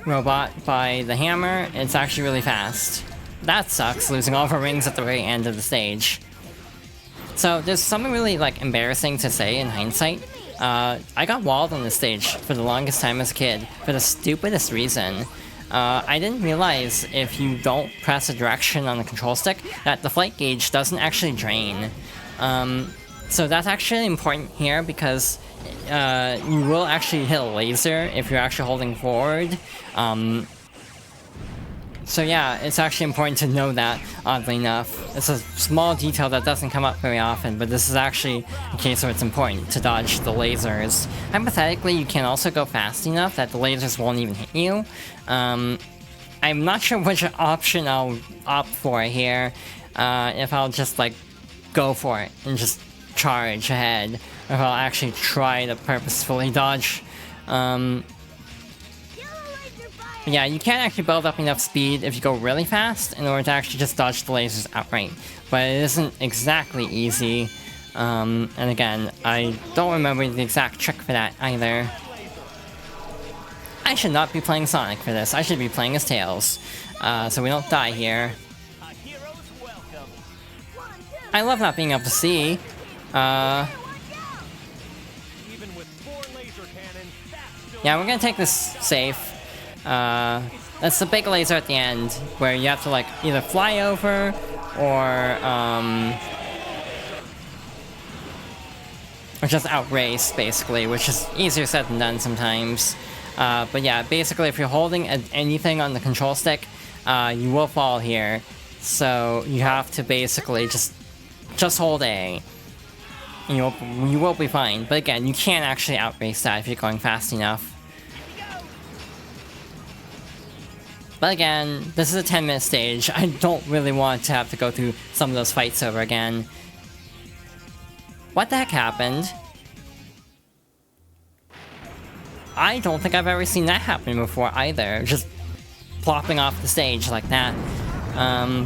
robot by the hammer, it's actually really fast. That sucks, losing all of our rings at the very end of the stage. So there's something really, like, embarrassing to say in hindsight. I got walled on the stage for the longest time as a kid, for the stupidest reason. I didn't realize if you don't press a direction on the control stick, that the flight gauge doesn't actually drain. So that's actually important here because you will actually hit a laser if you're actually holding forward. So yeah, it's actually important to know that, oddly enough. It's a small detail that doesn't come up very often, but this is actually a case where it's important to dodge the lasers. Hypothetically, you can also go fast enough that the lasers won't even hit you. I'm not sure which option I'll opt for here. If I'll just, like, go for it and just charge ahead, or if I'll actually try to purposefully dodge. Yeah, you can actually build up enough speed if you go really fast in order to actually just dodge the lasers outright, but it isn't exactly easy. And again, I don't remember the exact trick for that either. I should not be playing Sonic for this. I should be playing as Tails, so we don't die here. I love not being able to see. Yeah, we're gonna take this safe. That's the big laser at the end, where you have to, like, either fly over, or just outrace, basically, which is easier said than done sometimes. But yeah, basically, if you're holding anything on the control stick, you will fall here. So you have to basically just hold A. And you will be fine. But again, you can't actually outrace that if you're going fast enough. But again, this is a 10-minute stage. I don't really want to have to go through some of those fights over again. What the heck happened? I don't think I've ever seen that happen before either. Just plopping off the stage like that.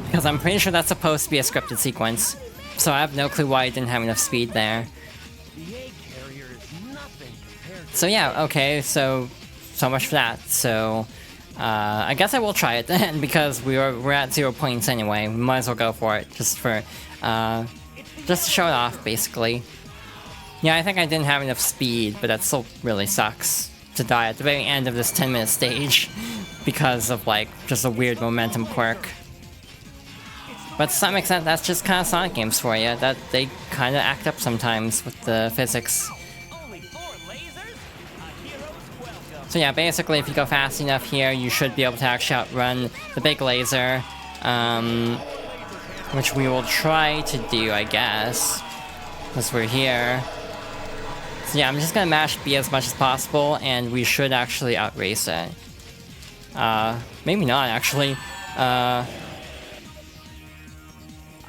Because I'm pretty sure that's supposed to be a scripted sequence. So I have no clue why I didn't have enough speed there. So yeah, okay, so much for that. So I guess I will try it then, because we're at 0 points anyway. We might as well go for it, just to show it off, basically. Yeah, I think I didn't have enough speed, but that still really sucks to die at the very end of this 10-minute stage because of, like, just a weird momentum quirk. But to some extent, that's just kind of Sonic games for you, that they kind of act up sometimes with the physics. So yeah, basically if you go fast enough here, you should be able to actually outrun the big laser, which we will try to do, I guess, because we're here. So yeah, I'm just gonna mash B as much as possible, and we should actually outrace it. Maybe not, actually. I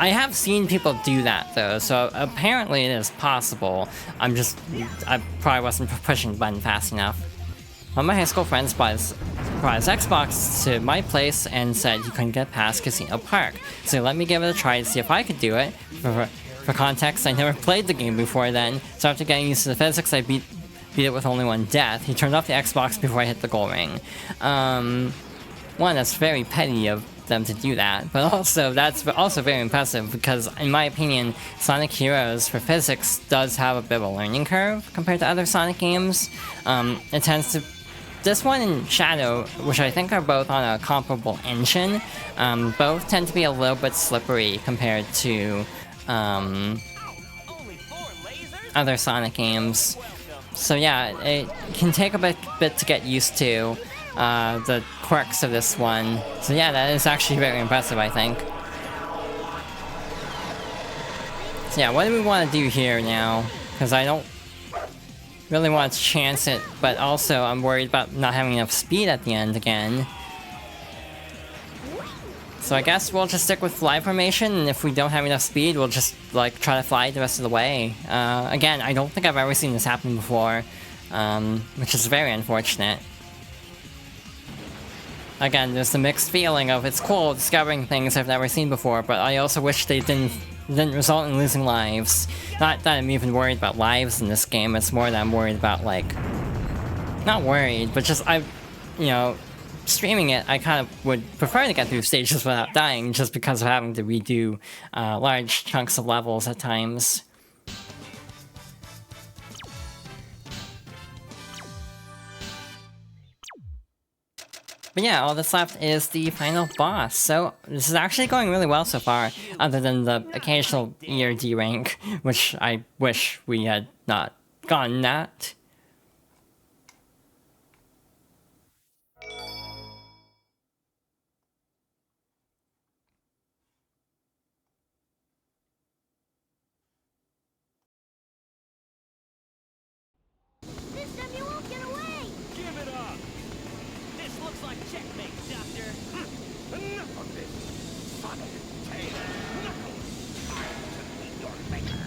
have seen people do that, though, so apparently it is possible. I probably wasn't pushing the button fast enough. One of my high school friends brought his Xbox to my place and said he couldn't get past Casino Park. So he let me give it a try to see if I could do it. For context, I never played the game before then, so after getting used to the physics, I beat it with only one death. He turned off the Xbox before I hit the goal ring. One, that's very petty of them to do that, but also that's also very impressive because, in my opinion, Sonic Heroes for physics does have a bit of a learning curve compared to other Sonic games. It tends to... This one and Shadow, which I think are both on a comparable engine, both tend to be a little bit slippery compared to other Sonic games. So yeah, it can take a bit to get used to the quirks of this one. So yeah, that is actually very impressive, I think. So yeah, what do we want to do here now? Because I don't really want to chance it, but also I'm worried about not having enough speed at the end again. So I guess we'll just stick with fly formation, and if we don't have enough speed, we'll just, like, try to fly the rest of the way. Again, I don't think I've ever seen this happen before, which is very unfortunate. Again, there's the mixed feeling of it's cool discovering things I've never seen before, but I also wish they didn't result in losing lives. Not that I'm even worried about lives in this game, it's more that I'm worried about, like... Not worried, but just, you know, streaming it, I kind of would prefer to get through stages without dying, just because of having to redo large chunks of levels at times. But yeah, all that's left is the final boss, so this is actually going really well so far, other than the occasional ERD rank, which I wish we had not gotten that. This time you won't get away! Give it up! This looks like checkmate, Doctor. Enough of this! Sonic, Tails, Knuckles! Time to meet your maker!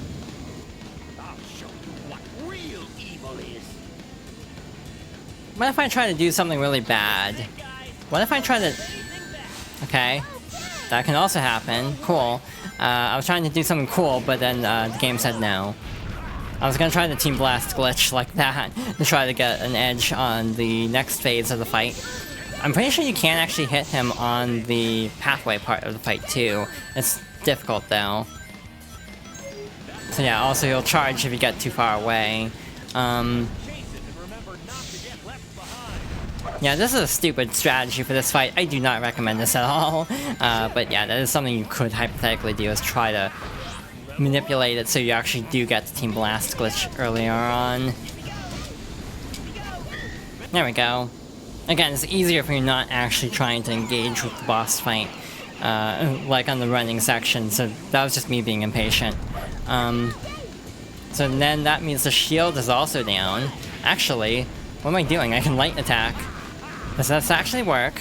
I'll show you what real evil is! What if I try to do something really bad? What if I try to... Okay. That can also happen. Cool. I was trying to do something cool, but then the game said no. I was gonna try the Team Blast glitch like that to try to get an edge on the next phase of the fight. I'm pretty sure you can actually hit him on the pathway part of the fight too. It's difficult though. So yeah, also he'll charge if you get too far away. Yeah, this is a stupid strategy for this fight. I do not recommend this at all. But yeah, that is something you could hypothetically do, is try to manipulate it so you actually do get the Team Blast glitch earlier on. There we go. Again, it's easier if you're not actually trying to engage with the boss fight. like on the running section, so that was just me being impatient. So then that means the shield is also down. Actually, what am I doing? I can light attack. Does that actually work?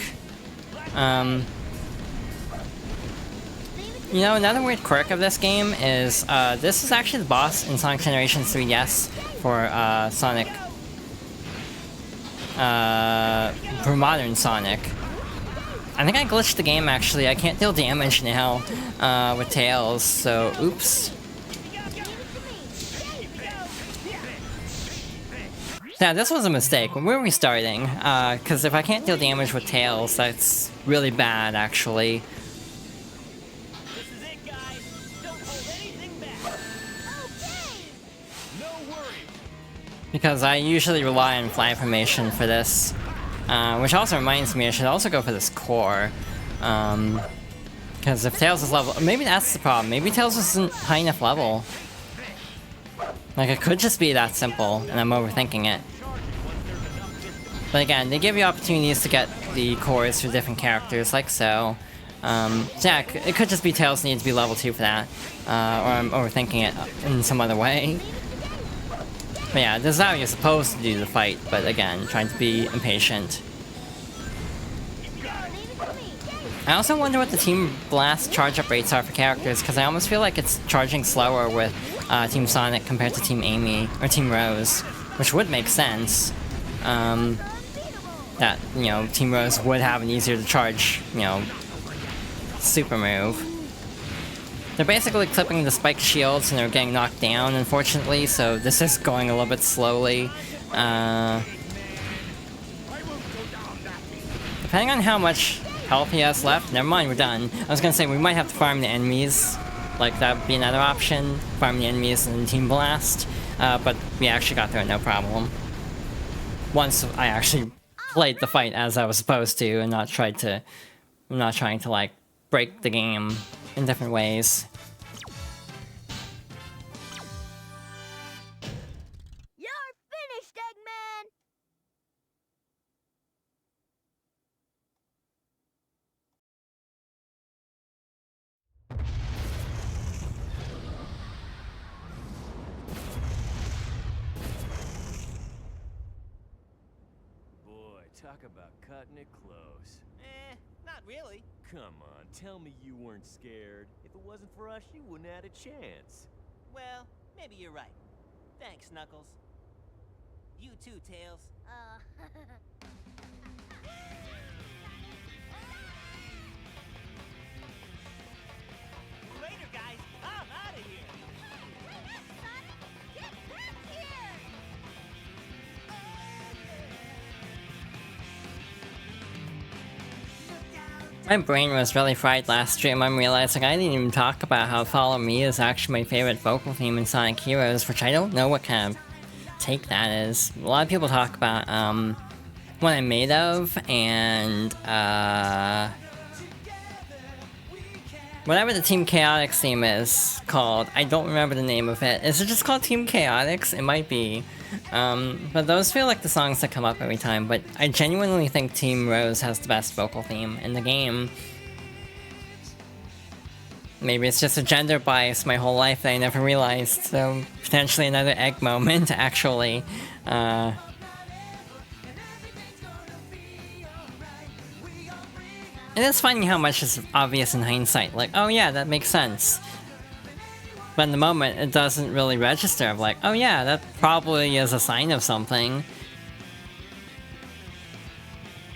You know, another weird quirk of this game is, this is actually the boss in Sonic Generations 3DS for, Sonic, for modern Sonic. I think I glitched the game, actually. I can't deal damage now, with Tails, so oops. Yeah, this was a mistake. When we were restarting, because if I can't deal damage with Tails, that's really bad, actually. This is it, guys. Don't hold anything back. Okay. No worries. Because I usually rely on fly formation for this. Which also reminds me, I should also go for this core. Because if Tails is level... Maybe that's the problem. Maybe Tails isn't high enough level. Like, it could just be that simple, and I'm overthinking it. But again, they give you opportunities to get the cores for different characters, like so. So yeah, it could just be Tails needs to be level 2 for that. Or I'm overthinking it in some other way. But yeah, this is how you're supposed to do the fight, but again, trying to be impatient. I also wonder what the Team Blast charge-up rates are for characters, because I almost feel like it's charging slower with Team Sonic compared to Team Amy, or Team Rose, which would make sense. That, you know, Team Rose would have an easier to charge, you know, super move. They're basically clipping the spike shields and they're getting knocked down, unfortunately, so this is going a little bit slowly. Depending on how much health he has left, never mind, we're done. I was gonna say, we might have to farm the enemies. Like, that would be another option. Farm the enemies and Team Blast. But we actually got through it, no problem. Once I actually played the fight as I was supposed to and not trying to like break the game in different ways. You're finished, Eggman! Boy, talk about cutting it close. Not really. Come on, tell me you weren't scared. If it wasn't for us, you wouldn't have had a chance. Well, maybe you're right. Thanks, Knuckles. You too, Tails. Later, guys. I'm out of here. Sonic, get back here! My brain was really fried last stream. I'm realizing I didn't even talk about how Follow Me is actually my favorite vocal theme in Sonic Heroes, which I don't know what kind of take that is. A lot of people talk about what I'm made of and whatever the Team Chaotix theme is called. I don't remember the name of it. Is it just called Team Chaotix? It might be. But those feel like the songs that come up every time, but I genuinely think Team Rose has the best vocal theme in the game. Maybe it's just a gender bias my whole life that I never realized, so potentially another egg moment, actually. It is funny how much is obvious in hindsight, like, oh yeah, that makes sense. But in the moment, it doesn't really register of like, oh yeah, that probably is a sign of something.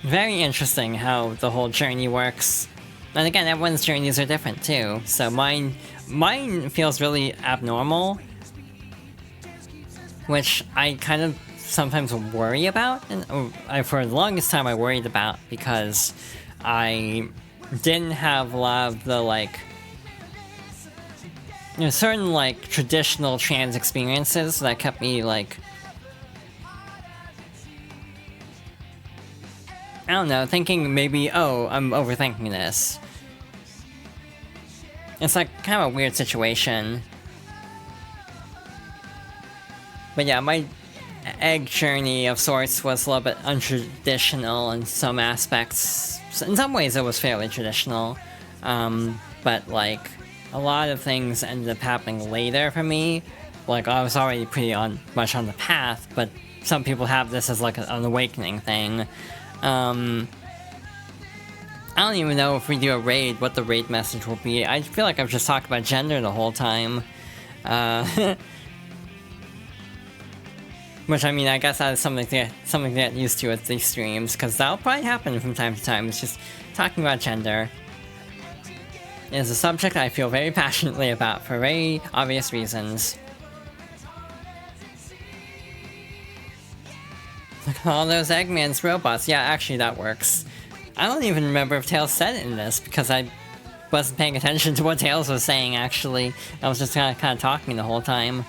Very interesting how the whole journey works. And again, everyone's journeys are different too, so mine feels really abnormal. Which I kind of sometimes worry about, and for the longest time I worried about, because I didn't have a lot of the, like, you know, certain, like, traditional trans experiences that kept me, like, I don't know, thinking maybe, oh, I'm overthinking this. It's, like, kind of a weird situation. But yeah, my egg journey of sorts was a little bit untraditional in some aspects. In some ways it was fairly traditional. But like a lot of things ended up happening later for me. Like I was already pretty much on the path, but some people have this as like an awakening thing. I don't even know if we do a raid, what the raid message will be. I feel like I've just talked about gender the whole time. Which, I mean, I guess that is something to get used to with these streams, because that'll probably happen from time to time. It's just talking about gender. It is a subject I feel very passionately about for very obvious reasons. Look at all those Eggman's robots. Yeah, actually that works. I don't even remember if Tails said it in this, because I wasn't paying attention to what Tails was saying, actually. I was just kind of talking the whole time.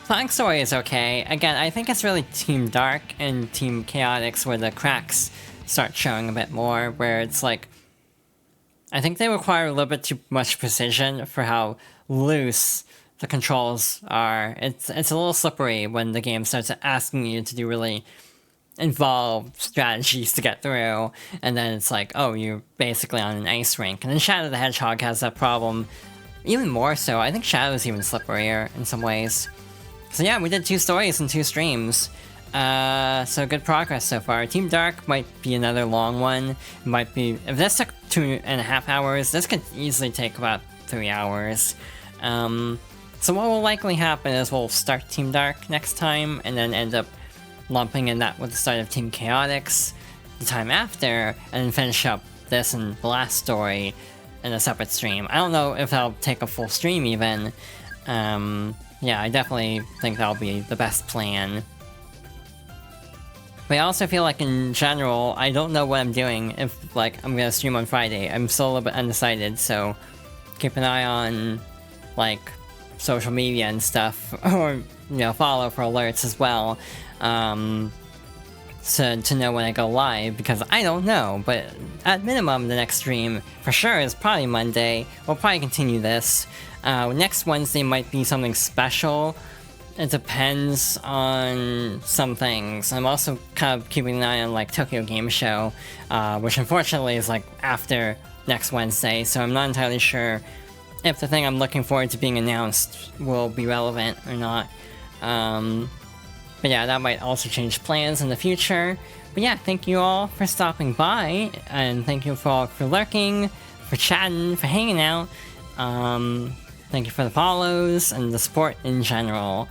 Sonic Story is okay. Again, I think it's really Team Dark and Team Chaotix where the cracks start showing a bit more, where it's like... I think they require a little bit too much precision for how loose the controls are. It's a little slippery when the game starts asking you to do really involved strategies to get through, and then it's like, oh, you're basically on an ice rink. And then Shadow the Hedgehog has that problem even more so. I think Shadow's even slipperier in some ways. So yeah, we did 2 stories in 2 streams. So good progress so far. Team Dark might be another long one. It might be... If this took 2.5 hours, this could easily take about 3 hours. So what will likely happen is we'll start Team Dark next time, and then end up lumping in that with the start of Team Chaotix the time after, and then finish up this and the last story in a separate stream. I don't know if that'll take a full stream even. Yeah, I definitely think that'll be the best plan. But I also feel like in general, I don't know what I'm doing if, like, I'm gonna stream on Friday. I'm still a little bit undecided, so keep an eye on, like, social media and stuff, or, you know, follow for alerts as well, to know when I go live, because I don't know, but at minimum the next stream, for sure, is probably Monday. We'll probably continue this. Next Wednesday might be something special. It depends on some things. I'm also kind of keeping an eye on, like, Tokyo Game Show, which unfortunately is, like, after next Wednesday, so I'm not entirely sure if the thing I'm looking forward to being announced will be relevant or not. But yeah, that might also change plans in the future. But yeah, thank you all for stopping by, and thank you all for lurking, for chatting, for hanging out. Thank you for the follows and the support in general.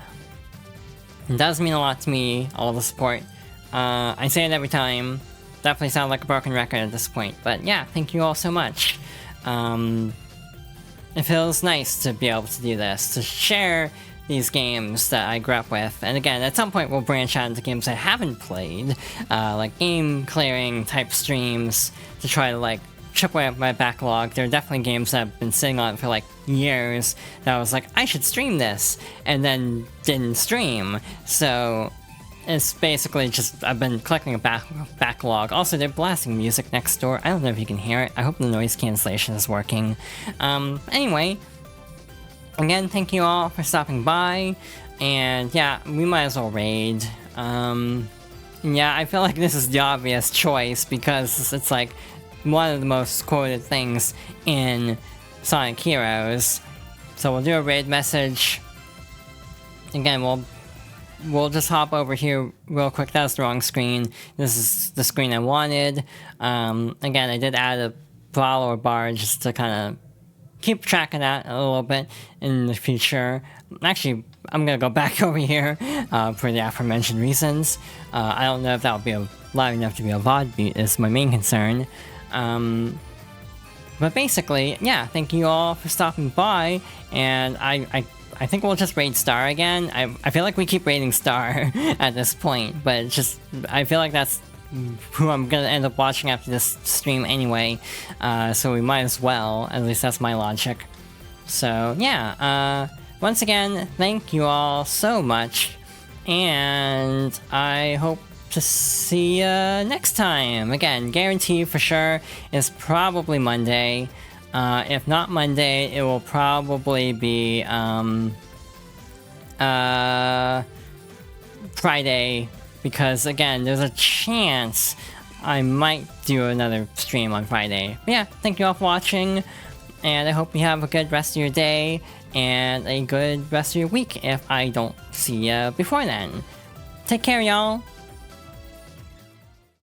It does mean a lot to me, all the support. I say it every time. Definitely sound like a broken record at this point, but yeah, thank you all so much. It feels nice to be able to do this, to share these games that I grew up with. And again, at some point we'll branch out into games I haven't played, like game clearing type streams, to try to, like, chip away at my backlog. There are definitely games that I've been sitting on for like years that I was like, I should stream this, and then didn't stream. So it's basically just, I've been collecting a backlog. Also, they're blasting music next door. I don't know if you can hear it. I hope the noise cancellation is working. Anyway, again, thank you all for stopping by, and yeah, we might as well raid. Yeah, I feel like this is the obvious choice, because it's like one of the most quoted things in Sonic Heroes. So we'll do a raid message. Again, we'll just hop over here real quick. That was the wrong screen. This is the screen I wanted. Again, I did add a follower bar just to kind of keep track of that a little bit in the future. Actually, I'm gonna go back over here for the aforementioned reasons. I don't know if that'll be loud enough to be a VOD beat, is my main concern. But basically, yeah, thank you all for stopping by, and I think we'll just raid Star again. I feel like we keep raiding Star at this point, but it's just, I feel like that's who I'm gonna end up watching after this stream anyway, so we might as well, at least that's my logic. So yeah, once again, thank you all so much, and I hope to see you next time. Again, guarantee for sure is probably Monday. If not Monday, it will probably be Friday, because again, there's a chance I might do another stream on Friday. But yeah, thank you all for watching, and I hope you have a good rest of your day and a good rest of your week if I don't see you before then. Take care, y'all!